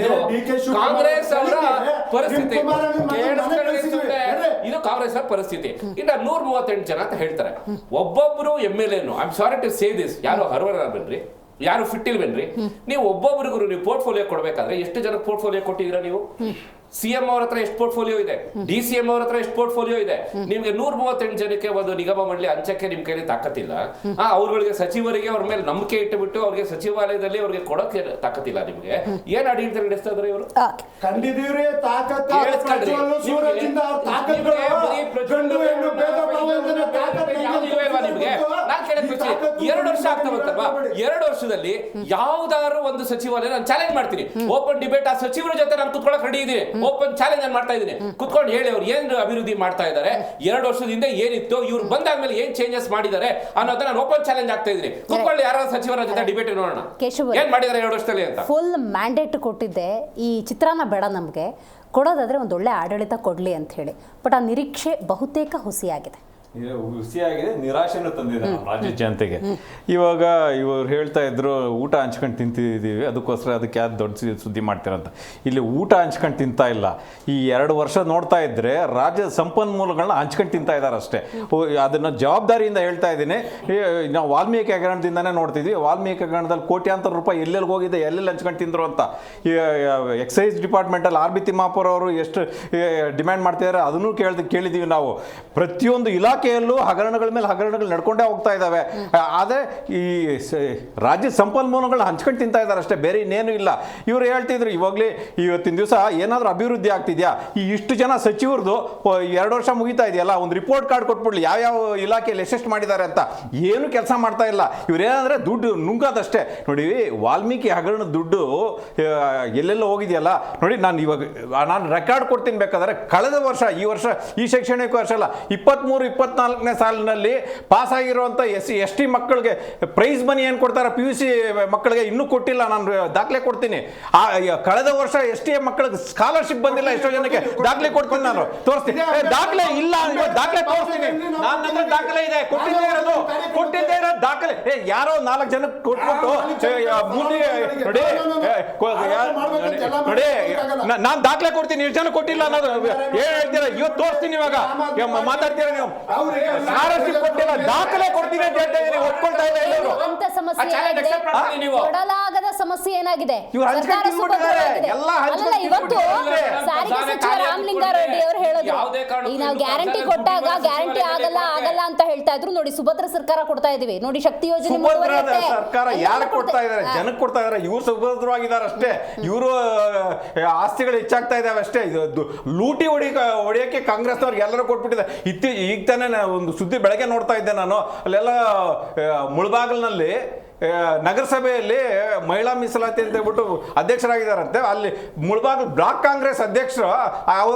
ಕಾಂಗ್ರೆಸ್ ಅವರ ಪರಿಸ್ಥಿತಿ, ಇದು ಕಾಂಗ್ರೆಸ್ ಅವರ ಪರಿಸ್ಥಿತಿ. ಇನ್ನ 138 ಜನ ಅಂತ ಹೇಳ್ತಾರೆ. ಒಬ್ಬೊಬ್ರು MLA, I am sorry to say this, ಯಾರು ಹರ್ವರ ಬನ್ರಿ, ಯಾರು ಫಿಟ್ ಇಲ್ವೇನ್ರಿ? ನೀವು ಒಬ್ಬೊಬ್ರಿಗೂ ನೀವು ಪೋರ್ಟ್ಫೋಲಿಯೋ ಕೊಡ್ಬೇಕಾದ್ರೆ ಎಷ್ಟು ಜನಕ್ಕೆ ಪೋರ್ಟ್ಫೋಲಿಯೋ ಕೊಟ್ಟಿದ್ದೀರಾ ನೀವು? CM ಅವ್ರ ಹತ್ರ ಎಷ್ಟು ಪೋರ್ಟ್ಫೋಲಿಯೋ ಇದೆ, DCM ಅವ್ರ ಹತ್ರ ಎಷ್ಟು ಪೋರ್ಟ್ಫೋಲಿಯೋ ಇದೆ? ನಿಮ್ಗೆ 138 ಜನಕ್ಕೆ ಒಂದು ನಿಗಮ ಮಂಡಳಿ ಹಂಚಕ್ಕೆ ನಿಮ್ ಕೈಲಿ ತಾಕತ್ತಿಲ್ಲ. ಅವ್ರಗಳಿಗೆ ಸಚಿವರಿಗೆ ಅವ್ರ ಮೇಲೆ ನಂಬಿಕೆ ಇಟ್ಟುಬಿಟ್ಟು ಅವ್ರಿಗೆ ಸಚಿವಾಲಯದಲ್ಲಿ ಅವ್ರಿಗೆ ಕೊಡೋಕೆ ತಾಕತ್ತಿಲ್ಲ. ನಿಮ್ಗೆ ಏನ್ ಆಡಳಿತ ನಡೆಸ್ತಾ ಇದ್ರೆ ಇವರು? ಕಂಡಿದೀವ್ರಿ ತಾಕತ್ತು. ನಿಮ್ಗೆ ನಾನ್ ಕೇಳಕ್ 2 ವರ್ಷ ಆಗ್ತಾವಂತಲ್ವಾ? 2 ವರ್ಷದಲ್ಲಿ ಯಾವ್ದಾದ್ರು ಒಂದು ಸಚಿವಾಲಯ ನಾನು ಚಾಲೆಂಜ್ ಮಾಡ್ತೀನಿ, ಓಪನ್ ಡಿಬೇಟ್. ಆ ಸಚಿವರ ಜೊತೆ ನಾನು ಕುತ್ಕೊಳಕ್ ರೆಡಿ ಇದೀನಿ, ಓಪನ್ ಚಾಲೆಂಜ್ ನಾನು ಮಾಡ್ತಾ ಇದ್ದೀನಿ. ಕುತ್ಕೊಂಡು ಹೇಳಿ ಅವ್ರು ಏನ್ ಅಭಿವೃದ್ಧಿ ಮಾಡ್ತಾ ಇದ್ದಾರೆ, 2 ವರ್ಷದಿಂದ ಏನಿತ್ತು, ಇವ್ರು ಬಂದಾದ್ಮೇಲೆ ಏನ್ ಚೇಂಜಸ್ ಮಾಡಿದ್ದಾರೆ ಅನ್ನೋದು ನಾನು ಓಪನ್ ಚಾಲೆಂಜ್ ಆಗ್ತಾ ಇದ್ದೀನಿ. ಕುತ್ಕೊಳ್ಳಿ, ಯಾರ ಸಚಿವರ ಜೊತೆ ಡಿಬೇಟ್ ನೋಡೋಣ ಏನ್ ಮಾಡಿದ್ದಾರೆ 2 ವರ್ಷದಲ್ಲಿ ಅಂತ. ಫುಲ್ ಮ್ಯಾಂಡೇಟ್ ಕೊಟ್ಟಿದ್ದೆ, ಈ ಚಿತ್ರಾನ್ನ ಬೇಡ ನಮ್ಗೆ, ಕೊಡೋದಾದ್ರೆ ಒಂದೊಳ್ಳೆ ಆಡಳಿತ ಕೊಡ್ಲಿ ಅಂತ ಹೇಳಿ. ಬಟ್ ಆ ನಿರೀಕ್ಷೆ ಬಹುತೇಕ ಹುಸಿಯಾಗಿದೆ. ಹುಸಿಯಾಗಿದೆ, ನಿರಾಶೆನೂ ತಂದಿದೆ ನಮ್ಮ ರಾಜ್ಯ ಜನತೆಗೆ. ಇವಾಗ ಇವರು ಹೇಳ್ತಾ ಇದ್ರು ಊಟ ಹಂಚ್ಕೊಂಡು ತಿಂತಿದ್ದೀವಿ, ಅದಕ್ಕೋಸ್ಕರ ಅದಕ್ಕೆ ಯಾರು ದೊಡ್ಡ ಸುದ್ದಿ ಮಾಡ್ತೀರಂತ. ಇಲ್ಲಿ ಊಟ ಹಂಚ್ಕೊಂಡು ತಿಂತಾ ಇಲ್ಲ. ಈ 2 ವರ್ಷ ನೋಡ್ತಾ ಇದ್ರೆ ರಾಜ್ಯದ ಸಂಪನ್ಮೂಲಗಳನ್ನ ಹಂಚ್ಕೊಂಡು ತಿಂತಾ ಇದ್ದಾರೆ ಅಷ್ಟೇ. ಅದನ್ನ ಜವಾಬ್ದಾರಿಯಿಂದ ಹೇಳ್ತಾ ಇದ್ದೀನಿ. ನಾವು ವಾಲ್ಮೀಕಿ ಹಗರಣದಿಂದಾನೇ ನೋಡ್ತಿದ್ವಿ. ವಾಲ್ಮೀಕಿ ಹಗರಣದಲ್ಲಿ ಕೋಟ್ಯಾಂತರ ರೂಪಾಯಿ ಎಲ್ಲೆಲ್ಲಿ ಹೋಗಿದೆ, ಎಲ್ಲೆಲ್ಲಿ ಹಂಚ್ಕೊಂಡು ತಿಂದ್ರು ಅಂತ. ಎಕ್ಸೈಸ್ ಡಿಪಾರ್ಟ್ಮೆಂಟಲ್ಲಿ ಆರ್ ಬಿ ತಿಮ್ಮಾಪುರ ಅವರು ಎಷ್ಟು ಡಿಮ್ಯಾಂಡ್ ಮಾಡ್ತಿದ್ದಾರೆ ಅದನ್ನು ಕೇಳಿದ್ದೀವಿ ನಾವು. ಪ್ರತಿಯೊಂದು ಇಲಾಖೆಯಲ್ಲೂ ಹಗರಣಗಳ ಮೇಲೆ ಹಗರಣಗಳು ನಡ್ಕೊಂಡೇ ಹೋಗ್ತಾ ಇದ್ದಾವೆ. ಆದರೆ ಈ ರಾಜ್ಯ ಸಂಪನ್ಮೂಲಗಳನ್ನ ಹಂಚ್ಕೊಂಡು ತಿಂತಾ ಇದ್ದಾರೆ ಅಷ್ಟೇ, ಬೇರೆ ಇನ್ನೇನು ಇಲ್ಲ. ಇವರು ಹೇಳ್ತಿದ್ರು ಇವಾಗಲೇ ಇವತ್ತಿನ ದಿವಸ ಏನಾದರೂ ಅಭಿವೃದ್ಧಿ ಆಗ್ತಿದ್ಯಾ, ಈ ಇಷ್ಟು ಜನ ಸಚಿವರದು 2 ವರ್ಷ ಮುಗಿತಾ ಇದೆಯಲ್ಲ, ಒಂದು ರಿಪೋರ್ಟ್ ಕಾರ್ಡ್ ಕೊಟ್ಬಿಡ್ಲಿ ಯಾವ್ಯಾವ ಇಲಾಖೆಯಲ್ಲಿ ಎಷ್ಟೆಷ್ಟು ಮಾಡಿದ್ದಾರೆ ಅಂತ. ಏನು ಕೆಲಸ ಮಾಡ್ತಾ ಇಲ್ಲ. ಇವ್ರೇನಂದ್ರೆ ದುಡ್ಡು ನುಂಗೋದಷ್ಟೇ. ನೋಡಿ, ವಾಲ್ಮೀಕಿ ಹಗರಣದ ದುಡ್ಡು ಎಲ್ಲೆಲ್ಲ ಹೋಗಿದೆಯಲ್ಲ ನೋಡಿ. ನಾನು ರೆಕಾರ್ಡ್ ಕೊಡ್ತೀನಿ ಬೇಕಾದ್ರೆ. ಕಳೆದ ವರ್ಷ, ಈ ಶೈಕ್ಷಣಿಕ ವರ್ಷ ಅಲ್ಲ, 23-24ನೇ ಸಾಲಿನಲ್ಲಿ ಪಾಸ್ ಆಗಿರುವಂಥ ST ಮಕ್ಕಳಿಗೆ ಪ್ರೈಸ್ ಮನಿ ಏನು ಕೊಡ್ತಾರೆ PUC ಮಕ್ಕಳಿಗೆ ಇನ್ನೂ ಕೊಟ್ಟಿಲ್ಲ. ನಾನು ದಾಖಲೆ ಕೊಡ್ತೀನಿ. ಕಳೆದ ವರ್ಷ ST ಮಕ್ಕಳಿಗೆ ಸ್ಕಾಲರ್ಶಿಪ್ ಬಂದಿಲ್ಲ ಎಷ್ಟೋ ಜನಕ್ಕೆ. ದಾಖಲೆ ಕೊಡ್ತೀನಿ, ನಾನು ತೋರಿಸ್ತೀನಿ. ದಾಖಲೆ ಇಲ್ಲ, ದಾಖಲೆ ತೋರಿಸ್ತೀನಿ. ನನ್ನ ದಾಖಲೆ ಇದೆ, ಕೊಟ್ಟಿದ್ದೇ ಇರೋ ದಾಖಲೆ. ಯಾರೋ 4 ಜನಕ್ಕೆ ಕೊಟ್ಬಿಟ್ಟು ನೋಡಿ, ನಾನು ದಾಖಲೆ ಕೊಡ್ತೀನಿ. ಎಷ್ಟು ಜನ ಕೊಟ್ಟಿಲ್ಲ ಅನ್ನೋದು ಏನ್ ಹೇಳ್ತೀರಾ? ಇವತ್ತು ತೋರಿಸ್ತೀನಿ. ಇವಾಗ ಮಾತಾಡ್ತೀರಾ ನೀವು? ಸ್ಕಾಲರ್ಶಿಪ್ ಕೊಟ್ಟಿಲ್ಲ, ದಾಖಲೆ ಕೊಡ್ತೀನಿ ಅಂತ ಹೇಳ್ತಾ ಇದ್ದೀನಿ. ಒಪ್ಕೊಳ್ತಾ ಇಲ್ಲ ಎಲ್ಲರೂ. ಅಂತ ಸಮಸ್ಯೆ ಕೊಡಲಾಗದ ಸಮಸ್ಯೆ ಏನಾಗಿದೆ? ಇವ್ರು ಹಂಚ್ಕೊಂಡು ತಿಂದ್ಬಿಟ್ಟಿದ್ದಾರೆ. ಎಲ್ಲ ಹಂಚ್ಕೊಂಡು ಇವತ್ತು ಸಾರಿಗೆ ಸಚಿವ ರಾಮಲಿಂಗಾರೆಡ್ಡಿ ಅವರು ಹೇಳೋದು, ಈಗ ನಾವು ಗ್ಯಾರಂಟಿ ಕೊಟ್ಟಾಗ ಗ್ಯಾರಂಟಿ ಆಗಲ್ಲ ಅಂತ ಹೇಳ್ತಾ ಇದ್ರು. ನೋಡಿ, ಸುಭದ್ರ ಸರ್ಕಾರ ಕೊಡ್ತಾ ಇದೀವಿ. ನೋಡಿ, ಶಕ್ತಿ ಯೋಜನೆ ಸರ್ಕಾರ ಯಾರು ಕೊಡ್ತಾ ಇದಾರೆ? ಜನಕ್ಕೆ ಕೊಡ್ತಾ ಇದಾರೆ. ಇವ್ರು ಸುಭದ್ರವಾಗಿದ್ದಾರೆ ಅಷ್ಟೇ. ಇವರು ಆಸ್ತಿಗಳು ಹೆಚ್ಚಾಗ್ತಾ ಇದಾವೆ ಅಷ್ಟೇ. ಲೂಟಿ ಹೊಡಿಯೋಕೆ ಕಾಂಗ್ರೆಸ್ನವ್ರಿಗೆ ಎಲ್ಲರೂ ಕೊಟ್ಬಿಟ್ಟಿದೆ. ಈಗ ತಾನೇ ಒಂದು ಸುದ್ದಿ ಬೆಳಗ್ಗೆ ನೋಡ್ತಾ ಇದ್ದೆ ನಾನು. ಅಲ್ಲೆಲ್ಲ ಮುಳಬಾಗಿಲಿನಲ್ಲಿ ನಗರಸಭೆಯಲ್ಲಿ ಮಹಿಳಾ ಮೀಸಲಾತಿ ಅಂತ ಹೇಳ್ಬಿಟ್ಟು ಅಧ್ಯಕ್ಷರಾಗಿದ್ದಾರಂತೆ. ಅಲ್ಲಿ ಮುಳಬಾಗಿಲು ಬ್ಲಾಕ್ ಕಾಂಗ್ರೆಸ್ ಅಧ್ಯಕ್ಷರು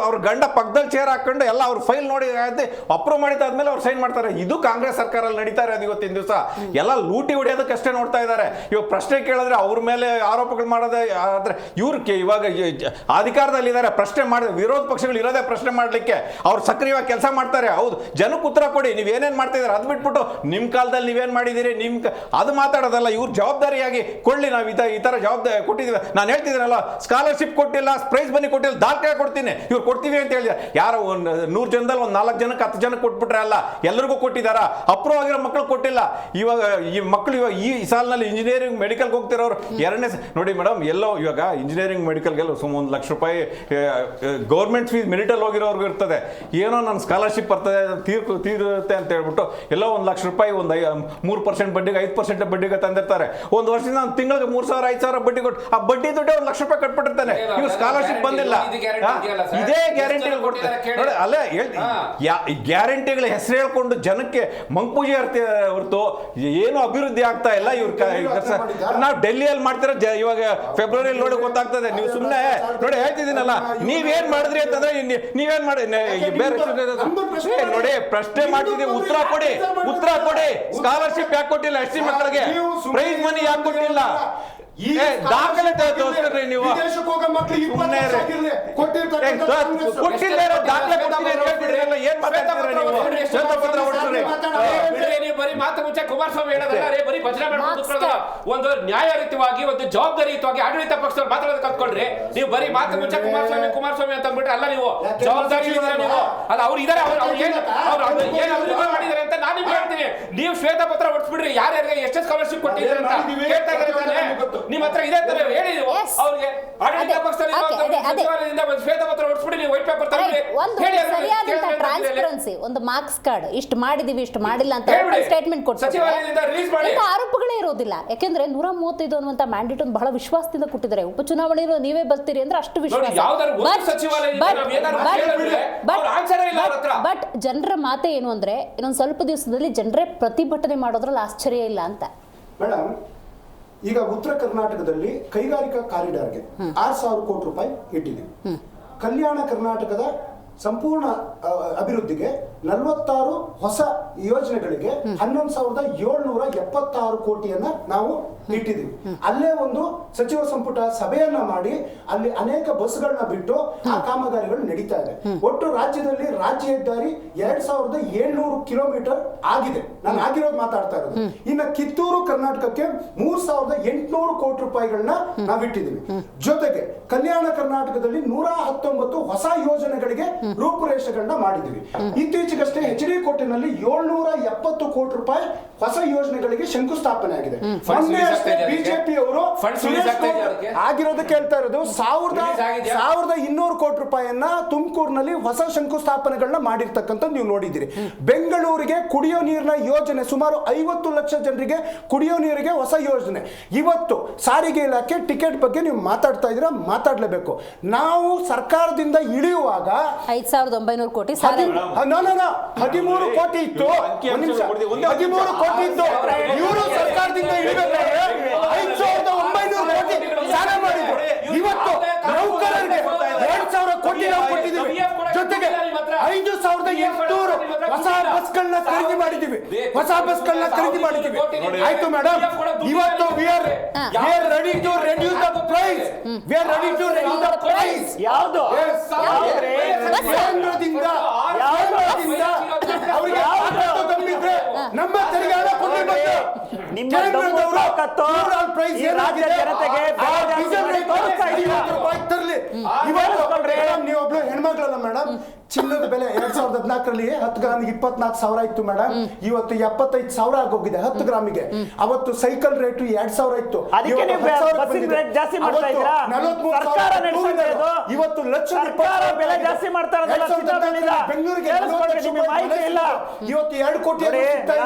ಅವ್ರ ಗಂಡ ಪಕ್ಕದಲ್ಲಿ ಚೇರ್ ಹಾಕೊಂಡು ಎಲ್ಲ ಅವ್ರ ಫೈಲ್ ನೋಡಿ ಅಪ್ರೂವ್ ಮಾಡಿದಾದ್ಮೇಲೆ ಅವ್ರು ಸೈನ್ ಮಾಡ್ತಾರೆ. ಇದು ಕಾಂಗ್ರೆಸ್ ಸರ್ಕಾರ ನಡೀತಾ ಇರೋದು ಇವತ್ತಿನ ದಿವಸ. ಎಲ್ಲ ಲೂಟಿ ಹೊಡೆಯೋದಕ್ಕಷ್ಟೇ ನೋಡ್ತಾ ಇದ್ದಾರೆ. ಇವಾಗ ಪ್ರಶ್ನೆ ಕೇಳಿದ್ರೆ ಅವ್ರ ಮೇಲೆ ಆರೋಪಗಳು ಮಾಡೋದೇ. ಆದ್ರೆ ಇವ್ರು ಇವಾಗ ಅಧಿಕಾರದಲ್ಲಿದ್ದಾರೆ, ಪ್ರಶ್ನೆ ಮಾಡಿ ವಿರೋಧ ಪಕ್ಷಗಳು ಇರೋದೇ ಪ್ರಶ್ನೆ ಮಾಡಲಿಕ್ಕೆ. ಅವ್ರು ಸಕ್ರಿಯವಾಗಿ ಕೆಲಸ ಮಾಡ್ತಾರೆ. ಹೌದು, ಜನಕ್ಕೆ ಉತ್ತರ ಕೊಡಿ, ನೀವೇನೇನು ಮಾಡ್ತಿದ್ದೀರಾ ಅದು ಬಿಟ್ಬಿಟ್ಟು ನಿಮ್ಮ ಕಾಲದಲ್ಲಿ ನೀವೇನು ಮಾಡಿದ್ದೀರಿ ಅದು ಮಾತಾಡೋದಲ್ಲ. ಇವ್ರು ಜವಾಬ್ದಾರಿಯಾಗಿ ಕೊಡ್ಲಿ. ನಾವು ಈ ತರ ಜವಾಬ್ದಾರಿ ಕೊಟ್ಟಿದ್ದೀವಿ. ನಾನು ಹೇಳ್ತಿದ್ದೀನಲ್ಲ, ಸ್ಕಾಲರ್ಶಿಪ್ ಕೊಟ್ಟಿಲ್ಲ, ಪ್ರೈಸ್ ಬನ್ನಿ ಕೊಟ್ಟಿಲ್ಲ, ದಾಖಲೆ ಕೊಡ್ತೀನಿ. ಇವ್ರು ಕೊಡ್ತೀವಿ ಅಂತ ಹೇಳಿದ್ರೆ ಯಾರೋ 100 ಜನದಲ್ಲಿ 4 ಜನಕ್ಕೆ 10 ಜನಕ್ಕೆ ಕೊಟ್ಬಿಟ್ರೆ ಅಲ್ಲ, ಎಲ್ಲರಿಗೂ ಕೊಟ್ಟಿದ್ದಾರ. ಅಪ್ರೂವ್ ಆಗಿರೋ ಮಕ್ಕಳು ಕೊಟ್ಟಿಲ್ಲ. ಇವಾಗ ಈ ಮಕ್ಕಳು ಇವಾಗ ಈ ಸಾಲಿನಲ್ಲಿ ಇಂಜಿನಿಯರಿಂಗ್ ಮೆಡಿಕಲ್ಗೆ ಹೋಗ್ತಿರೋರು ನೋಡಿ ಮೇಡಮ್, ಎಲ್ಲೋ ಇವಾಗ ಇಂಜಿನಿಯರಿಂಗ್ ಮೆಡಿಕಲ್ಗೆಲ್ಲ ಸುಮಾರು 1 ಲಕ್ಷ ರೂಪಾಯಿ ಗೌರ್ಮೆಂಟ್ ಫೀಸ್ ಮೆರಿಟಲ್ಲಿ ಹೋಗಿರೋರ್ಗೂ ಇರ್ತದೆ. ಏನೋ ನನ್ನ ಸ್ಕಾಲರ್ಶಿಪ್ ಬರ್ತದೆ ತೀರುತ್ತೆ ಅಂತ ಹೇಳ್ಬಿಟ್ಟು ಎಲ್ಲೋ 1 ಲಕ್ಷ ರೂಪಾಯಿ ಒಂದು 3% ಬಡ್ಡಿಗೆ 5% ಬಡ್ಡಿಗೆ ತಂದಿರ್ತಾರೆ. ಒಂದು ವರ್ಷದಿಂದ ನಾನು ತಿಂಗಳಿಗೆ 3,000 5,000 ಬಡ್ಡಿ ಕೊಟ್ಟು ಆ ಬಡ್ಡಿ ದುಡ್ಡೇ 1 ಲಕ್ಷ ರೂಪಾಯಿ ಕಟ್ಬಿಟ್ಟಿರ್ತಾನೆ. ಇವ್ರು ಸ್ಕಾಲರ್ಶಿಪ್ ಬಂದಿಲ್ಲ. ಇದೇ ಗ್ಯಾರಂಟಿಗಳು ಕೊಡ್ತಾರೆ. ಅಲ್ಲೇ ಗ್ಯಾರಂಟಿಗಳ ಹೆಸರು ಹೇಳ್ಕೊಂಡು ಜನಕ್ಕೆ ಮಂಕುಪೂಜೆ ಹೊರತು ಏನು ಅಭಿವೃದ್ಧಿ ಆಗ್ತಾ ಇಲ್ಲ. ನಾವು ಡೆಲ್ಲಿಯಲ್ಲಿ ಮಾಡ್ತಿರೋ ಇವಾಗ ಫೆಬ್ರವರಿಯಲ್ಲಿ ನೋಡಿ ಗೊತ್ತಾಗ್ತದೆ. ನೀವು ಸುಮ್ಮನೆ ನೋಡಿ ಹೇಳ್ತಿದ್ದೀನಲ್ಲ, ನೀವೇನ್ ಮಾಡಿದ್ರಿ ಅಂತಂದ್ರೆ ನೀವೇನ್ ಮಾಡಿ ಬೇರೆ ನೋಡಿ ಪ್ರಶ್ನೆ ಮಾಡ್ತಿದ್ದೀವಿ. ಉತ್ತರ ಕೊಡಿ. ಸ್ಕಾಲರ್ಶಿಪ್ ಯಾಕೆ ಕೊಟ್ಟಿಲ್ಲ? SC ಮಕ್ಕಳಿಗೆ ಪ್ರೈಸ್ ಮನಿ ಯಾಕೆ ಕೊಟ್ಟಿಲ್ಲ? ದಾಖಲೆ ತೋರಿಸ್ರಿ ನೀವು. ಬರೀ ಮಾತು ಮುಂಚೆ ಕುಮಾರಸ್ವಾಮಿ ಒಂದು ನ್ಯಾಯಯುತವಾಗಿ ಒಂದು ಜವಾಬ್ದಾರಿಯುತವಾಗಿ ಆಡಳಿತ ಪಕ್ಷದವ್ರು ಮಾತಾಡೋದು ಕಲ್ತ್ಕೊಂಡ್ರಿ. ನೀವು ಬರೀ ಮಾತು ಮುಂಚೆ ಕುಮಾರಸ್ವಾಮಿ ಅಂತ ಅಂದ್ಬಿಟ್ರೆ ಅಲ್ಲ, ನೀವು ಜವಾಬ್ದಾರಿ ನೀವು ಅಲ್ಲ. ಅವ್ರು ಇದಾರೆ, ಅವ್ರು ಏನ್ ಅಭಿವೃದ್ಧಿ ಮಾಡಿದಾರೆ ಅಂತ ನಾನು ನಿಮ್ಗೆ ಹೇಳ್ತೀನಿ. ನೀವು ಶ್ವೇತ ಪತ್ರ ಹೊಡ್ಸ್ಬಿಡ್ರಿ, ಯಾರ್ಯಾರಿಗೆ ಎಷ್ಟು ಸ್ಕಾಲರ್ಶಿಪ್ ಕೊಟ್ಟಿದ್ದಾರೆ ಅಂತ ಕೇಳ್ತಾ ಇದ್ದಾರೆ. ನಿಮ್ಮ ಹತ್ರ ಇದೇ ತರ ಹೇಳಿ ಅವ್ರಿಗೆ ಆಡಳಿತ ಪಕ್ಷದಿಂದ ಶ್ವೇತ ಪತ್ರ ಹೊಡ್ಸ್ಬಿಡಿ, ನೀವು ವೈಟ್ ಪೇಪರ್ ಟ್ರಾನ್ಸ್ಪರೆನ್ಸಿ, ಒಂದು ಮಾರ್ಕ್ಸ್ ಕಾರ್ಡ್, ಇಷ್ಟು ಮಾಡಿದೀವಿ ಇಷ್ಟು ಮಾಡಿಲ್ಲ ಅಂತ ಸ್ಟೇಟ್ಮೆಂಟ್ ಕೊಡ್ತಾರೆ. ಆರೋಪಗಳೇ ಇರೋದಿಲ್ಲ. ಯಾಕೆಂದ್ರೆ 135 ಅನ್ನುವಂತ ಮ್ಯಾಂಡೇಟ್ ಒಂದು ಬಹಳ ವಿಶ್ವಾಸದಿಂದ ಕೊಟ್ಟಿದ್ದಾರೆ. ಉಪಚುನಾವಣೆಯಲ್ಲೂ ನೀವೇ ಬರ್ತೀರಿ ಅಂದ್ರೆ ಅಷ್ಟು ವಿಶ್ವಾಸ. ಬಟ್ ಜನರ ಮಾತೆ ಏನು ಅಂದ್ರೆ ಇನ್ನೊಂದು ಸ್ವಲ್ಪ ದಿವಸದಲ್ಲಿ ಜನರೇ ಪ್ರತಿಭಟನೆ ಮಾಡೋದ್ರಲ್ಲಿ ಆಶ್ಚರ್ಯ ಇಲ್ಲ ಅಂತ. ಮೇಡಮ್, ಈಗ ಉತ್ತರ ಕರ್ನಾಟಕದಲ್ಲಿ ಕೈಗಾರಿಕಾ ಕಾರಿಡಾರ್ಗೆ 6,000 ಕೋಟಿ ರೂಪಾಯಿ ಇಟ್ಟಿದ್ದೀವಿ. ಕಲ್ಯಾಣ ಕರ್ನಾಟಕದ ಸಂಪೂರ್ಣ ಅಭಿವೃದ್ಧಿಗೆ 46 ಹೊಸ ಯೋಜನೆಗಳಿಗೆ 11,776 ಕೋಟಿಯನ್ನ ನಾವು ಇಟ್ಟಿದ್ದೀವಿ. ಅಲ್ಲೇ ಒಂದು ಸಚಿವ ಸಂಪುಟ ಸಭೆಯನ್ನ ಮಾಡಿ ಅಲ್ಲಿ ಅನೇಕ ಬಸ್ಗಳನ್ನ ಬಿಟ್ಟು ಆ ಕಾಮಗಾರಿಗಳು ನಡೀತಾ ಇದೆ. ಒಟ್ಟು ರಾಜ್ಯದಲ್ಲಿ ರಾಜ್ಯ ಹೆದ್ದಾರಿ 2700 ಕಿಲೋಮೀಟರ್ ಆಗಿದೆ. ನಾನು ಆಗಿರೋದು ಮಾತಾಡ್ತಾ ಇರೋದು. ಇನ್ನು ಕಿತ್ತೂರು ಕರ್ನಾಟಕಕ್ಕೆ 3800 ಕೋಟಿ ರೂಪಾಯಿಗಳನ್ನ ನಾವಿಟ್ಟಿದ್ದೀವಿ. ಜೊತೆಗೆ ಕಲ್ಯಾಣ ಕರ್ನಾಟಕದಲ್ಲಿ 119 ಹೊಸ ಯೋಜನೆಗಳಿಗೆ ರೂಪುರೇಷೆಗಳನ್ನ ಮಾಡಿದ್ದೀವಿ. ಇತ್ತೀಚೆಗಷ್ಟೇ HD ಕೋಟೆನಲ್ಲಿ 770 ಕೋಟಿ ರೂಪಾಯಿ ಹೊಸ ಯೋಜನೆಗಳಿಗೆ ಶಂಕುಸ್ಥಾಪನೆ ಆಗಿದೆ. ಮೊನ್ನೆ ಅಷ್ಟೇ ಬಿಜೆಪಿ ಅವರು ಆಗಿರೋದಕ್ಕೆ ಹೇಳ್ತಾ ಇರೋದು 1200 ಕೋಟಿ ರೂಪಾಯಿಯನ್ನ ತುಮಕೂರಿನಲ್ಲಿ ಹೊಸ ಶಂಕುಸ್ಥಾಪನೆಗಳನ್ನ ಮಾಡಿರ್ತಕ್ಕಂಥ ನೀವು ನೋಡಿದ್ದೀರಿ. ಬೆಂಗಳೂರಿಗೆ ಕುಡಿಯೋ ನೀರಿನ ಯೋಜನೆ ಸುಮಾರು 50 ಲಕ್ಷ ಜನರಿಗೆ ಕುಡಿಯೋ ನೀರಿಗೆ ಹೊಸ ಯೋಜನೆ. ಇವತ್ತು ಸಾರಿಗೆ ಇಲಾಖೆ ಟಿಕೆಟ್ ಬಗ್ಗೆ ನೀವು ಮಾತಾಡ್ತಾ ಇದ್ದೀರಾ, ಮಾತಾಡ್ಲೇಬೇಕು. ನಾವು ಸರ್ಕಾರದಿಂದ ಇಳಿಯುವಾಗ 5900 ಕೋಟಿ 13 ಕೋಟಿ ಇತ್ತು. 13 ಕೋಟಿ ಇತ್ತು. ಇವರು ಸರ್ಕಾರದಿಂದ ಇಳಿಬೇಕಾದ್ರೆ 5900 ಕೋಟಿ ಸಾಲ ಮಾಡಿದ್ರು. ಇವತ್ತು ನೌಕರರಿಗೆ 2000 ಕೋಟಿ ನಾವು ಕೊಟ್ಟಿದ್ದೀವಿ. ಜೊತೆಗೆ 5800 ಹೊಸ ಬಸ್ಗಳನ್ನ ಖರೀದಿ ಮಾಡಿದ್ದೀವಿ. ಆಯ್ತು ಮೇಡಮ್, ಇವತ್ತು we are ready to reduce the price. ಯಾವುದು ಕೇಂದ್ರದಿಂದ ಅವರಿಗೆ ತಂದಿದ್ರೆ ನಮ್ಮ ತೆರಿಗೆ ಹಣ ಕೊಟ್ಟಿರ್ಬೇಕು. ನಿಮ್ಮ ಪ್ರೈಸ್ ರಾಜ್ಯ ಜನತೆಗೆ ತರಲಿ. ನೀವೊಬ್ಳು ಹೆಣ್ಮಕ್ಳಲ್ಲ ಮೇಡಮ್. ಚಿನ್ನದ ಬೆಲೆ 2014ರಲ್ಲಿ 10 ಗ್ರಾಮಿಗೆ 24,000 ಇತ್ತು ಮೇಡಮ್. ಇವತ್ತು 75,000 ಆಗೋಗಿದೆ 10 ಗ್ರಾಮಿಗೆ. ಅವತ್ತು ಸೈಕಲ್ ರೇಟ್ 2,000 ಇತ್ತು. ಇವತ್ತು ಲಕ್ಷ ಬೆಲೆ ಜಾಸ್ತಿ ಮಾಡ್ತಾ ಬೆಂಗಳೂರಿಗೆ ಇವತ್ತು 2 ಕೋಟಿ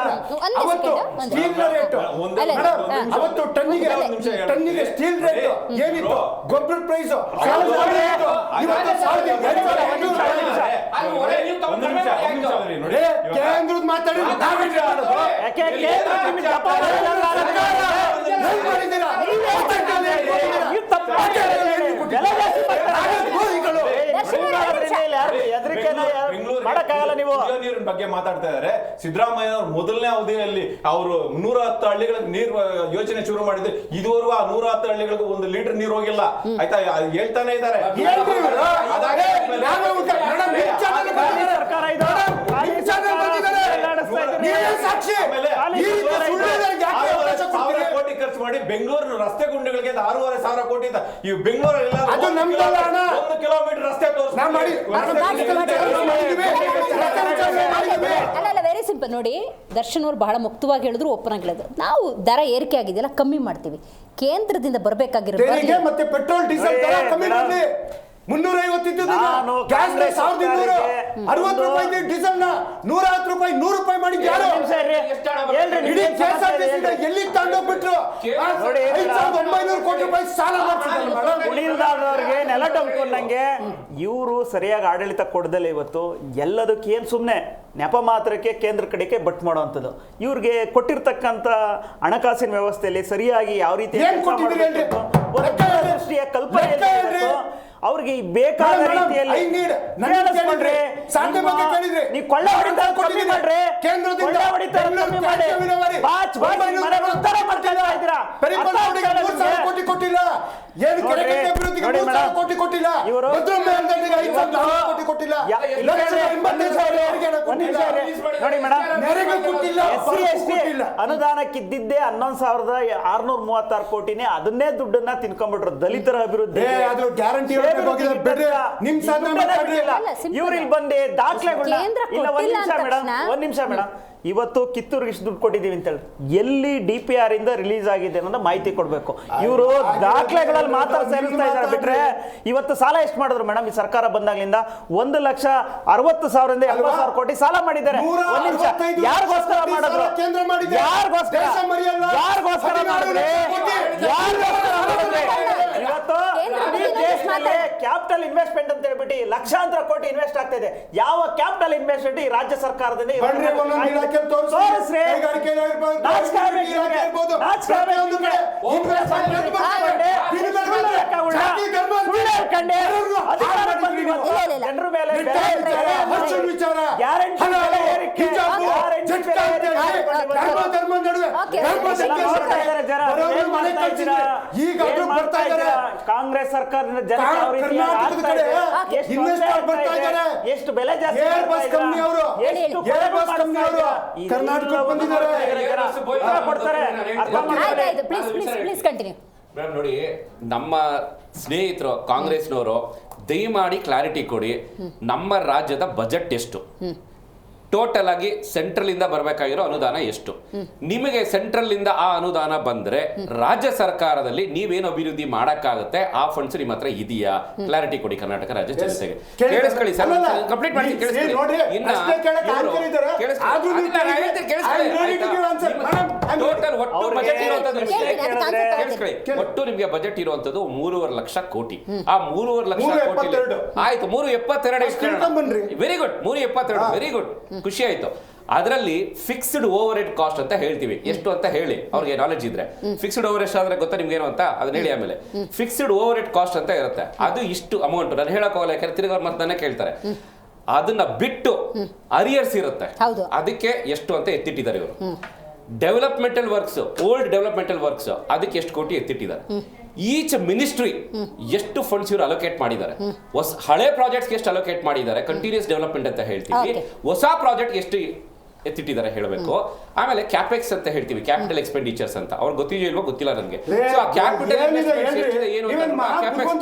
ಅವತ್ತು ಸ್ಟೀಲ್ ರೇಟ್ ಅವತ್ತು ಟನ್ನಿಗೆ ಸ್ಟೀಲ್ ರೇಟ್ ಏನಿತ್ತು, ಗೊಬ್ಬರ ಪ್ರೈಸ್ ಕೇಂದ್ರದ ಮಾತಾಡಿ ನೀರಿನ ಬಗ್ಗೆ ಮಾತಾಡ್ತಾ ಇದ್ದಾರೆ. ಸಿದ್ದರಾಮಯ್ಯ ಅವರು ಮೊದಲನೇ ಅವಧಿಯಲ್ಲಿ ಅವರು 110 ಹಳ್ಳಿಗಳಿಗೆ ನೀರು ಯೋಜನೆ ಶುರು ಮಾಡಿದ್ರೆ ಇದುವರೆಗೂ ಆ 110 ಹಳ್ಳಿಗಳಿಗೆ 1 ಲೀಟರ್ ನೀರು ಹೋಗಿಲ್ಲ. ಆಯ್ತಾ, ಹೇಳ್ತಾನೆ ಇದ್ದಾರೆ. ಕೋಟಿ ಖರ್ಚು ಮಾಡಿ ಬೆಂಗಳೂರಿನ ರಸ್ತೆ ಗುಂಡಿಗಳಿಗೆ 6,500 ಕೋಟಿ ಈ ಬೆಂಗಳೂರಲ್ಲಿ 1 ಕಿಲೋಮೀಟರ್ ರಸ್ತೆ ಅಲ್ಲ ವೆರಿ ಸಿಂಪಲ್ ನೋಡಿ. ದರ್ಶನ್ ಅವ್ರು ಬಹಳ ಮುಕ್ತವಾಗಿ ಹೇಳಿದ್ರು, ಓಪನ್ ಆಗಿ ಹೇಳಿದ್ರು. ನಾವು ದರ ಏರಿಕೆ ಆಗಿದೆಯಲ್ಲ ಕಮ್ಮಿ ಮಾಡ್ತೀವಿ. ಕೇಂದ್ರದಿಂದ ಬರಬೇಕಾಗಿರೋ ಮತ್ತೆ ಪೆಟ್ರೋಲ್ ಡೀಸೆಲ್ ದರ ಕಮ್ಮಿ ಮಾಡಿ 350 ಇದ್ದು ಗ್ಯಾಸ್ 1260 ರೂಪಾಯಿ, ಡೀಸೆಲ್ 110 ರೂಪಾಯಿ 100 ರೂಪಾಯಿ ಮಾಡಿದ್ದು ಯಾರು? ಎಲ್ಲಿ ತಗೊಂಡೋಗ್ಬಿಟ್ರು? 5,900 ಕೋಟಿ ರೂಪಾಯಿ ಸಾಲ ಉಳಿಲ್ದಾರರಿಗೆ ನೆಲ ಟೊಂಕೊಂಡಂಗೆ ಇವರು ಸರಿಯಾಗಿ ಆಡಳಿತ ಕೊಡದಲ್ಲ. ಇವತ್ತು ಎಲ್ಲದಕ್ಕೆ ಏನು ಸುಮ್ಮನೆ ನೆಪ ಮಾತ್ರಕ್ಕೆ ಕೇಂದ್ರ ಕಡೆಗೆ ಬಟ್ ಮಾಡುವಂಥದ್ದು. ಇವ್ರಿಗೆ ಕೊಟ್ಟಿರ್ತಕ್ಕಂಥ ಹಣಕಾಸಿನ ವ್ಯವಸ್ಥೆಯಲ್ಲಿ ಸರಿಯಾಗಿ ಯಾವ ರೀತಿ ದೃಷ್ಟಿಯ ಕಲ್ಪನೆ ಅವ್ರಿಗೆ ಬೇಕಾದ ರೀತಿಯಲ್ಲಿ ನೀವು ಕೊಳ್ಳೆ ಹೊಡಿತಾರೆ ಕಮ್ಮಿ ಮಾಡ್ರಿ, ಕೊಳ್ಳೆ ಹೊಡಿತಾರೆ ಕಮ್ಮಿ ಮಾಡಿ, ಬಾಚ್ ಮನೆ ಉತ್ತರ ಮಾಡ್ತಾ ಇದ್ದೀರಾ. ಕೋಟಿ ಕೊಟ್ಟಿಲ್ಲ, ಏನು ಕೋಟಿ ಕೊಟ್ಟಿಲ್ಲ, ಇವರು ಕೊಟ್ಟಿಲ್ಲ. ನೋಡಿ ಮೇಡಮ್, ಅನುದಾನಕ್ಕಿದ್ದಿದ್ದೇ 11,636 ಕೋಟಿನೇ. ಅದನ್ನೇ ದುಡ್ಡನ್ನ ತಿನ್ಕೊಂಡ್ಬಿಟ್ರು ದಲಿತರ ಅಭಿವೃದ್ಧಿ. ಗ್ಯಾರಂಟಿ ಇವ್ರಿಗೆ ಬಂದು ದಾಖಲೆಗಳನ್ನ ಇಲ್ಲ. ಒಂದ್ ನಿಮಿಷ ಮೇಡಮ್, ಇವತ್ತು ಕಿತ್ತೂರಿಗೆ ಇಷ್ಟು ದುಡ್ಡು ಕೊಟ್ಟಿದ್ದೀವಿ ಅಂತ ಹೇಳಿ ಎಲ್ಲಿ DPR ಇಂದ ರಿಲೀಸ್ ಆಗಿದೆ ಅನ್ನೋದು ಮಾಹಿತಿ ಕೊಡ್ಬೇಕು. ಇವರು ದಾಖಲೆಗಳಲ್ಲಿ ಮಾತ್ರ ಸೇರಿಸ್ತಾ ಇದ್ದಾರೆ ಬಿಟ್ರೆ ಇವತ್ತು ಸಾಲ ಎಷ್ಟು ಮಾಡಿದ್ರು ಮೇಡಮ್? ಈ ಸರ್ಕಾರ ಬಂದಾಗ್ಲಿಂದ 1,60,000 ಇಂದ 70,000 ಕೋಟಿ ಸಾಲ ಮಾಡಿದ್ದಾರೆ. ಒಂದ್ ನಿಮಿಷ, ಯಾರಿಗೋಸ್ಕರ ಮಾಡಿದ್ರು? ಯಾರಿಗೋಸ್ಕರ ಮಾಡಿದ್ರೆ? ಇವತ್ತು ಕ್ಯಾಪಿಟಲ್ ಇನ್ವೆಸ್ಟ್ಮೆಂಟ್ ಅಂತ ಹೇಳ್ಬಿಟ್ಟು ಲಕ್ಷಾಂತರ ಕೋಟಿ ಇನ್ವೆಸ್ಟ್ ಆಗ್ತಾ ಇದೆ. ಯಾವ ಕ್ಯಾಪಿಟಲ್ ಇನ್ವೆಸ್ಟ್ಮೆಂಟ್ ಈ ರಾಜ್ಯ ಸರ್ಕಾರದಿಂದ? ಜನರ ಮೇಲೆ ಧರ್ಮ ನಡುವೆ Okay, ಸ್ವಲ್ಪ okay. ಧಕ್ಕೆ ನೋಡ್ತಾ ಇದ್ದಾರೆ ಜನ. ಬರೋರು ಏನ್ ಮನೆ ಮಾಡ್ತಾ ಕಳ್ಸಿದ್ರೆ ಇದ್ದೀರಾ? ಈಗಾದ್ರೂ ಏನ್ ಬರ್ತಾ ಮಾಡ್ತಾ ಇದ್ದಾರೆ. ಇದ್ದೀರಾ? ಕಾಂಗ್ರೆಸ್ ಸರ್ಕಾರದ ಜನ ಯಾವ ರೀತಿ ಕರ್ನಾಟಕದ ಆಗ್ತಾ ಕಡೆ ಇದೆ? ಎಷ್ಟು ಇನ್ವೆಸ್ಟರ್ ತೊಂದ್ರೆ ಬರ್ತಾ ಆಗ್ತಾ ಇದೆ? ಇದ್ದಾರೆ. ಎಷ್ಟು ಬೆಲೆ ಜಾಸ್ತಿ ಏರ್ ಮಾಡ್ತಾ ಬಸ್ ಇದ್ದೀರಾ? ಕಂಪನಿ ಅವರು ಎಷ್ಟು ಏರ್ ಬಸ್ ಕೊಡುಗೆ ಕಂಪನಿ ಅವರು ಮಾಡ್ತಾ ಇದ್ದೀರಾ? ಕರ್ನಾಟಕಕ್ಕೆ ಬಂದಿದ್ದಾರೆ. ಉತ್ತರ ಕೊಡ್ತಾರೆ. ಅರ್ಥ ಮಾಡ್ಕೊಳ್ಳಿ. ಆಯ್ತು ಪ್ಲೀಸ್ ಕಂಟಿನ್ಯೂ. ಮೇಡಮ್ ನೋಡಿ, ನಮ್ಮ ಸ್ನೇಹಿತರು ಕಾಂಗ್ರೆಸ್ನವರು ದಯಮಾಡಿ ಕ್ಲಾರಿಟಿ ಕೊಡಿ. ನಮ್ಮ ರಾಜ್ಯದ ಬಜೆಟ್ ಎಷ್ಟು, ಟೋಟಲ್ ಆಗಿ ಸೆಂಟ್ರಲ್ ಇಂದ ಬರಬೇಕಾಗಿರೋ ಅನುದಾನ ಎಷ್ಟು, ನಿಮಗೆ ಸೆಂಟ್ರಲ್ ಇಂದ ಆ ಅನುದಾನ ಬಂದ್ರೆ ರಾಜ್ಯ ಸರ್ಕಾರದಲ್ಲಿ ನೀವೇನು ಅಭಿವೃದ್ಧಿ ಮಾಡಕ್ಕಾಗುತ್ತೆ ಆ ಫಂಡ್ಸ್ ನಿಮ್ಮ ಹತ್ರ ಇದೆಯಾ? ಕ್ಲಾರಿಟಿ ಕೊಡಿ ಕರ್ನಾಟಕ ರಾಜ್ಯ ಜನತೆಗೆ. ಕೇಳಿಸ್ಕೊಳ್ಳಿ ಸರ್, ಕಂಪ್ಲೀಟ್ ಮಾಡ್ತೀನಿ, ಕೇಳಿಸ್ಕೊಳ್ಳಿ. ಟೋಟಲ್ ಒಟ್ಟು ಬಜೆಟ್ ಇರುವಂತದ್ದು ಕೇಳಿಸ್ಕೊಳ್ಳಿ, ಒಟ್ಟು ನಿಮಗೆ ಬಜೆಟ್ ಇರುವಂತದ್ದು 3.5 ಲಕ್ಷ ಕೋಟಿ. ಆ 3.5 ಲಕ್ಷ ಕೋಟಿ ಆಯ್ತು, 372 ವೆರಿ ಗುಡ್, 372 ವೆರಿ ಗುಡ್, ಖುಷಿ ಆಯ್ತು. ಅದರಲ್ಲಿ ಫಿಕ್ಸ್ಡ್ ಓವರ್ ಹೆಡ್ ಕಾಸ್ಟ್ ಅಂತ ಹೇಳ್ತೀವಿ. ಎಷ್ಟು ಅಂತ ಹೇಳಿ ಅವ್ರಿಗೆ ನಾಲೆಜ್ ಇದ್ರೆ. ಫಿಕ್ಸ್ಡ್ ಓವರ್ ಹೆಡ್ ಆದ್ರೆ ಗೊತ್ತಾ ನಿಮ್ಗೆ ಏನು ಅಂತ ಅದನ್ನ ಹೇಳಿ. ಆಮೇಲೆ ಫಿಕ್ಸ್ಡ್ ಓವರ್ ಹೆಡ್ ಕಾಸ್ಟ್ ಅಂತ ಇರುತ್ತೆ, ಅದು ಇಷ್ಟು ಅಮೌಂಟ್. ನಾನು ಹೇಳಕ್ ಹೋಗಲ್ಲ, ಯಾಕಂದ್ರೆ ತಿರುಗಿ ಅವ್ರ ಮತ್ತೆ ಕೇಳ್ತಾರೆ. ಅದನ್ನ ಬಿಟ್ಟು ಅರಿಯರ್ಸ್ ಇರುತ್ತೆ, ಅದಕ್ಕೆ ಎಷ್ಟು ಅಂತ ಎತ್ತಿಟ್ಟಿದ್ದಾರೆ ಇವರು. Developmental works, old developmental works, ಅದಕ್ಕೆ ಎಷ್ಟು ಕೋಟಿ ಎತ್ತಿಟ್ಟಿದ್ದಾರೆ. ಈಚ್ ಮಿನಿಸ್ಟ್ರಿ ಎಷ್ಟು ಫಂಡ್ಸ್ ಇವರು ಅಲೋಕೇಟ್ ಮಾಡಿದ್ದಾರೆ, ಹಳೆ ಪ್ರಾಜೆಕ್ಟ್ಸ್ ಎಷ್ಟು ಅಲೋಕೇಟ್ ಮಾಡಿದ್ದಾರೆ, ಕಂಟಿನ್ಯೂಸ್ ಡೆವಲಪ್ಮೆಂಟ್ ಅಂತ ಹೇಳ್ತೀವಿ. ಹೊಸ ಪ್ರಾಜೆಕ್ಟ್ ಎಷ್ಟು ಎತ್ತಿಟ್ಟಿದ್ದಾರೆ ಹೇಳಬೇಕು. ಆಮೇಲೆ ಕ್ಯಾಪೆಕ್ಸ್ ಅಂತ ಹೇಳ್ತೀವಿ, ಕ್ಯಾಪಿಟಲ್ ಎಕ್ಸ್ಪೆಂಡಿಚರ್ಸ್ ಅಂತ. ಅವ್ರಿಗೆ ಗೊತ್ತಿದೆಯೋ ಇಲ್ವೋ ಗೊತ್ತಿಲ್ಲ ನನಗೆ. ಸೊ ಆ ಕ್ಯಾಪಿಟಲ್ ಇನ್ವೆಸ್ಟ್ಮೆಂಟ್ಸ್ ಎಷ್ಟಿದೆ ಏನು ಅಂತ ಕ್ಯಾಪೆಕ್ಸ್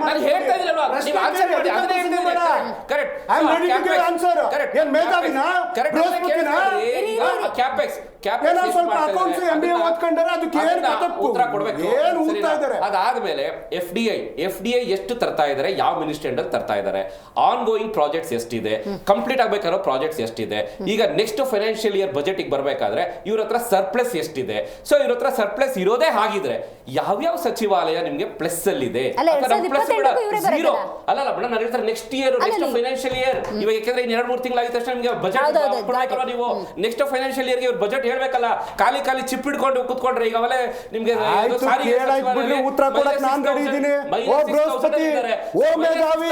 ನಾನು ಹೇಳ್ತಾ ಇದ್ದೀನಲ್ವಾ, ನೀವು ಆನ್ಸರ್ ಮಾಡಿ. ಅದನ್ನೇ ಹೇಳ್ತೀನಿ. ಕರೆಕ್ಟ್ ಕರೆಕ್ಟ್ ಕ್ಯಾಪೆಕ್ಸ್ ಉತ್ತರ ಕೊಡ್ಬೇಕು. ಅದಾದ್ಮೇಲೆ ಎಫ್ ಡಿ ಐ ಎಷ್ಟು ತರ್ತಾ ಇದಾರೆ, ಯಾವ ಮಿನಿಸ್ಟ್ರಿ ಅಂಡರ್ ತರ್ತಾ ಇದಾರೆ, ಆನ್ ಗೋಯಿಂಗ್ ಪ್ರಾಜೆಕ್ಟ್ಸ್ ಎಷ್ಟಿದೆ, ಕಂಪ್ಲೀಟ್ ಆಗ್ಬೇಕಾರೋ ಪ್ರಾಜೆಕ್ಟ್ಸ್ ಎಷ್ಟಿದೆ. ಈಗ ನೆಕ್ಸ್ಟ್ ಫೈನಾನ್ಷಿಯಲ್ ಇಯರ್ ಬಜೆಟ್ ಬರಬೇಕಾದ್ರೆ ಇವ್ರ ಹತ್ರ ಸರ್ಪ್ಲಸ್ ಎಷ್ಟಿದೆ. ಸೊ ಇವ್ರ ಹತ್ರ ಸರ್ಪ್ಲಸ್ ಇರೋದೇ ಹಾಗಿದ್ರೆ ಯಾವ್ಯಾವ ಸಚಿವಾಲಯ ನಿಮ್ಗೆ ಪ್ಲಸ್ ಅಲ್ಲಿ ಇದೆ? ಝೀರೋ ಅಲ್ಲ ಮೇಡಮ್, ನಾನು ಹೇಳ್ತಾರೆ next year, next financial year. ಇವಾಗ ಯಾಕಂದ್ರೆ 2-3 ತಿಂಗಳಾಗಿದ ತಕ್ಷಣ ನಿಮ್ಗೆ ಬಜೆಟ್ ಕೊಡ್ಬೇಕಲ್ಲ ನೀವು. ನೆಕ್ಸ್ಟ್ ಫೈನಾನ್ಷಿಯಲ್ ಇಯರ್ಗೆ ಇವ್ರು ಬಜೆಟ್ ಹೇಳ್ಬೇಕಲ್ಲ. ಖಾಲಿ ಚಿಪ್ ಹಿಡ್ಕೊಂಡು ಕೂತ್ಕೊಂಡ್ರೆ ಈಗ ಅವೆಲ್ಲ ನಿಮ್ಗೆ ಉತ್ತರ ಕೊಡಕ್ ನಾನು ರೆಡಿ ಇದ್ದೀನಿ. ಓ ಬೃಹಸ್ಪತಿ, ಓ ಮೇಧಾವಿ,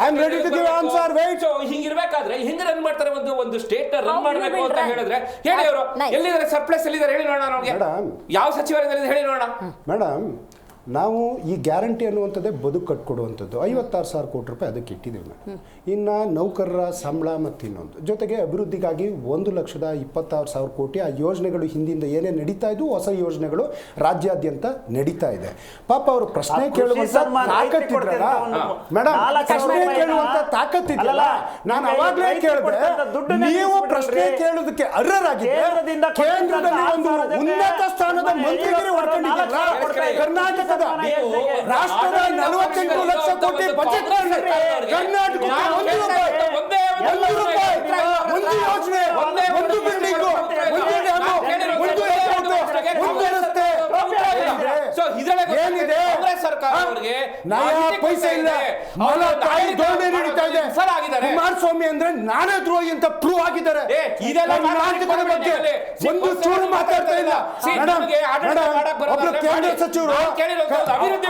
I am ready to give answer. Wait. ಹಿಂಗಿರ್ಬೇಕಾದ್ರೆ ಹೆಂಗ್ ರನ್ ಮಾಡ್ತಾರೆ ಒಂದು ಸ್ಟೇಟ್ ರನ್ ಮಾಡ್ಬೇಕು ಅಂತ ಹೇಳಿದ್ರೆ ಹೇಳಿ. ಅವರು ಎಲ್ಲಿದ್ದಾರೆ ಸರ್ಪ್ಲಸ್, ಎಲ್ಲಿದ್ದಾರೆ ಹೇಳಿ ನೋಡೋಣ. ನಮಗೆ ಯಾವ ಸಚಿವಾಲಯದಲ್ಲಿ ಹೇಳಿ ನೋಡೋಣ. ಮೇಡಮ್, ನಾವು ಈ ಗ್ಯಾರಂಟಿ ಅನ್ನುವಂಥದ್ದೇ ಬದುಕು ಕಟ್ಕೊಡುವಂಥದ್ದು. 56,000 ಕೋಟಿ ರೂಪಾಯಿ ಅದಕ್ಕೆ ಇಟ್ಟಿದ್ದೀವಿ ಮೇಡಮ್. ಇನ್ನು ನೌಕರರ ಸಂಬಳ ಮತ್ತು ಇನ್ನೊಂದು ಜೊತೆಗೆ ಅಭಿವೃದ್ಧಿಗಾಗಿ 1,26,000 ಕೋಟಿ. ಆ ಯೋಜನೆಗಳು ಹಿಂದಿಂದ ಏನೇ ನಡೀತಾ ಇದ್ವು, ಹೊಸ ಯೋಜನೆಗಳು ರಾಜ್ಯಾದ್ಯಂತ ನಡೀತಾ ಇದೆ. ಪಾಪ ಅವರು ಪ್ರಶ್ನೆ ಕೇಳುವಂತ ತಾಕತ್ತಿದ್ರಲ್ಲ ಮೇಡಮ್, ಪ್ರಶ್ನೆ ಕೇಳುವಂತ ತಾಕತ್ತಿದ್ರಲ್ಲ. ನಾನು ಅವಾಗಲೇ ಕೇಳಿದೆ, ನೀವು ಪ್ರಶ್ನೆ ಕೇಳೋದಕ್ಕೆ ಅರ್ಹರಾಗಿದ್ದರೆ ಕೇಂದ್ರದಲ್ಲಿ ಒಂದು ಉನ್ನತ ಸ್ಥಾನದ ಮಂತ್ರಿಗಿರಿ ಹೊಡ್ಕೊಂಡಿದ್ದೀರಲ್ಲ. ಕರ್ನಾಟಕದ ರಾಷ್ಟ್ರದ 48 ಲಕ್ಷ ಕೋಟಿ ಬಜೆಟ್ ಕರ್ನಾಟಕ ಒಂದು ರೂಪಾಯಿ, ಒಂದು ಯೋಜನೆ, ಒಂದು ಬಿಲ್ಡಿಂಗ್, ಒಂದು ಡ್ಯಾಮು, ಒಂದು ಏರ್ಪೋರ್ಟ್, ಒಂದು ರಸ್ತೆ ಏನಿದೆ? ನಯಾ ಪೈಸೆ ಇಲ್ಲ. ತಾಯಿ ಧೋರಣೆ ನಡೀತಾ ಇದೆ. ಕುಮಾರಸ್ವಾಮಿ ಅಂದ್ರೆ ನಾನೇ ದ್ರೋಹಿ ಅಂತ ಪ್ರೂವ್ ಆಗಿದ್ದಾರೆ. ಕರ್ನಾಟಕದ ಬಗ್ಗೆ ಒಂದು ಚೂರು ಮಾತಾಡ್ತಾ ಇಲ್ಲ. ಒಬ್ರು ಕೇಂದ್ರ ಸಚಿವರು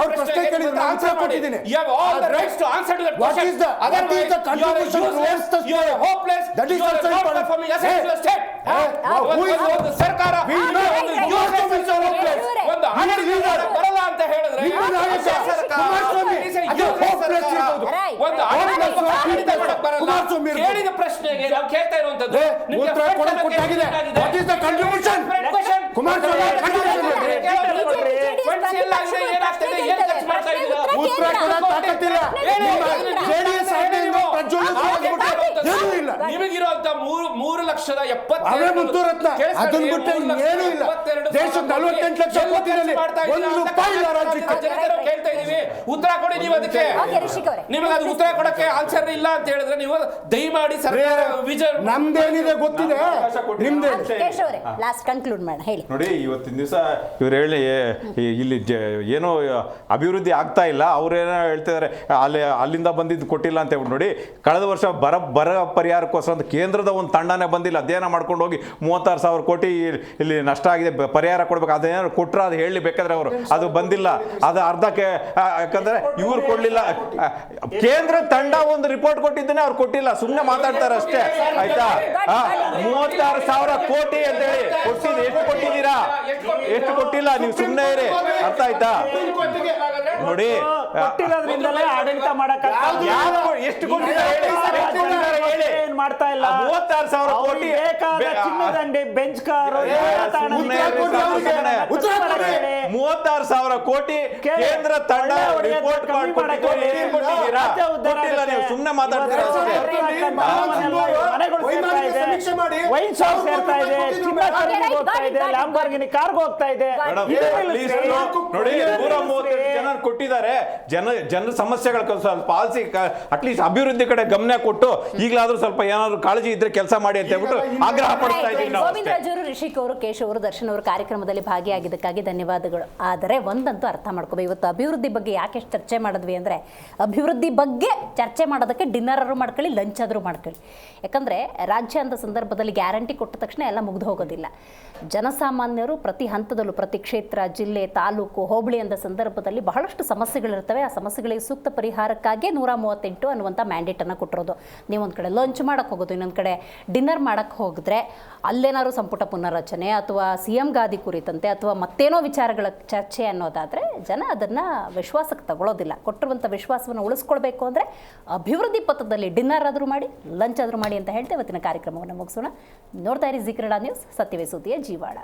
ಅವ್ರ ಪ್ರಶ್ನೆ ಕೇಳಿದ್ರೆ ಆನ್ಸರ್ ಕೊಟ್ಟಿದ್ದೀನಿ. What is the contribution towards the state? Hopeless. That is also performing as a state. Who is the ಸರ್ಕಾರ? We know you are hopeless. ಒಂದು ಬರಲ್ಲ ಅಂತ ಹೇಳಿದ್ರೆ ಕುಮಾರಸ್ವಾಮಿ ಕೇಳಿದ ಪ್ರಶ್ನೆಗೆ ನಾವು ಕೇಳ್ತಾ ಇರುವಂತದ್ದು ಉತ್ತರ ಕೊಟ್ಟಾಗಿದೆ. What is the contribution? Kumaraswamy ಉತ್ತರ ಕೊಡೋಕೆ ತಾಕತ್ತಿಲ್ಲ. ಜೆಡಿಎಸ್ ನಿಮಗಿರುವಂತ 3,70,000 ಮುತ್ತುರತ್ನ ಅದನ್ನ ಬಿಟ್ಟು ಏನೂ ಇಲ್ಲ. ದೇಶದ 48 ಲಕ್ಷ ಕೋಟಿಯಲ್ಲಿ 1 ರೂಪಾಯಿ ಇಲ್ಲ ರಾಜ್ಯಕ್ಕೆ. ಕೇಳ್ತಾ ಇದೀವಿ, ಉತ್ತರ ಕೊಡಿ ನೀವು ಅದಕ್ಕೆ. ನಿಮಗೆ ಅದು ಉತ್ತರ ಕೊಡಕ್ಕೆ ಆನ್ಸರ್ ಇಲ್ಲ ಅಂತ ಹೇಳಿದ್ರೆ ನೀವು ದಯಮಾಡಿ ಸರ್ಕಾರ ನಮ್ದೇನಿದೆ ಗೊತ್ತಿದೆ, ನಿಮ್ದೇ. ಲಾಸ್ಟ್ ಕನ್ಕ್ಲೂಡ್ ಮಾಡಿ ಹೇಳಿ. ನೋಡಿ, ಇವತ್ತಿನ ದಿವಸ ಇವ್ರು ಹೇಳಿ ಇಲ್ಲಿ ಏನೋ ಅಭಿವೃದ್ಧಿ ಆಗ್ತಾ ಇಲ್ಲ, ಅವ್ರೇನೋ ಹೇಳ್ತಿದ್ದಾರೆ ಅಲ್ಲಿಂದ ಬಂದಿದ್ದು ಕೊಟ್ಟಿಲ್ಲ ಅಂತ ಹೇಳ್ಬಿಟ್ಟು. ನೋಡಿ, ಕಳೆದ ವರ್ಷ ಬರ ಪರಿಹಾರಕ್ಕೋಸ್ಕರ ಕೇಂದ್ರದ ಒಂದು ತಂಡನೇ ಬಂದಿಲ್ಲ, ಅಧ್ಯಯನ ಮಾಡ್ಕೊಂಡು ಹೋಗಿ 36,000 ಕೋಟಿ ಇಲ್ಲಿ ನಷ್ಟ ಆಗಿದೆ, ಪರಿಹಾರ ಕೊಡ್ಬೇಕು. ಅದೇನಾದ್ರು ಕೊಟ್ಟರೆ ಅದು ಹೇಳಿ ಬೇಕಾದ್ರೆ ಅವರು ಅದು ಬಂದಿಲ್ಲ. ಅದು ಅರ್ಧಕ್ಕೆ ಯಾಕಂದ್ರೆ ಇವ್ರು ಕೊಡ್ಲಿಲ್ಲ, ಕೇಂದ್ರ ತಂಡ ಒಂದು ರಿಪೋರ್ಟ್ ಕೊಟ್ಟಿದ್ದೇನೆ, ಅವ್ರು ಕೊಟ್ಟಿಲ್ಲ, ಸುಮ್ಮನೆ ಮಾತಾಡ್ತಾರೆ ಅಷ್ಟೇ. ಆಯ್ತಾ? 36,000 ಕೋಟಿ ಅಂತ ಹೇಳಿ ಕೊಟ್ಟಿದ್ದು, ಎಷ್ಟು ಕೊಟ್ಟಿದ್ದೀರಾ? ಎಷ್ಟು ಕೊಟ್ಟಿಲ್ಲ, ನೀವು ಸುಮ್ಮನೆ ಇರಿ. ಅರ್ಥ ಆಯ್ತಾ? ನೋಡಿ, ಕೊಟ್ಟಿರೋದ್ರಿಂದಲೇ ಆಡಳಿತ ಮಾಡಕ್ಕಾಗ್ತದೆ. ಎಷ್ಟು ಕೊಟ್ಟಿದ್ದಾರೆ ಹೇಳಿ. ಏನ್ ಮಾಡ್ತಾ ಇಲ್ಲ. 36,000 ಕೋಟಿ ಬೇಕಾದ ಚಿನ್ನದ ಅಂಗಡಿ, ಬೆಂಚ್ ಕಾರು, 36,000 ಕೋಟಿ ಕೇಂದ್ರ ತಂಡ ರಿಪೋರ್ಟ್ ಕೊಟ್ಟಿದ್ದೀರಾ? ಕೊಟ್ಟಿಲ್ಲ, ನೀವು ಸುಮ್ಮನೆ ಮಾತಾಡ್ತೀರಾ ಅಷ್ಟೇ. ವೈನ್ ಶಾಪ್ ಸೇರ್ತಾ ಇದೆ, ಚಿನ್ನ ಖರೀದಿಗೆ ಹೋಗ್ತಾ ಇದೆ, ಲ್ಯಾಂಬೋರ್ಗಿನಿ ಕಾರ್ಗೆ ಹೋಗ್ತಾ ಇದೆ. ನೋಡಿ, 130 ಜನ ಕೊಟ್ಟಿದ್ದಾರೆ. ಜನರ ಸಮಸ್ಯೆಗಳ ಸ್ವಲ್ಪ ಪಾಲಿಸಿ, ಅಟ್ಲೀಸ್ಟ್ ಅಭಿವೃದ್ಧಿ ಕಡೆ ಗಮನ ಕೊಟ್ಟು ಈಗಲಾದ್ರೂ ಸ್ವಲ್ಪ ಏನಾದ್ರು ಕಾಳಜಿ ಇದ್ರೆ ಕೆಲಸ ಮಾಡಿ ಅಂತ ಹೇಳ್ಬಿಟ್ಟು ಆಗ್ರಹ ಪಡ್ತಾ ಇದ್ದೀವಿ ನಾವು. ಗೋವಿಂದರಾಜ್ ಅವರು, ರಿಷಿಕ್ ಅವರು, ಕೇಶವ್ ಅವರು, ದರ್ಶನ್ ಅವರು ಕಾರ್ಯಕ್ರಮದಲ್ಲಿ ಭಾಗಿಯಾಗಿದ್ದಕ್ಕಾಗಿ ಧನ್ಯವಾದಗಳು. ಆದರೆ ಒಂದಂತೂ ಅರ್ಥ ಮಾಡ್ಕೋಬೇಕು, ಇವತ್ತು ಅಭಿವೃದ್ಧಿ ಬಗ್ಗೆ ಯಾಕೆ ಚರ್ಚೆ ಮಾಡಿದ್ವಿ ಅಂದರೆ, ಅಭಿವೃದ್ಧಿ ಬಗ್ಗೆ ಚರ್ಚೆ ಮಾಡೋದಕ್ಕೆ ಡಿನ್ನರ್ ಆದ್ರೂ ಮಾಡ್ಕೊಳ್ಳಿ, ಲಂಚ್ ಆದ್ರೂ ಮಾಡ್ಕೊಳ್ಳಿ. ಯಾಕಂದರೆ ರಾಜ್ಯ ಅಂತ ಸಂದರ್ಭದಲ್ಲಿ ಗ್ಯಾರಂಟಿ ಕೊಟ್ಟ ತಕ್ಷಣ ಎಲ್ಲ ಮುಗ್ದು ಹೋಗೋದಿಲ್ಲ. ಜನಸಾಮಾನ್ಯರು ಪ್ರತಿ ಹಂತದಲ್ಲೂ, ಪ್ರತಿ ಕ್ಷೇತ್ರ, ಜಿಲ್ಲೆ, ತಾಲೂಕು, ಹೋಬಳಿ ಅಂತ ಸಂದರ್ಭದಲ್ಲಿ ಬಹಳಷ್ಟು ಸಮಸ್ಯೆಗಳಿರ್ತವೆ. ಆ ಸಮಸ್ಯೆಗಳಿಗೆ ಸೂಕ್ತ ಪರಿಹಾರಕ್ಕಾಗಿ 138 ಅನ್ನುವಂಥ ಮ್ಯಾಂಡೇಟನ್ನು ಕೊಟ್ಟಿರೋದು. ನೀವೊಂದು ಕಡೆ ಲಂಚ್ ಮಾಡೋಕ್ಕೆ ಹೋಗೋದು, ಇನ್ನೊಂದು ಕಡೆ ಡಿನ್ನರ್ ಮಾಡೋಕ್ಕೆ ಹೋಗಿದ್ರೆ ಅಲ್ಲೇನಾದ್ರು ಸಂಪುಟ ಪುನರ್ರಚನೆ ಅಥವಾ CM ಗಾದಿ ಕುರಿತಂತೆ ಅಥವಾ ಮತ್ತೇನೋ ವಿಚಾರಗಳ ಚರ್ಚೆ ಅನ್ನೋದಾದರೆ ಜನ ಅದನ್ನು ವಿಶ್ವಾಸಕ್ಕೆ ತಗೊಳ್ಳೋದಿಲ್ಲ. ಕೊಟ್ಟಿರುವಂಥ ವಿಶ್ವಾಸವನ್ನು ಉಳಿಸ್ಕೊಳ್ಬೇಕು ಅಂದರೆ ಅಭಿವೃದ್ಧಿ ಪಥದಲ್ಲಿ ಡಿನ್ನರ್ ಆದರೂ ಮಾಡಿ, ಲಂಚ್ ಆದರೂ ಮಾಡಿ ಅಂತ ಹೇಳ್ತೇವೆ. ಇವತ್ತಿನ ಕಾರ್ಯಕ್ರಮವನ್ನು ಮುಗಿಸೋಣ. ನೋಡ್ತಾ ಇರಿ ಜಿ ಕನ್ನಡ ನ್ಯೂಸ್, ಸತ್ಯವೇ ಸುದ್ದಿಯ ಜೀವಾಳ.